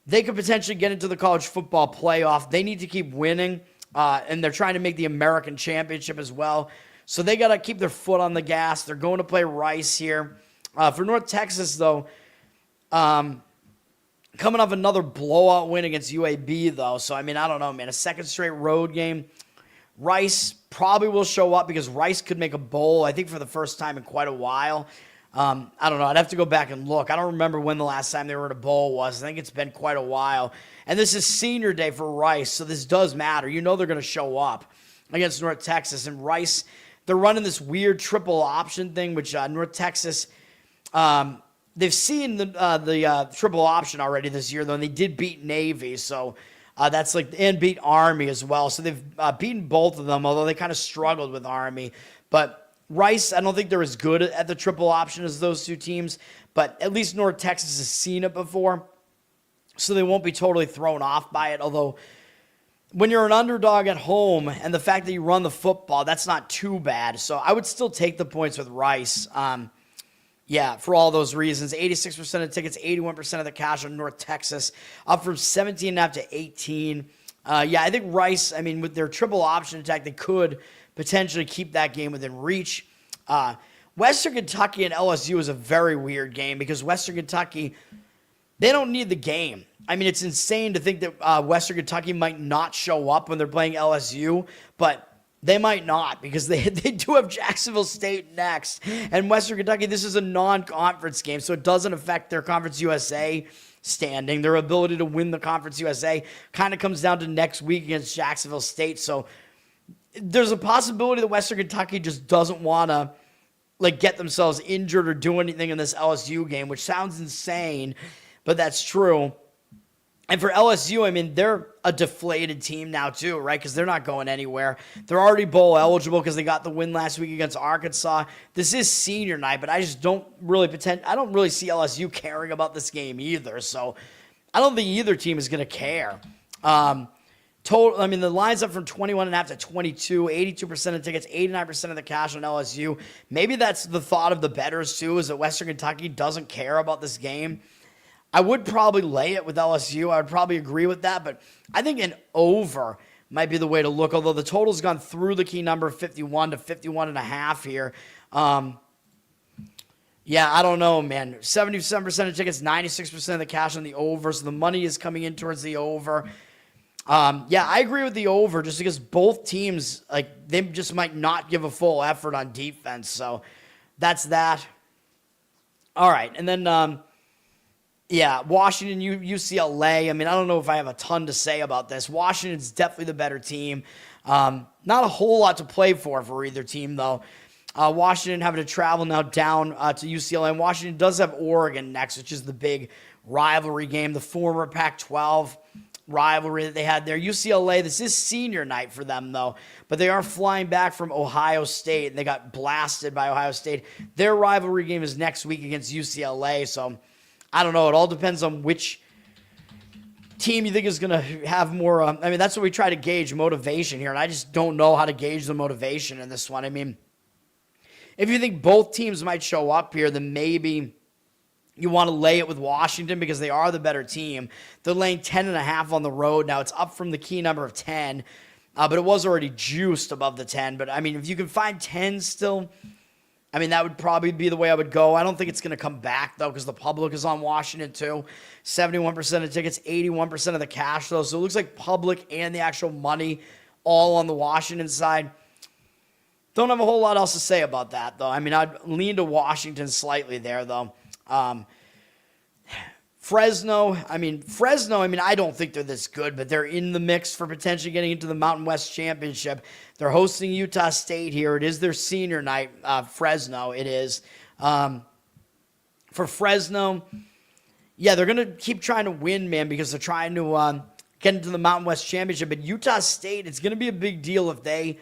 They could potentially get into the college football playoff. They need to keep winning, and they're trying to make the American Championship as well. So they got to keep their foot on the gas. They're going to play Rice here. For North Texas, though, coming off another blowout win against UAB, though. So, I mean, I don't know, man. A second straight road game. Rice probably will show up because Rice could make a bowl, I think, for the first time in quite a while. I don't know. I'd have to go back and look. I don't remember when the last time they were at a bowl was. I think it's been quite a while. And this is senior day for Rice, so this does matter. You know they're going to show up against North Texas. And Rice, they're running this weird triple option thing, which North Texas, they've seen the triple option already this year, though, and they did beat Navy. So that's and beat Army as well. So they've beaten both of them, although they kind of struggled with Army. But Rice, I don't think they're as good at the triple option as those two teams, but at least North Texas has seen it before, so they won't be totally thrown off by it. Although, when you're an underdog at home and the fact that you run the football, that's not too bad. So I would still take the points with Rice. For all those reasons. 86% of tickets, 81% of the cash on North Texas, up from 17.5 to 18. I think Rice, I mean, with their triple option attack, they could potentially keep that game within reach. Western Kentucky and LSU is a very weird game because Western Kentucky, they don't need the game. I mean, it's insane to think that Western Kentucky might not show up when they're playing LSU, but they might not because they do have Jacksonville State next. And Western Kentucky, this is a non-conference game, so it doesn't affect their Conference USA standing. Their ability to win the Conference USA kind of comes down to next week against Jacksonville State, so there's a possibility that Western Kentucky just doesn't want to get themselves injured or do anything in this LSU game, which sounds insane, but that's true. And for LSU, I mean, they're a deflated team now too, right? Because they're not going anywhere. They're already bowl eligible because they got the win last week against Arkansas. This is senior night, but I just don't really I don't really see LSU caring about this game either. So I don't think either team is going to care. The line's up from 21.5 to 22, 82% of tickets, 89% of the cash on LSU. Maybe that's the thought of the bettors, too, is that Western Kentucky doesn't care about this game. I would probably lay it with LSU. I would probably agree with that, but I think an over might be the way to look, although the total's gone through the key number of 51 to 51.5 here. I don't know, man. 77% of tickets, 96% of the cash on the over, so the money is coming in towards the over. I agree with the over just because both teams, they just might not give a full effort on defense. So that's that. All right. And then, Washington, UCLA. I mean, I don't know if I have a ton to say about this. Washington's definitely the better team. Not a whole lot to play for either team, though. Washington having to travel now down to UCLA. And Washington does have Oregon next, which is the big rivalry game, the former Pac-12 rivalry that they had there. UCLA, this is senior night for them, though, but they are flying back from Ohio State, and they got blasted by Ohio State. Their rivalry game is next week against UCLA, so I don't know. It all depends on which team you think is going to have more. That's what we try to gauge motivation here, and I just don't know how to gauge the motivation in this one. I mean, if you think both teams might show up here, then maybe you want to lay it with Washington because they are the better team. They're laying 10.5 on the road. Now, it's up from the key number of 10, but it was already juiced above the 10. But, I mean, if you can find 10 still, I mean, that would probably be the way I would go. I don't think it's going to come back, though, because the public is on Washington, too. 71% of tickets, 81% of the cash, though. So it looks like public and the actual money all on the Washington side. Don't have a whole lot else to say about that, though. I mean, I'd lean to Washington slightly there, though. Fresno, I don't think they're this good, but they're in the mix for potentially getting into the Mountain West Championship. They're hosting Utah State here. It is their senior night, Fresno, it is. For Fresno, yeah, they're going to keep trying to win, man, because they're trying to get into the Mountain West Championship. But Utah State, it's going to be a big deal if they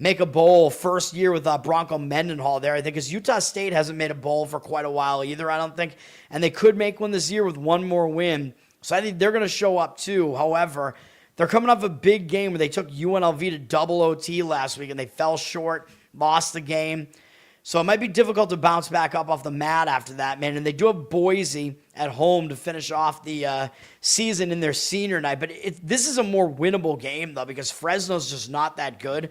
make a bowl first year with Bronco Mendenhall there, I think, because Utah State hasn't made a bowl for quite a while either, I don't think. And they could make one this year with one more win. So I think they're going to show up too. However, they're coming off a big game where they took UNLV to double OT last week and they fell short, lost the game. So it might be difficult to bounce back up off the mat after that, man. And they do have Boise at home to finish off the season in their senior night. But this is a more winnable game, though, because Fresno's just not that good.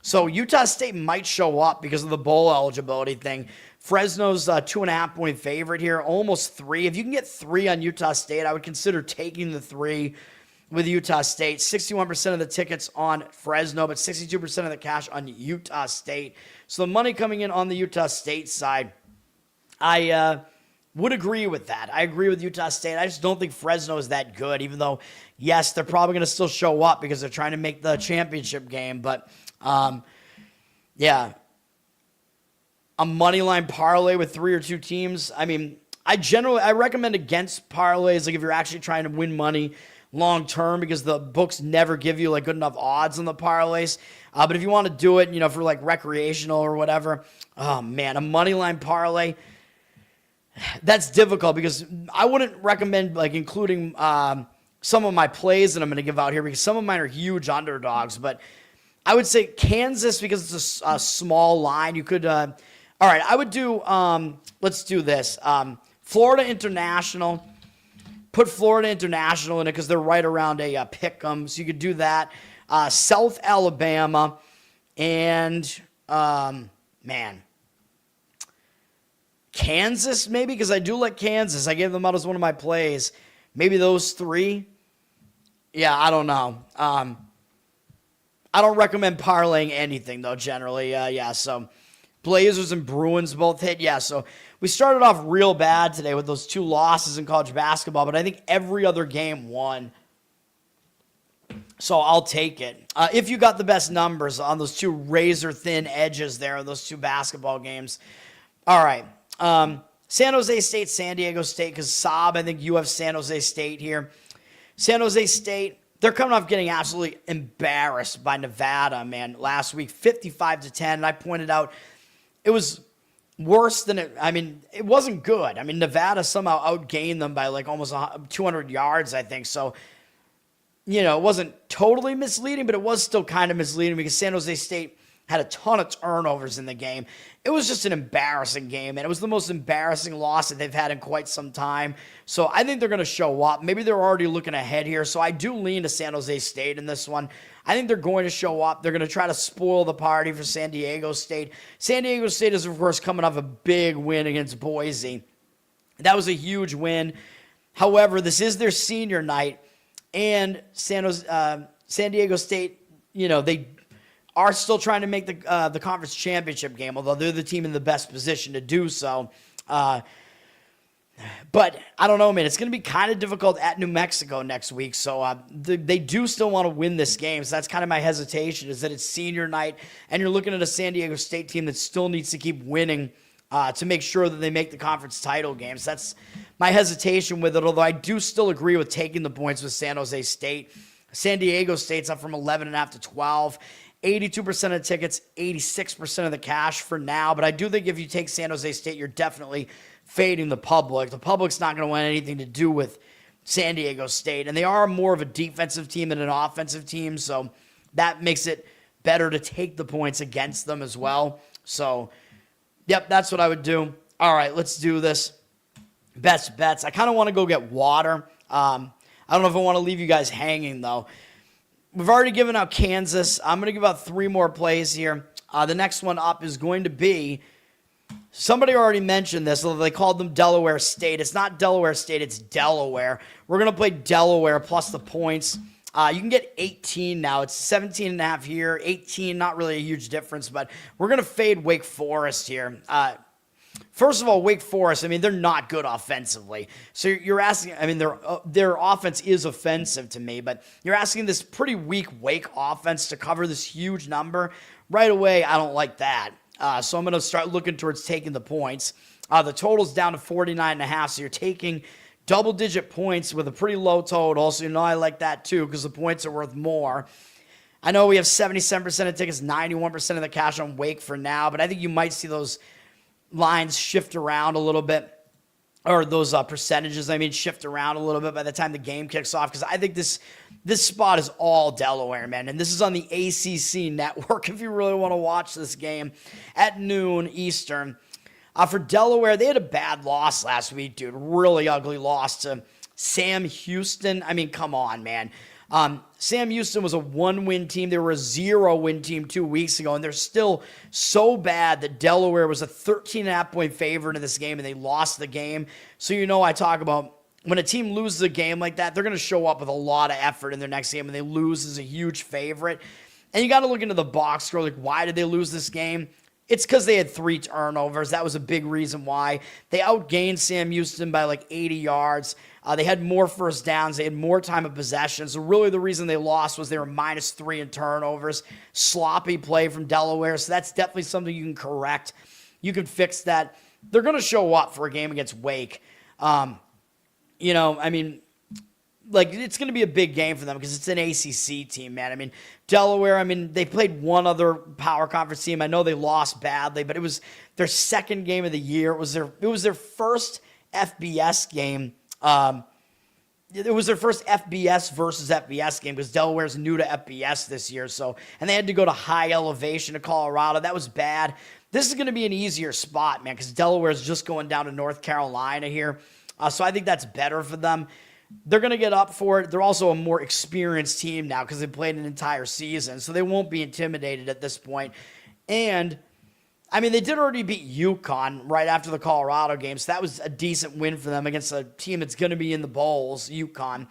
So Utah State might show up because of the bowl eligibility thing. Fresno's 2.5-point favorite here, almost 3. If you can get 3 on Utah State, I would consider taking the 3 with Utah State. 61% of the tickets on Fresno, but 62% of the cash on Utah State. So the money coming in on the Utah State side, I would agree with that. I agree with Utah State. I just don't think Fresno is that good, even though, yes, they're probably going to still show up because they're trying to make the championship game. But, yeah, a money line parlay with 3 or 2 teams. I mean, I recommend against parlays, like if you're actually trying to win money long term, because the books never give you like good enough odds on the parlays. But if you want to do it, for like recreational or whatever, oh man, a money line parlay, that's difficult because I wouldn't recommend like including some of my plays that I'm going to give out here because some of mine are huge underdogs. But I would say Kansas because it's a small line. You could, all right, I would do, let's do this. Florida International, put Florida International in it because they're right around a pick 'em. So you could do that. South Alabama and, man, Kansas, maybe, because I do like Kansas. I gave them out as one of my plays. Maybe those 3. Yeah, I don't know. I don't recommend parlaying anything, though, generally. Yeah, so Blazers and Bruins both hit. Yeah, so we started off real bad today with those 2 losses in college basketball, but I think every other game won. So I'll take it. If you got the best numbers on those 2 razor-thin edges there, those 2 basketball games. All right. San Jose State, San Diego State, because Saab, I think you have San Jose State here. San Jose State, they're coming off getting absolutely embarrassed by Nevada, man, last week, 55-10. And I pointed out it was worse than it. I mean, it wasn't good. I mean, Nevada somehow outgained them by like almost 200 yards, I think. So, it wasn't totally misleading, but it was still kind of misleading because San Jose State had a ton of turnovers in the game. It was just an embarrassing game, and it was the most embarrassing loss that they've had in quite some time. So I think they're going to show up. Maybe they're already looking ahead here, so I do lean to San Jose State in this one. I think they're going to show up. They're going to try to spoil the party for San Diego State. San Diego State is, of course, coming off a big win against Boise. That was a huge win. However, this is their senior night, and San Diego State, they are still trying to make the conference championship game, although they're the team in the best position to do so. But I don't know, man. It's going to be kind of difficult at New Mexico next week. So they do still want to win this game. So that's kind of my hesitation, is that it's senior night, and you're looking at a San Diego State team that still needs to keep winning to make sure that they make the conference title games. That's my hesitation with it, although I do still agree with taking the points with San Jose State. San Diego State's up from 11.5 to 12. 82% of tickets, 86% of the cash for now. But I do think if you take San Jose State, you're definitely fading the public. The public's not going to want anything to do with San Diego State. And they are more of a defensive team than an offensive team. So that makes it better to take the points against them as well. So, yep, that's what I would do. All right, let's do this. Best bets. I kind of want to go get water. I don't know if I want to leave you guys hanging, though. We've already given out Kansas. I'm going to give out 3 more plays here. The next one up is going to be, somebody already mentioned this, although they called them Delaware State. It's not Delaware State, it's Delaware. We're going to play Delaware plus the points. You can get 18 now. It's 17.5 here. 18, not really a huge difference, but we're going to fade Wake Forest here. First of all, Wake Forest, I mean, they're not good offensively. So you're asking, I mean, their offense is offensive to me, but you're asking this pretty weak Wake offense to cover this huge number. Right away, I don't like that. So I'm going to start looking towards taking the points. The total's down to 49.5, so you're taking double-digit points with a pretty low total. So I like that too because the points are worth more. I know we have 77% of tickets, 91% of the cash on Wake for now, but I think you might see those lines shift around a little bit, or those percentages, shift around a little bit by the time the game kicks off, because I think this spot is all Delaware, man, and this is on the ACC network if you really want to watch this game at noon Eastern. For Delaware, they had a bad loss last week, dude, really ugly loss to Sam Houston. I mean, come on, man. Sam Houston was a 1-win team. They were a 0-win team 2 weeks ago, and they're still so bad that Delaware was a 13.5-point favorite in this game, and they lost the game. So I talk about when a team loses a game like that, they're going to show up with a lot of effort in their next game, and they lose as a huge favorite. And you got to look into the box score, like why did they lose this game? It's because they had 3 turnovers. That was a big reason why. They outgained Sam Houston by like 80 yards. They had more first downs. They had more time of possession. So really the reason they lost was they were -3 in turnovers. Sloppy play from Delaware. So that's definitely something you can correct. You can fix that. They're going to show up for a game against Wake. It's going to be a big game for them because it's an ACC team, man. Delaware, they played one other power conference team. I know they lost badly, but it was their second game of the year. It was their first FBS game. It was their first FBS versus FBS game because Delaware's new to FBS this year. And they had to go to high elevation to Colorado. That was bad. This is going to be an easier spot, man, because Delaware's just going down to North Carolina here. So I think that's better for them. They're going to get up for it. They're also a more experienced team now because they played an entire season, so they won't be intimidated at this point. And, they did already beat UConn right after the Colorado game, so that was a decent win for them against a team that's going to be in the bowls, UConn.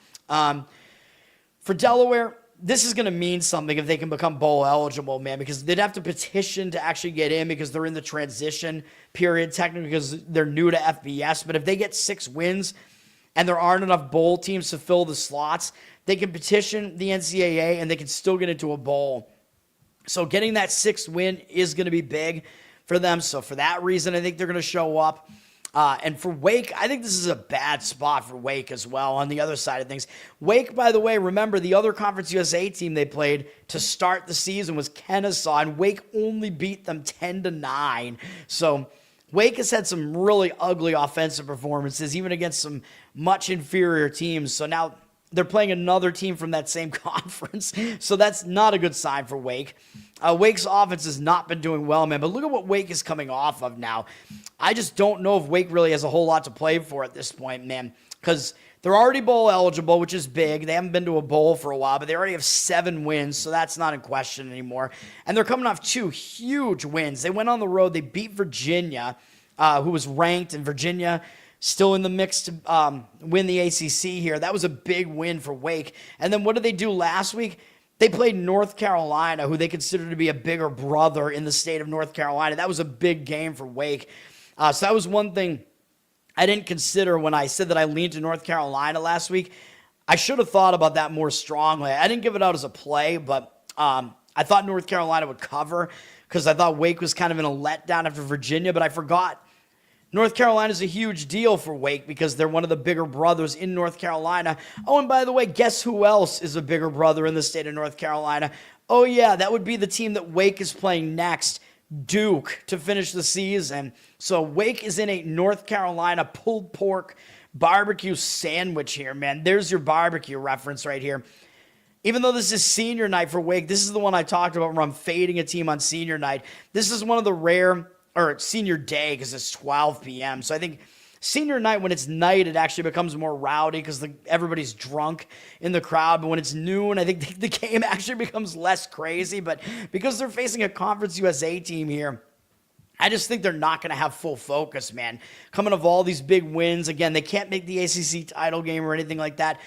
For Delaware, this is going to mean something if they can become bowl eligible, man, because they'd have to petition to actually get in because they're in the transition period, technically, because they're new to FBS. But if they get 6 wins and there aren't enough bowl teams to fill the slots, they can petition the NCAA and they can still get into a bowl. So getting that 6th win is going to be big for them. So for that reason, I think they're going to show up. And for Wake, I think this is a bad spot for Wake as well on the other side of things. Wake, by the way, remember the other Conference USA team they played to start the season was Kennesaw, and Wake only beat them 10-9. So Wake has had some really ugly offensive performances, even against some much inferior teams. So now they're playing another team from that same conference. So that's not a good sign for Wake. Wake's offense has not been doing well, man. But look at what Wake is coming off of now. I just don't know if Wake really has a whole lot to play for at this point, man. Because they're already bowl eligible, which is big. They haven't been to a bowl for a while, but they already have 7 wins, so that's not in question anymore. And they're coming off 2 huge wins. They went on the road. They beat Virginia, who was ranked, and Virginia still in the mix to win the ACC here. That was a big win for Wake. And then what did they do last week? They played North Carolina, who they consider to be a bigger brother in the state of North Carolina. That was a big game for Wake. So that was one thing I didn't consider when I said that I leaned to North Carolina last week. I should have thought about that more strongly. I didn't give it out as a play, but I thought North Carolina would cover because I thought Wake was kind of in a letdown after Virginia, but I forgot North Carolina is a huge deal for Wake because they're one of the bigger brothers in North Carolina. Oh, and by the way, guess who else is a bigger brother in the state of North Carolina? Oh, yeah, that would be the team that Wake is playing next, Duke, to finish the season. So Wake is in a North Carolina pulled pork barbecue sandwich here, man. There's your barbecue reference right here. even though this is senior night for Wake, this is the one I talked about where I'm fading a team on senior night. This is one of the rare, or senior day because it's 12 p.m. So I think senior night, when it's night, it actually becomes more rowdy because everybody's drunk in the crowd. But when it's noon, I think the game actually becomes less crazy. But because they're facing a Conference USA team here, I just think they're not going to have full focus, man. Coming off all these big wins. Again, they can't make the ACC title game or anything like that.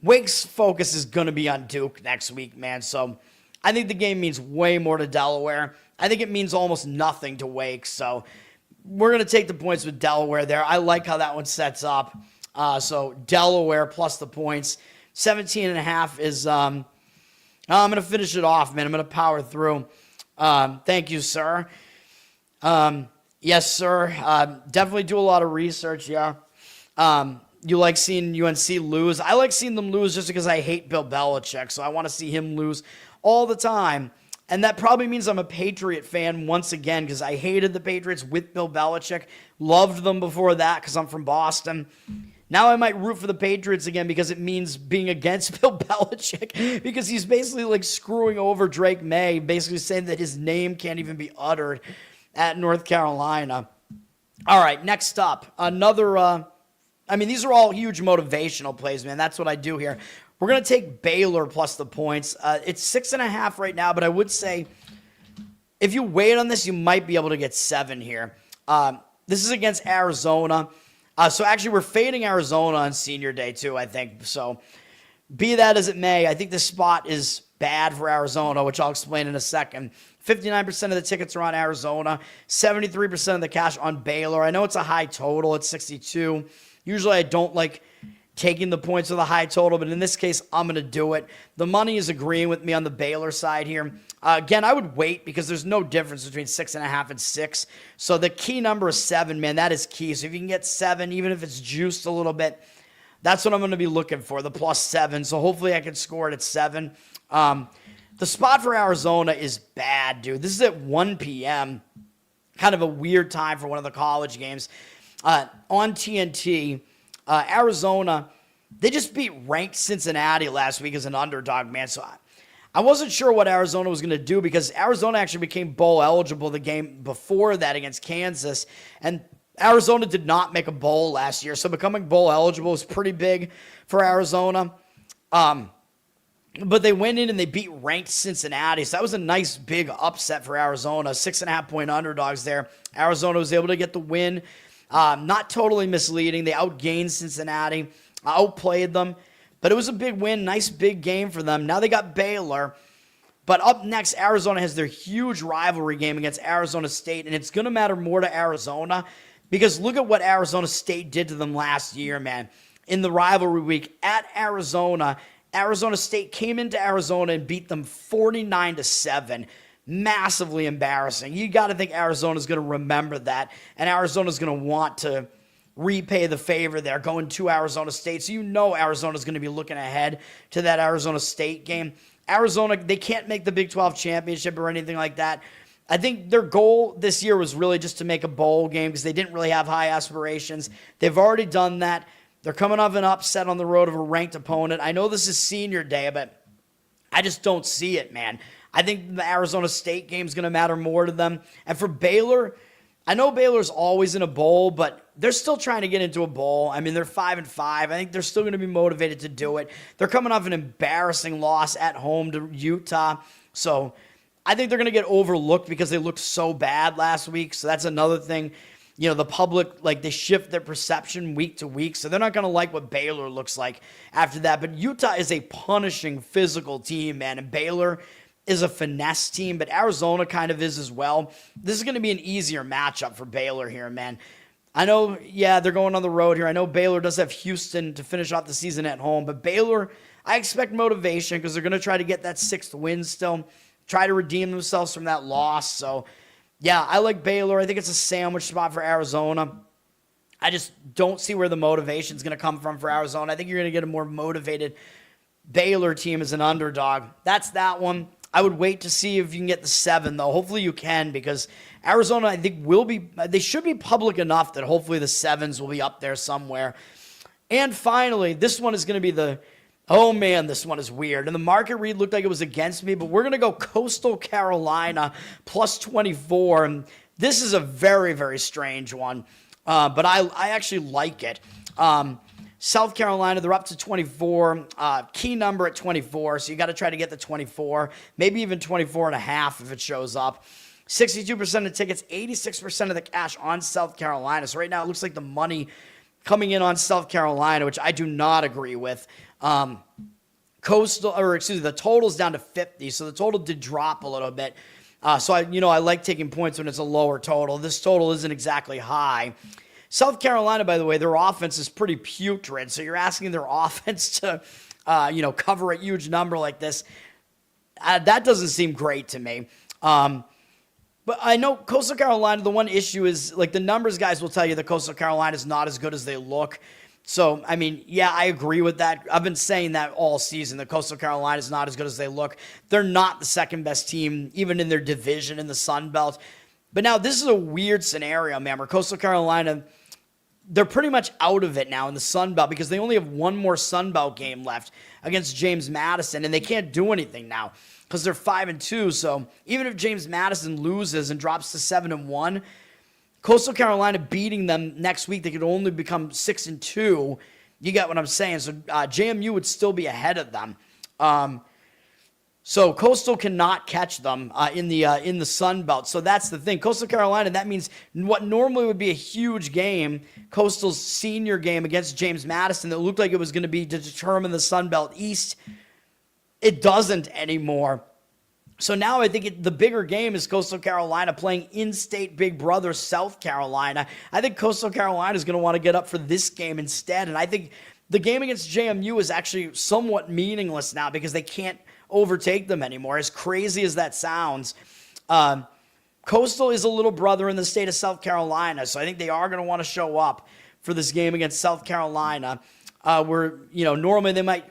Wake's focus is going to be on Duke next week, man. So I think the game means way more to Delaware. I think it means almost nothing to Wake. So we're going to take the points with Delaware there. I like how that one sets up. So Delaware plus the points. 17.5 is, I'm going to finish it off, man. I'm going to power through. Thank you, sir. Yes, sir. Definitely do a lot of research, yeah. You like seeing UNC lose. I like seeing them lose just because I hate Bill Belichick, so I want to see him lose all the time. And that probably means I'm a Patriot fan once again because I hated the Patriots with Bill Belichick. Loved them before that because I'm from Boston. Now I might root for the Patriots again because it means being against Bill Belichick because he's basically like screwing over Drake May, basically saying that his name can't even be uttered at North Carolina. All right, next up, another... these are all huge motivational plays, man. That's what I do here. We're going to take Baylor plus the points. It's 6.5 right now, but I would say if you wait on this, you might be able to get 7 here. This is against Arizona. So actually, we're fading Arizona on senior day, too, I think. So be that as it may, I think this spot is bad for Arizona, which I'll explain in a second. 59% of the tickets are on Arizona, 73% of the cash on Baylor. I know it's a high total. It's 62. Usually I don't like taking the points with a high total, but in this case, I'm going to do it. The money is agreeing with me on the Baylor side here. Again, I would wait because there's no difference between 6.5 and 6. So the key number is 7, man. That is key. So if you can get 7, even if it's juiced a little bit, that's what I'm going to be looking for, the plus 7. So hopefully I can score it at 7. The spot for Arizona is bad, dude. This is at 1 p.m. Kind of a weird time for one of the college games. On TNT, Arizona, they just beat ranked Cincinnati last week as an underdog, man. So I wasn't sure what Arizona was going to do because Arizona actually became bowl eligible the game before that against Kansas. And Arizona did not make a bowl last year. So becoming bowl eligible was pretty big for Arizona. But they went in and they beat ranked Cincinnati. So that was a nice big upset for Arizona. 6.5-point underdogs there. Arizona was able to get the win. Not totally misleading. They outgained Cincinnati, outplayed them, but it was a big win. Nice big game for them. Now they got Baylor, but up next, Arizona has their huge rivalry game against Arizona State, and it's going to matter more to Arizona because look at what Arizona State did to them last year, man. In the rivalry week at Arizona, Arizona State came into Arizona and beat them 49-7. Massively embarrassing. You got to think Arizona's going to remember that, and Arizona's going to want to repay the favor there going to Arizona State. So you know Arizona's going to be looking ahead to that Arizona State game. Arizona, they can't make the Big 12 championship or anything like that. I think their goal this year was really just to make a bowl game because they didn't really have high aspirations. They've already done that. They're coming off an upset on the road of a ranked opponent. I know this is senior day, but I just don't see it, man. I think the Arizona State game is going to matter more to them. And for Baylor, I know Baylor's always in a bowl, but they're still trying to get into a bowl. I mean, they're 5-5. I think they're still going to be motivated to do it. They're coming off an embarrassing loss at home to Utah. So I think they're going to get overlooked because they looked so bad last week. So that's another thing. You know, the public, like, they shift their perception week to week, so they're not going to like what Baylor looks like after that. But Utah is a punishing physical team, man, and Baylor is a finesse team, but Arizona kind of is as well. This is going to be an easier matchup for Baylor here, man. I know, yeah, they're going on the road here. I know Baylor does have Houston to finish off the season at home, but Baylor, I expect motivation because they're going to try to get that 6th win still, try to redeem themselves from that loss. So, yeah, I like Baylor. I think it's a sandwich spot for Arizona. I just don't see where the motivation is going to come from for Arizona. I think you're going to get a more motivated Baylor team as an underdog. That's that one. I would wait to see if you can get the 7, though. Hopefully you can because Arizona, I think, they should be public enough that hopefully the 7s will be up there somewhere. And finally, this one is going to be Oh, man, this one is weird. And the market read looked like it was against me, but we're going to go Coastal Carolina plus 24. And this is a very, very strange one, but I actually like it. South Carolina, they're up to 24. Key number at 24, so you got to try to get the 24, maybe even 24 and a half if it shows up. 62% of tickets, 86% of the cash on South Carolina. So right now it looks like the money coming in on South Carolina, which I do not agree with. The total's down to 50, so the total did drop a little bit. So I like taking points when it's a lower total. This total isn't exactly high. South Carolina, by the way, their offense is pretty putrid. So you're asking their offense to, cover a huge number like this. That doesn't seem great to me. But I know Coastal Carolina, the one issue is, like, the numbers guys will tell you that Coastal Carolina is not as good as they look. So, I mean, yeah, I agree with that. I've been saying that all season, that Coastal Carolina is not as good as they look. They're not the second best team, even in their division in the Sun Belt. But now this is a weird scenario, man, where Coastal Carolina, they're pretty much out of it now in the Sun Belt because they only have one more Sun Belt game left against James Madison, and they can't do anything now because they're 5-2. So even if James Madison loses and drops to 7-1, Coastal Carolina beating them next week, they could only become 6-2. You get what I'm saying? So JMU would still be ahead of them. So Coastal cannot catch them in the Sun Belt. So that's the thing. Coastal Carolina, that means what normally would be a huge game, Coastal's senior game against James Madison, that looked like it was going to be to determine the Sun Belt East, it doesn't anymore. So now I think the bigger game is Coastal Carolina playing in-state big brother South Carolina. I think Coastal Carolina is going to want to get up for this game instead. And I think the game against JMU is actually somewhat meaningless now because they can't overtake them anymore. As crazy as that sounds, Coastal is a little brother in the state of South Carolina. So I think they are going to want to show up for this game against South Carolina. Where, normally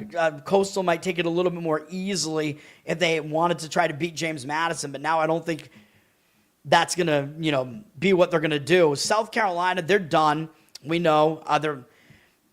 Coastal might take it a little bit more easily if they wanted to try to beat James Madison, but now I don't think that's going to, be what they're going to do. South Carolina, they're done. We know they're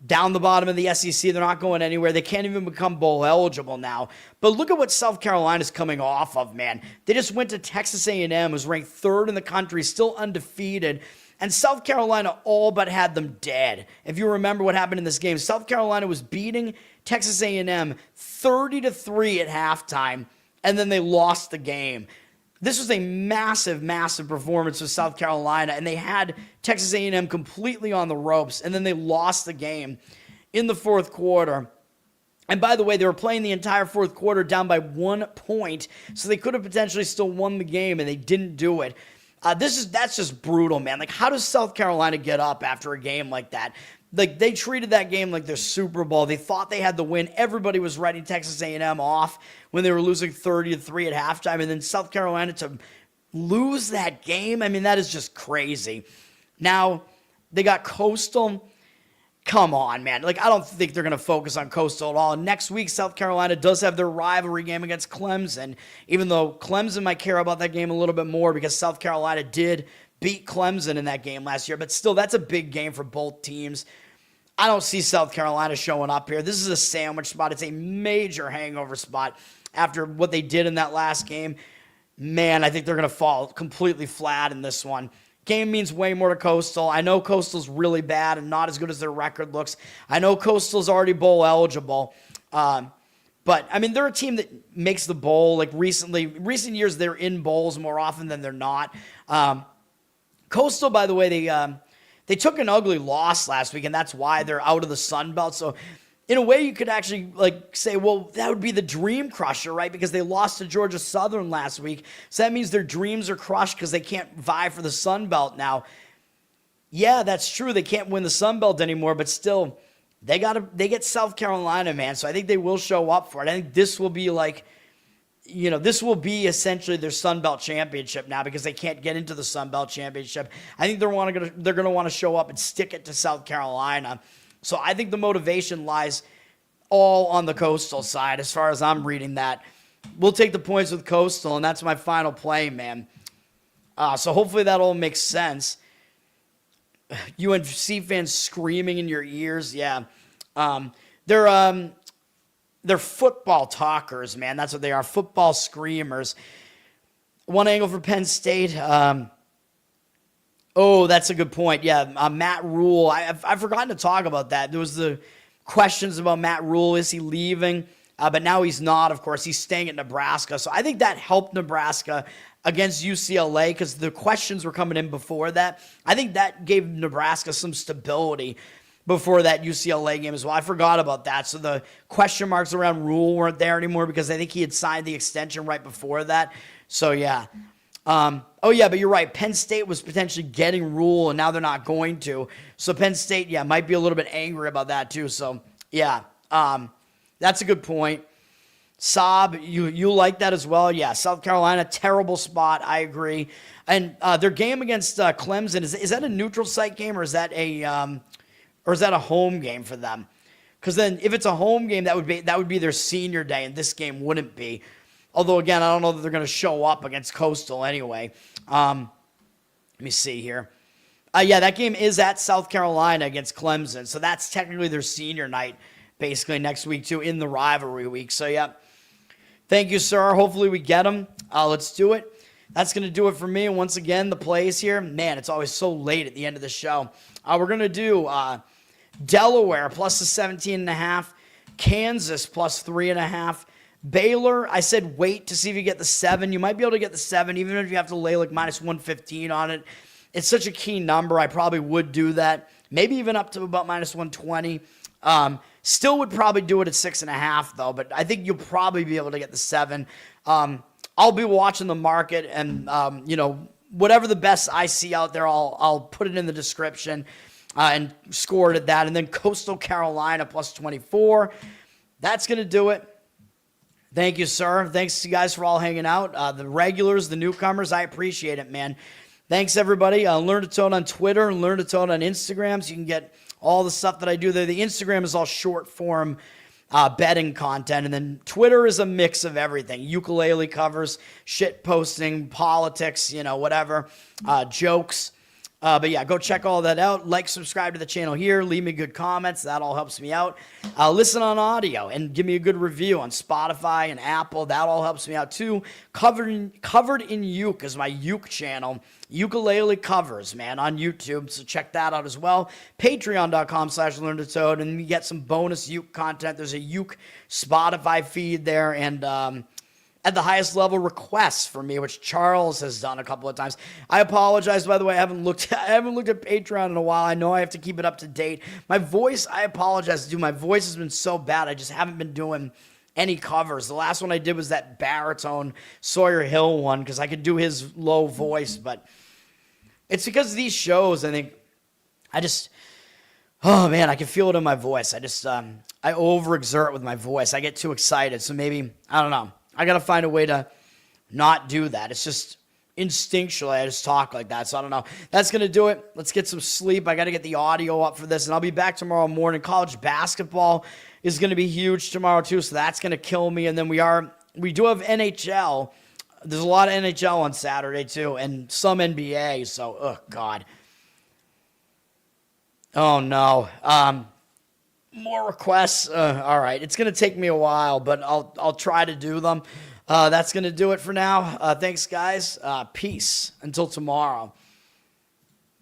down the bottom of the SEC. They're not going anywhere. They can't even become bowl eligible now. But look at what South Carolina's coming off of, man. They just went to Texas A&M, who's ranked third in the country, still undefeated. And South Carolina all but had them dead. If you remember what happened in this game, South Carolina was beating Texas A&M 30-3 at halftime, and then they lost the game. This was a massive, massive performance of South Carolina, and they had Texas A&M completely on the ropes, and then they lost the game in the fourth quarter. And by the way, they were playing the entire fourth quarter down by 1 point, so they could have potentially still won the game, and they didn't do it. That's just brutal, man. Like, how does South Carolina get up after a game like that? Like, they treated that game like their Super Bowl. They thought they had the win. Everybody was writing Texas A&M off when they were losing 30-3 at halftime, and then South Carolina to lose that game. I mean, that is just crazy. Now, they got Coastal. Come on, man. Like, I don't think they're going to focus on Coastal at all. Next week, South Carolina does have their rivalry game against Clemson, even though Clemson might care about that game a little bit more because South Carolina did beat Clemson in that game last year. But still, that's a big game for both teams. I don't see South Carolina showing up here. This is a sandwich spot. It's a major hangover spot after what they did in that last game. Man, I think they're going to fall completely flat in this one. Game means way more to Coastal. I know Coastal's really bad and not as good as their record looks. I know Coastal's already bowl eligible. But, I mean, they're a team that makes the bowl. Like, recent years, they're in bowls more often than they're not. Coastal, by the way, they took an ugly loss last week, and that's why they're out of the Sun Belt. So, in a way, you could actually say, well, that would be the dream crusher, right? Because they lost to Georgia Southern last week. So that means their dreams are crushed because they can't vie for the Sun Belt now. Yeah, that's true. They can't win the Sun Belt anymore, but still, they get South Carolina, man. So I think they will show up for it. I think this will be this will be essentially their Sun Belt championship now because they can't get into the Sun Belt championship. I think they're going to want to show up and stick it to South Carolina. So I think the motivation lies all on the Coastal side as far as I'm reading that. We'll take the points with Coastal, and that's my final play, man. So hopefully that all makes sense. UNC fans screaming in your ears, yeah. They're they're football talkers, man. That's what they are, football screamers. One angle for Penn State. Oh, that's a good point. Yeah, Matt Rule. I've forgotten to talk about that. There was the questions about Matt Rule. Is he leaving? But now he's not, of course. He's staying at Nebraska. So I think that helped Nebraska against UCLA because the questions were coming in before that. I think that gave Nebraska some stability before that UCLA game as well. I forgot about that. So the question marks around Rule weren't there anymore because I think he had signed the extension right before that. So, yeah. But you're right. Penn State was potentially getting Rule, and now they're not going to. So Penn State, might be a little bit angry about that too. So, that's a good point. Saab, you like that as well? Yeah, South Carolina, terrible spot. I agree. And their game against Clemson, is that a neutral site game or is that a home game for them? Because then if it's a home game, that would be their senior day, and this game wouldn't be. Although, again, I don't know that they're going to show up against Coastal anyway. Let me see here. That game is at South Carolina against Clemson. So that's technically their senior night, basically, next week, too, in the rivalry week. So, yeah. Thank you, sir. Hopefully we get them. Let's do it. That's going to do it for me. And once again, the plays here. Man, it's always so late at the end of the show. We're going to do Delaware plus the 17.5. Kansas plus 3.5. Baylor, I said wait to see if you get the 7. You might be able to get the 7, even if you have to lay like minus 115 on it. It's such a key number. I probably would do that. Maybe even up to about minus 120. Still would probably do it at 6.5, though, but I think you'll probably be able to get the 7. I'll be watching the market, and, whatever the best I see out there, I'll put it in the description and score it at that. And then Coastal Carolina plus 24. That's going to do it. Thank you, sir. Thanks to you guys for all hanging out. The regulars, the newcomers, I appreciate it, man. Thanks, everybody. Learn to Toad on Twitter and Learn to Toad on Instagram so you can get all the stuff that I do there. The Instagram is all short-form betting content, and then Twitter is a mix of everything. Ukulele covers, shit posting, politics, whatever, jokes. Go check all that out. Like, subscribe to the channel here. Leave me good comments. That all helps me out. Listen on audio and give me a good review on Spotify and Apple. That all helps me out too. Covered in Uke is my Uke channel. Ukulele covers, man, on YouTube. So check that out as well. Patreon.com/LearnToToad. And you get some bonus Uke content. There's a Uke Spotify feed there. And, at the highest level requests for me, which Charles has done a couple of times. I apologize, by the way. I haven't looked at Patreon in a while. I know I have to keep it up to date. My voice, I apologize, dude. My voice has been so bad. I just haven't been doing any covers. The last one I did was that baritone Sawyer Hill one because I could do his low voice, but it's because of these shows. I think oh man, I can feel it in my voice. I overexert with my voice. I get too excited. So maybe, I don't know. I got to find a way to not do that. It's just instinctually, I just talk like that. So I don't know. That's going to do it. Let's get some sleep. I got to get the audio up for this, and I'll be back tomorrow morning. College basketball is going to be huge tomorrow too, so that's going to kill me. And then we do have NHL. There's a lot of NHL on Saturday too, and some NBA. So, oh God. Oh no. More requests. All right. It's going to take me a while, but I'll try to do them. That's going to do it for now. Thanks, guys. Peace. Until tomorrow.